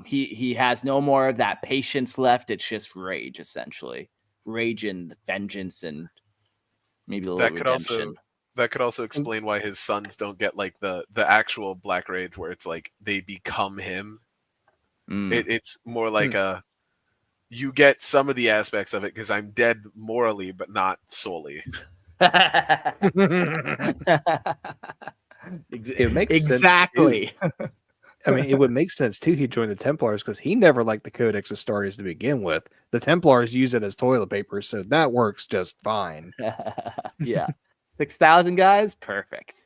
He has no more of that patience left. It's just rage, essentially. Rage and vengeance and maybe a little redemption. That could also explain why his sons don't get like the actual Black Rage, where it's like they become him. It's more like you get some of the aspects of it because I'm dead morally, but not solely. It makes exactly. Sense too. I mean, it would make sense too. He joined the Templars because he never liked the Codex Astartes to begin with. The Templars use it as toilet paper, so that works just fine. Yeah, 6,000 guys, perfect.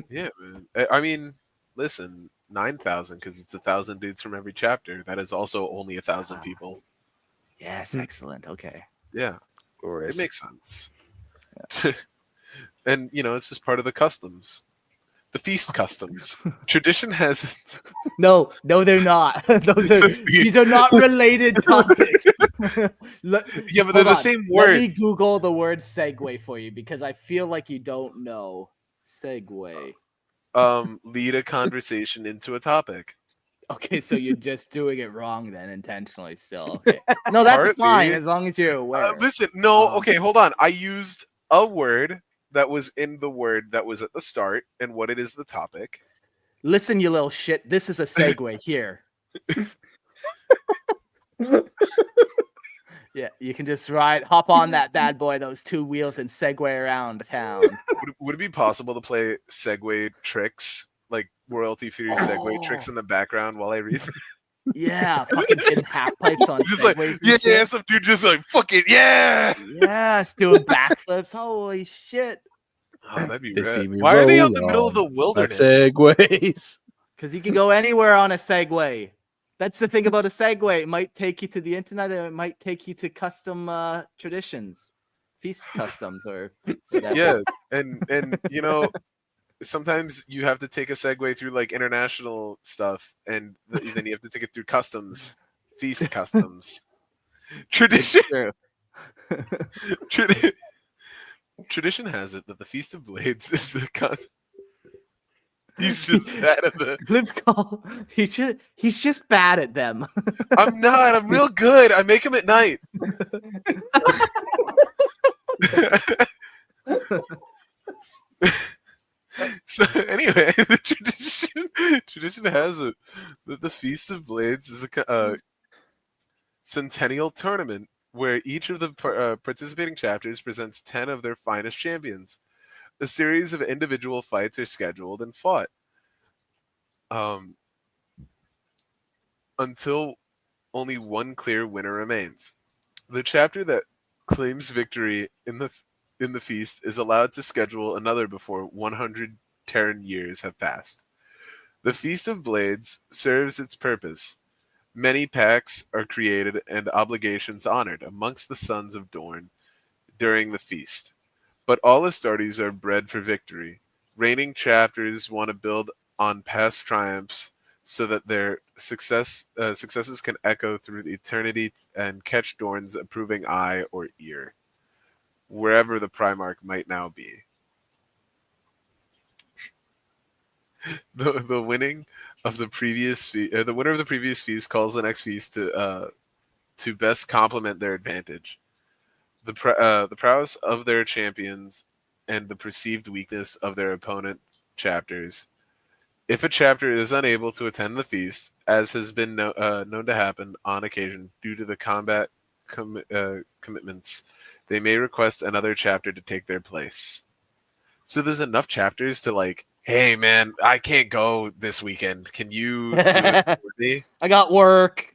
Yeah, man. I mean, listen, 9,000 because it's 1,000 dudes from every chapter. That is also only 1,000 people. Yes, excellent. Okay. Yeah, Glorious. it makes sense. Yeah. And you know, it's just part of the customs. The feast customs. Tradition has it. No, they're not. These are not related topics. Yeah, but they're the same words. Let me Google the word segue for you because I feel like you don't know. Segue. Lead a conversation into a topic. Okay, so you're just doing it wrong then, intentionally still. Okay. No, that's Partly. fine as long as you're aware. Listen, no, okay, hold on. I used a word that was in the word that was at the start and what it is the topic. Listen, you little shit. This is a segue here. Yeah, you can just hop on that bad boy, those two wheels, and segue around town. Would it be possible to play segue tricks, like royalty-free segue tricks in the background while I read? Yeah, fucking hitting half pipes on just segways. Like, yeah, some dude just like, fuck it, yeah! Yes, doing backflips. Holy shit. Oh, that'd be They rad. see me Why are they out in roll the middle of the on wilderness? Segways. Because you can go anywhere on a Segway. That's the thing about a Segway. It might take you to the internet, or it might take you to custom traditions, feast customs, or whatever. Yeah, and you know, sometimes you have to take a segue through like international stuff, and then you have to take it through customs, feast customs, tradition. Tradition has it that the Feast of Blades is a He's just bad at the. He's just bad at them. I'm not. I'm real good. I make them at night. So anyway, the tradition has it that the Feast of Blades is a centennial tournament where each of the participating chapters presents 10 of their finest champions. A series of individual fights are scheduled and fought until only one clear winner remains. The chapter that claims victory in the feast is allowed to schedule another before 100 Terran years have passed. The Feast of Blades serves its purpose. Many pacts are created and obligations honored amongst the sons of Dorn during the feast. But all Astartes are bred for victory. Reigning chapters want to build on past triumphs so that their successes can echo through eternity and catch Dorn's approving eye or ear. wherever the Primarch might now be. The winning of the previous the winner of the previous feast calls the next feast to best complement their advantage. The prowess of their champions and the perceived weakness of their opponent chapters. If a chapter is unable to attend the feast, as has been known to happen on occasion due to the combat commitments, they may request another chapter to take their place. So there's enough chapters to like, hey man, I can't go this weekend. Can you do it for me? I got work.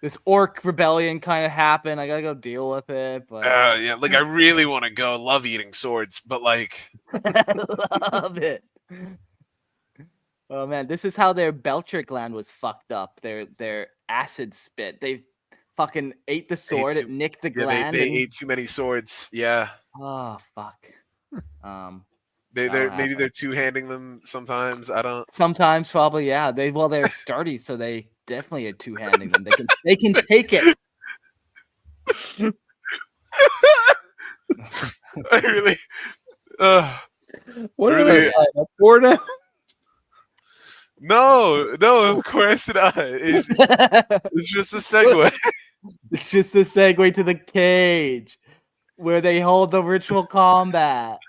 This orc rebellion kind of happened. I gotta go deal with it. But Yeah, like I really want to go. Love eating swords, but like, I love it. Oh man, this is how their Belcher gland was fucked up. Their acid spit. They fucking ate the sword. It nicked the gland. They ate too many swords. Yeah. Oh fuck. Maybe they're two-handing them sometimes. I don't. Sometimes probably yeah. They're sturdy, so they definitely are two-handing them. They can take it. I really. What really? No, of course not. It's just a segue. It's just a segue to the cage where they hold the ritual combat.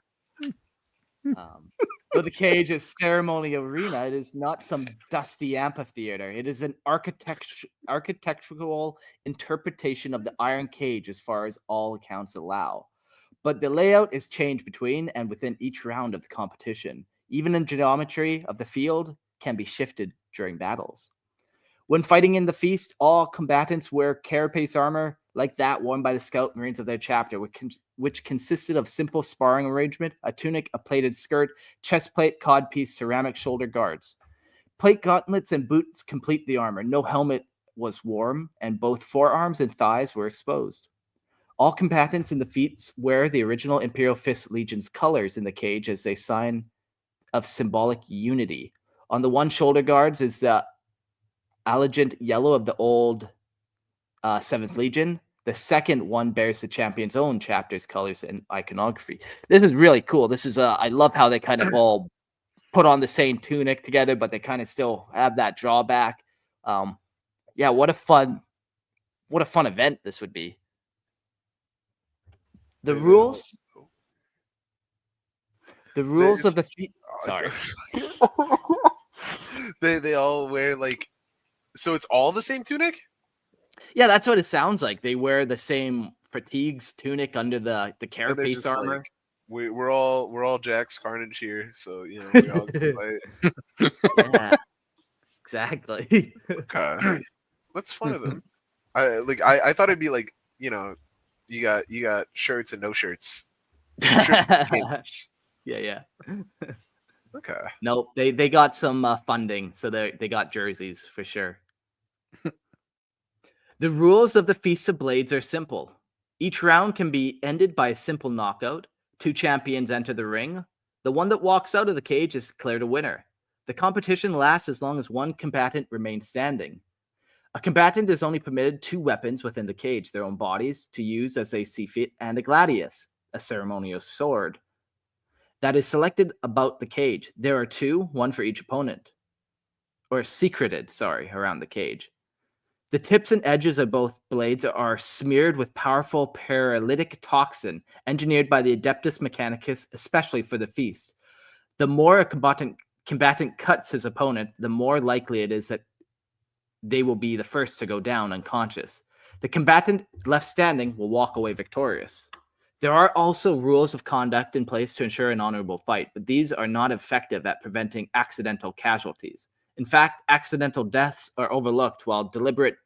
But the cage is ceremony arena. It is not some dusty amphitheater. It is an architectural interpretation of the iron cage as far as all accounts allow. But the layout is changed between and within each round of the competition. Even in geometry of the field can be shifted during battles. When fighting in the feast, all combatants wear carapace armor like that worn by the scout marines of their chapter, which consisted of simple sparring arrangement, a tunic, a plated skirt, chest plate, codpiece, ceramic shoulder guards. Plate gauntlets and boots complete the armor. No helmet was worn, and both forearms and thighs were exposed. All combatants in the feats wear the original Imperial Fists Legion's colors in the cage as a sign of symbolic unity. On the one shoulder guards is the Allegiant yellow of the old 7th Legion. The second one bears the champion's own chapter's colors and iconography. This is really cool. This is I love how they kind of all put on the same tunic together, but they kind of still have that drawback. Yeah, what a fun event this would be. The rules of the feat. Sorry. They all wear like. So it's all the same tunic? Yeah, that's what it sounds like. They wear the same fatigues tunic under the carapace armor. Like, we're all Jack's Carnage here, so you know we all can fight. Yeah, exactly. Okay, that's fun of them. I thought it'd be like, you know, you got shirts and no shirts. Shirts and skins. Yeah. Okay. Nope, they got some funding, so they got jerseys for sure. The rules of the Feast of Blades are simple. Each round can be ended by a simple knockout. 2 champions enter the ring. The one that walks out of the cage is declared a winner. The competition lasts as long as one combatant remains standing. A combatant is only permitted 2 weapons within the cage, their own bodies, to use as they see fit, and a gladius, a ceremonial sword, that is selected about the cage. There are 2, one for each opponent. Or secreted, around the cage. The tips and edges of both blades are smeared with powerful paralytic toxin engineered by the Adeptus Mechanicus, especially for the feast. The more a combatant cuts his opponent, the more likely it is that they will be the first to go down unconscious. The combatant left standing will walk away victorious. There are also rules of conduct in place to ensure an honorable fight, but these are not effective at preventing accidental casualties. In fact, accidental deaths are overlooked while deliberate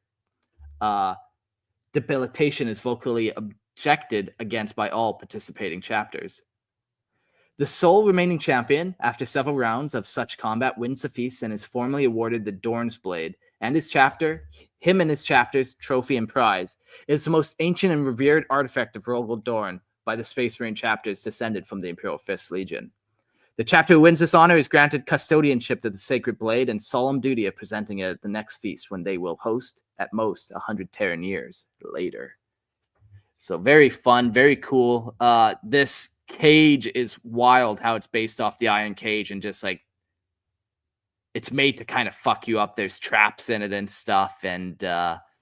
debilitation is vocally objected against by all participating chapters. The sole remaining champion, after several rounds of such combat, wins the feast and is formally awarded the Dorn's Blade and his chapter's trophy and prize. It is the most ancient and revered artifact of Rogal Dorn by the Space Marine chapters descended from the Imperial Fists Legion. The chapter who wins this honor is granted custodianship of the sacred blade and solemn duty of presenting it at the next feast when they will host, at most, 100 Terran years later. So very fun, very cool. This cage is wild how it's based off the Iron Cage and just like it's made to kind of fuck you up. There's traps in it and stuff. And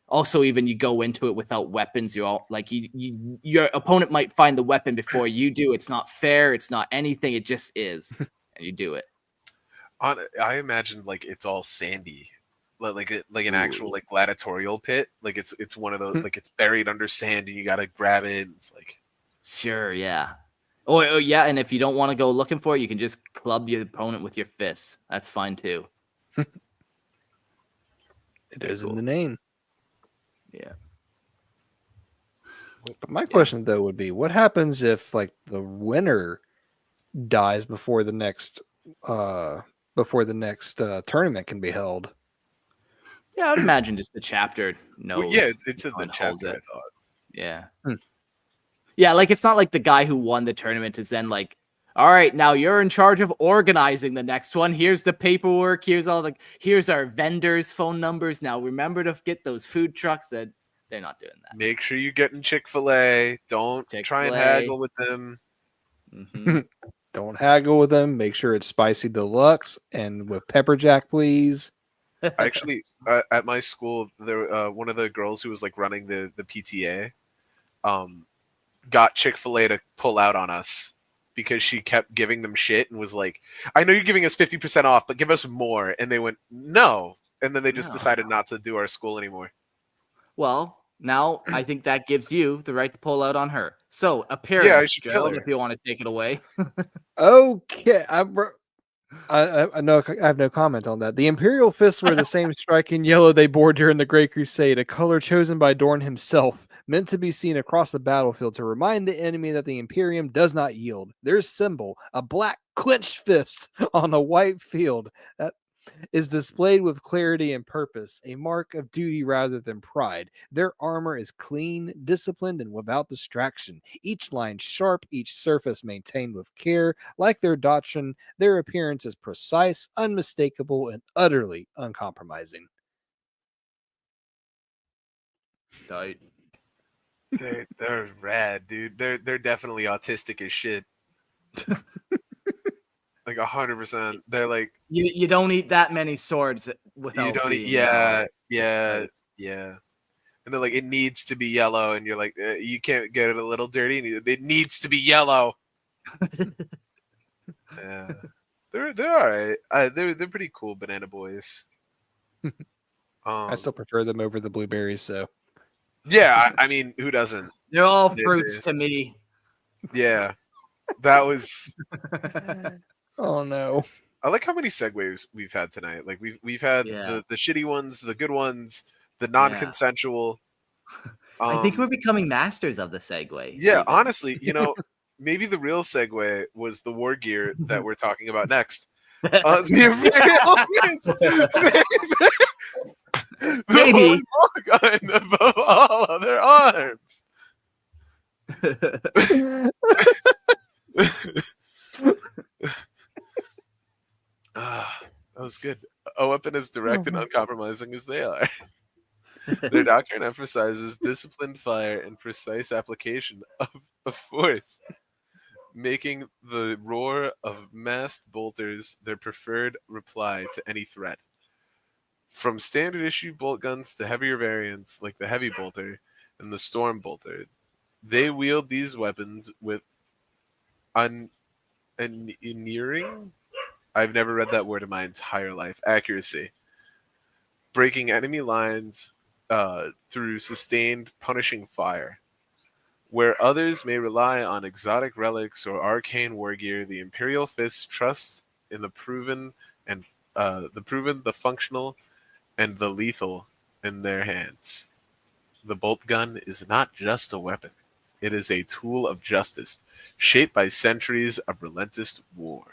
also even you go into it without weapons. You're all like your opponent might find the weapon before you do. It's not fair. It's not anything. It just is. And you do it. I imagine like it's all sandy. Like an actual like gladiatorial pit. Like it's one of those like it's buried under sand and you gotta grab it. It's like sure, yeah. Oh yeah, and if you don't want to go looking for it, you can just club your opponent with your fists. That's fine too. It is in the name. Yeah. But my question though would be, what happens if like the winner dies before the next tournament can be held? Yeah, I would imagine just the chapter knows. well, yeah, it's in the chapter. I thought. Yeah. Yeah, like it's not like the guy who won the tournament is then like, all right, now you're in charge of organizing the next one. Here's the paperwork. Here's our vendors' phone numbers. Now remember to get those food trucks. That they're not doing that. Make sure you get in Chick-fil-A. Don't try and haggle with them. Mm-hmm. Don't haggle with them. Make sure it's spicy deluxe and with pepper jack, please. Actually, at my school, there one of the girls who was like running the PTA, got Chick-fil-A to pull out on us because she kept giving them shit and was like, "I know you're giving us 50% off, but give us more." And they went, "No," and then they just decided not to do our school anymore. Well, now I think that gives you the right to pull out on her. So appearance, Gerald, if you want to take it away. Okay, I know I have no comment on that. The Imperial Fists were the same striking yellow they bore during the Great Crusade, a color chosen by Dorn himself, meant to be seen across the battlefield to remind the enemy that the Imperium does not yield. Their symbol, a black clenched fist on a white field, that is displayed with clarity and purpose, a mark of duty rather than pride. Their armor is clean, disciplined, and without distraction. Each line sharp, each surface maintained with care. Like their doctrine, their appearance is precise, unmistakable, and utterly uncompromising. Tight. They're rad, dude. They're definitely autistic as shit. Like 100%. They're like you don't eat that many swords without. You don't. being, Yeah. And they're like, it needs to be yellow, and you're like, you can't get it a little dirty. And it needs to be yellow. Yeah, they're all right. They're pretty cool, banana boys. I still prefer them over the blueberries. So yeah, I mean, who doesn't? They're all fruits to me. Yeah, that was. Oh no! I like how many segues we've had tonight. Like we've had the shitty ones, the good ones, the non-consensual. I think we're becoming masters of the segue. Yeah, even. Honestly, maybe the real segue was the wargear that we're talking about next. The Imperial maybe above all other arms. That was good. A weapon as direct and uncompromising as they are. Their doctrine emphasizes disciplined fire and precise application of force, making the roar of massed bolters their preferred reply to any threat. From standard issue bolt guns to heavier variants like the heavy bolter and the storm bolter, they wield these weapons with unyielding. I've never read that word in my entire life. Accuracy. Breaking enemy lines through sustained punishing fire. Where others may rely on exotic relics or arcane wargear, the Imperial Fists trusts in the proven, the functional, and the lethal in their hands. The bolt gun is not just a weapon. It is a tool of justice, shaped by centuries of relentless war.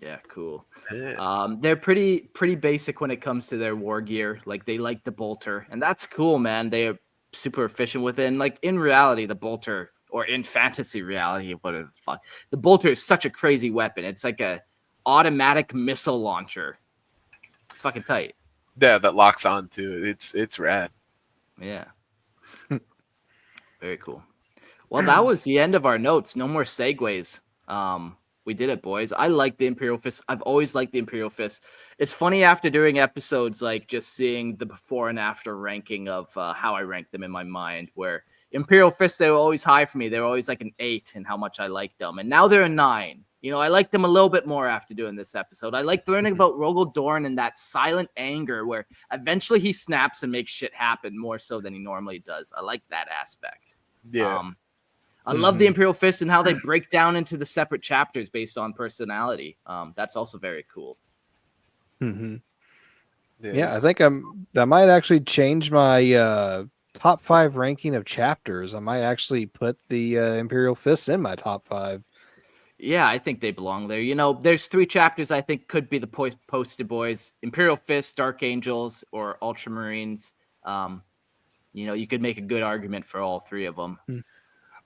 Yeah, cool. Yeah. They're pretty basic when it comes to their war gear. Like they like the bolter, and that's cool, man. They are super efficient with it. And like in reality, the bolter, or in fantasy reality, whatever the fuck, the bolter is such a crazy weapon. It's like a automatic missile launcher. It's fucking tight. Yeah, that locks on too. It's rad. Yeah. Very cool. Well, that was the end of our notes. No more segues. We did it, boys. I like the Imperial Fists. I've always liked the Imperial Fists. It's funny after doing episodes, like just seeing the before and after ranking of how I rank them in my mind, where Imperial Fists, they were always high for me. They were always like an 8 in how much I liked them. And now they're a 9. You know, I like them a little bit more after doing this episode. I like learning about Rogal Dorn and that silent anger where eventually he snaps and makes shit happen more so than he normally does. I like that aspect. Yeah. I love the Imperial Fists and how they break down into the separate chapters based on personality. That's also very cool. Yeah, I think that might actually change my top 5 ranking of chapters. I might actually put the Imperial Fists in my top 5. Yeah, I think they belong there. You know, there's 3 chapters I think could be the poster boys: Imperial Fists, Dark Angels, or Ultramarines. You know, you could make a good argument for all 3 of them.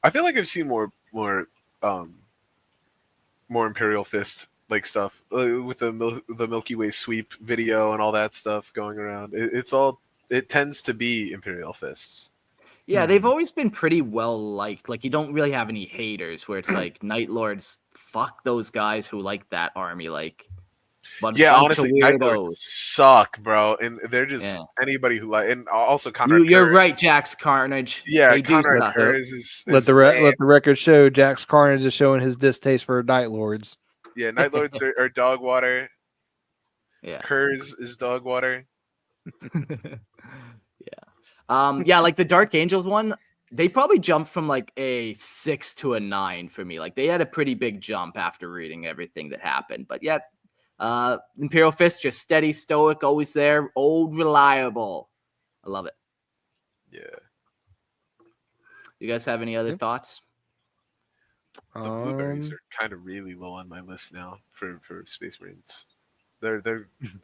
I feel like I've seen more Imperial Fist like stuff with the Milky Way sweep video and all that stuff going around. It tends to be Imperial Fists. Yeah, they've always been pretty well liked. Like, you don't really have any haters where it's like Night Lords, fuck those guys who like that army. Like, yeah, honestly, Night Lords suck, bro, and they're just anybody who like. And also, Conrad. You're right, Jax Carnage. Yeah, Conrad Curtis is let the record show Jax Carnage is showing his distaste for Night Lords. Yeah, Night Lords are dog water. Yeah, Kurz is dog water. Yeah, like the Dark Angels one, they probably jumped from like a 6 to a 9 for me. Like, they had a pretty big jump after reading everything that happened. But yeah, Imperial Fist, just steady, stoic, always there, old, reliable. I love it. Yeah. You guys have any other thoughts? The blueberries are kind of really low on my list now for Space Marines.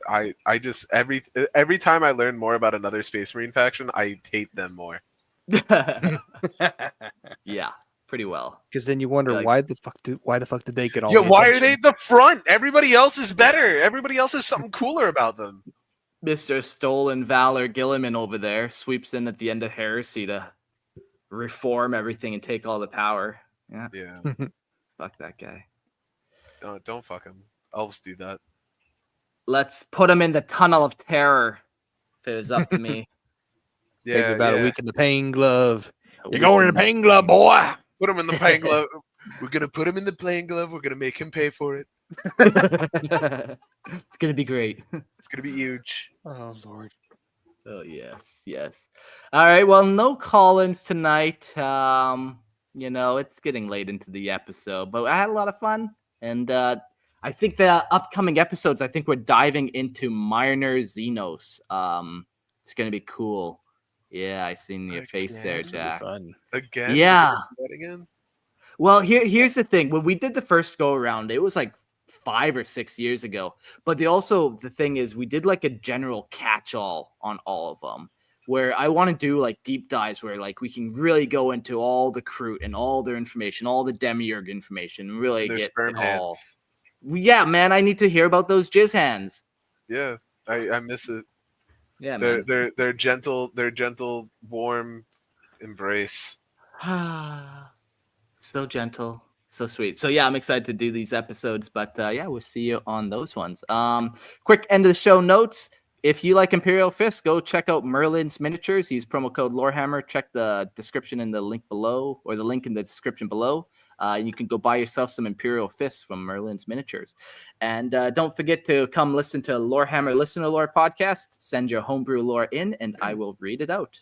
I just every time I learn more about another Space Marine faction, I hate them more. Yeah, pretty well. Because then you wonder why the fuck did they get all? Yeah, why are they at the front? Everybody else is better. Everybody else has something cooler about them. Mr. Stolen Valor Gilliman over there sweeps in at the end of Heresy to reform everything and take all the power. Yeah. Fuck that guy. Don't fuck him. Elves do that. Let's put him in the tunnel of terror. If it was up to me. Yeah, take about a week in the pain glove. You're going in the pain glove, boy. Put him in the pain glove. We're gonna put him in the pain glove. We're gonna make him pay for it. It's gonna be great. It's gonna be huge. Oh Lord. Oh yes. All right. Well, no call-ins tonight. You know, it's getting late into the episode, but I had a lot of fun, and I think the upcoming episodes, I think we're diving into Minor Xenos. It's gonna be cool. Yeah, I seen your face there, Jack. Again? Yeah. Again? Well, here's the thing. When we did the first go around, it was like 5 or 6 years ago. But the thing is, we did like a general catch-all on all of them, where I want to do like deep dives where like we can really go into all the crew and all their information, all the demiurge information, and really their get sperm it all. hands. Yeah, man, I need to hear about those jizz hands. Yeah, I miss it. Yeah, man. man. Their gentle, warm embrace. So gentle, so sweet. So yeah, I'm excited to do these episodes, but yeah, we'll see you on those ones. Quick end of the show notes. If you like Imperial Fists, go check out Merlin's Miniatures. Use promo code Lorehammer. Check the description in the link below, or the link in the description below. You can go buy yourself some Imperial Fists from Merlin's Miniatures. And don't forget to come listen to Lorehammer Listener Lore podcast. Send your homebrew lore in, and I will read it out.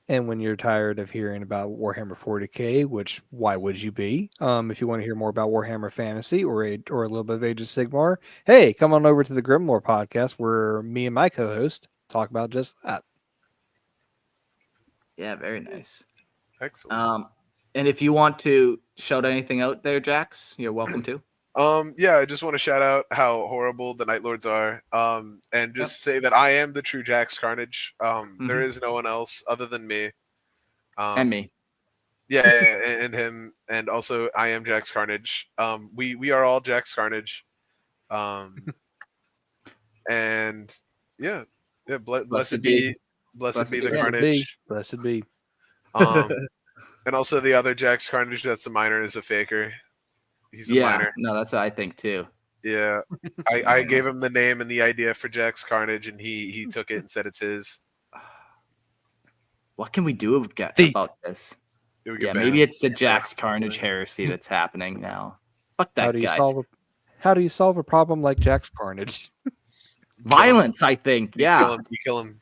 And when you're tired of hearing about Warhammer 40K, which why would you be? If you want to hear more about Warhammer Fantasy or a little bit of Age of Sigmar, hey, come on over to the Grimlore podcast where me and my co-host talk about just that. Yeah, very nice. Excellent. And if you want to shout anything out there, Jax, you're welcome to. Yeah, I just want to shout out how horrible the Night Lords are. And just say that I am the true Jax Carnage. There is no one else other than me. And me. Yeah, and him, and also I am Jax Carnage. We are all Jax Carnage. And yeah, blessed be Blessed be the Blessed Carnage. Blessed be. And also the other Jax Carnage that's a minor is a faker. He's a minor. No, that's what I think too. Yeah. I gave him the name and the idea for Jax Carnage, and he took it and said it's his. What can we do about this? Yeah, maybe it's the Jax Carnage heresy that's happening now. Fuck that guy. How do you solve a problem like Jax Carnage? Violence, I think. You kill him.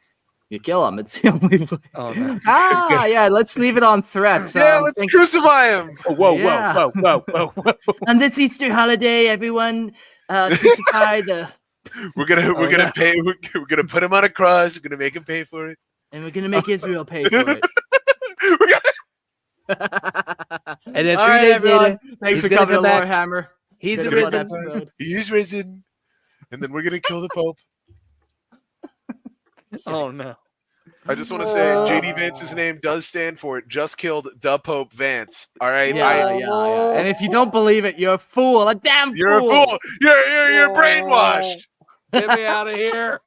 You kill him. It's the only way. Oh, no. Yeah, let's leave it on threats. Yeah, let's crucify him. Whoa. On this Easter holiday, everyone crucify the... We're gonna pay. We're gonna put him on a cross. We're gonna make him pay for it. And we're gonna make Israel pay for it. And then 3 days later, thanks for coming to Warhammer. He's risen. He's risen. And then we're gonna kill the Pope. Oh no. I just want to say JD Vance's name does stand for it. Just killed the Pope Vance. All right. Yeah. And if you don't believe it, you're a fool. You're a fool. You're brainwashed. Get me out of here.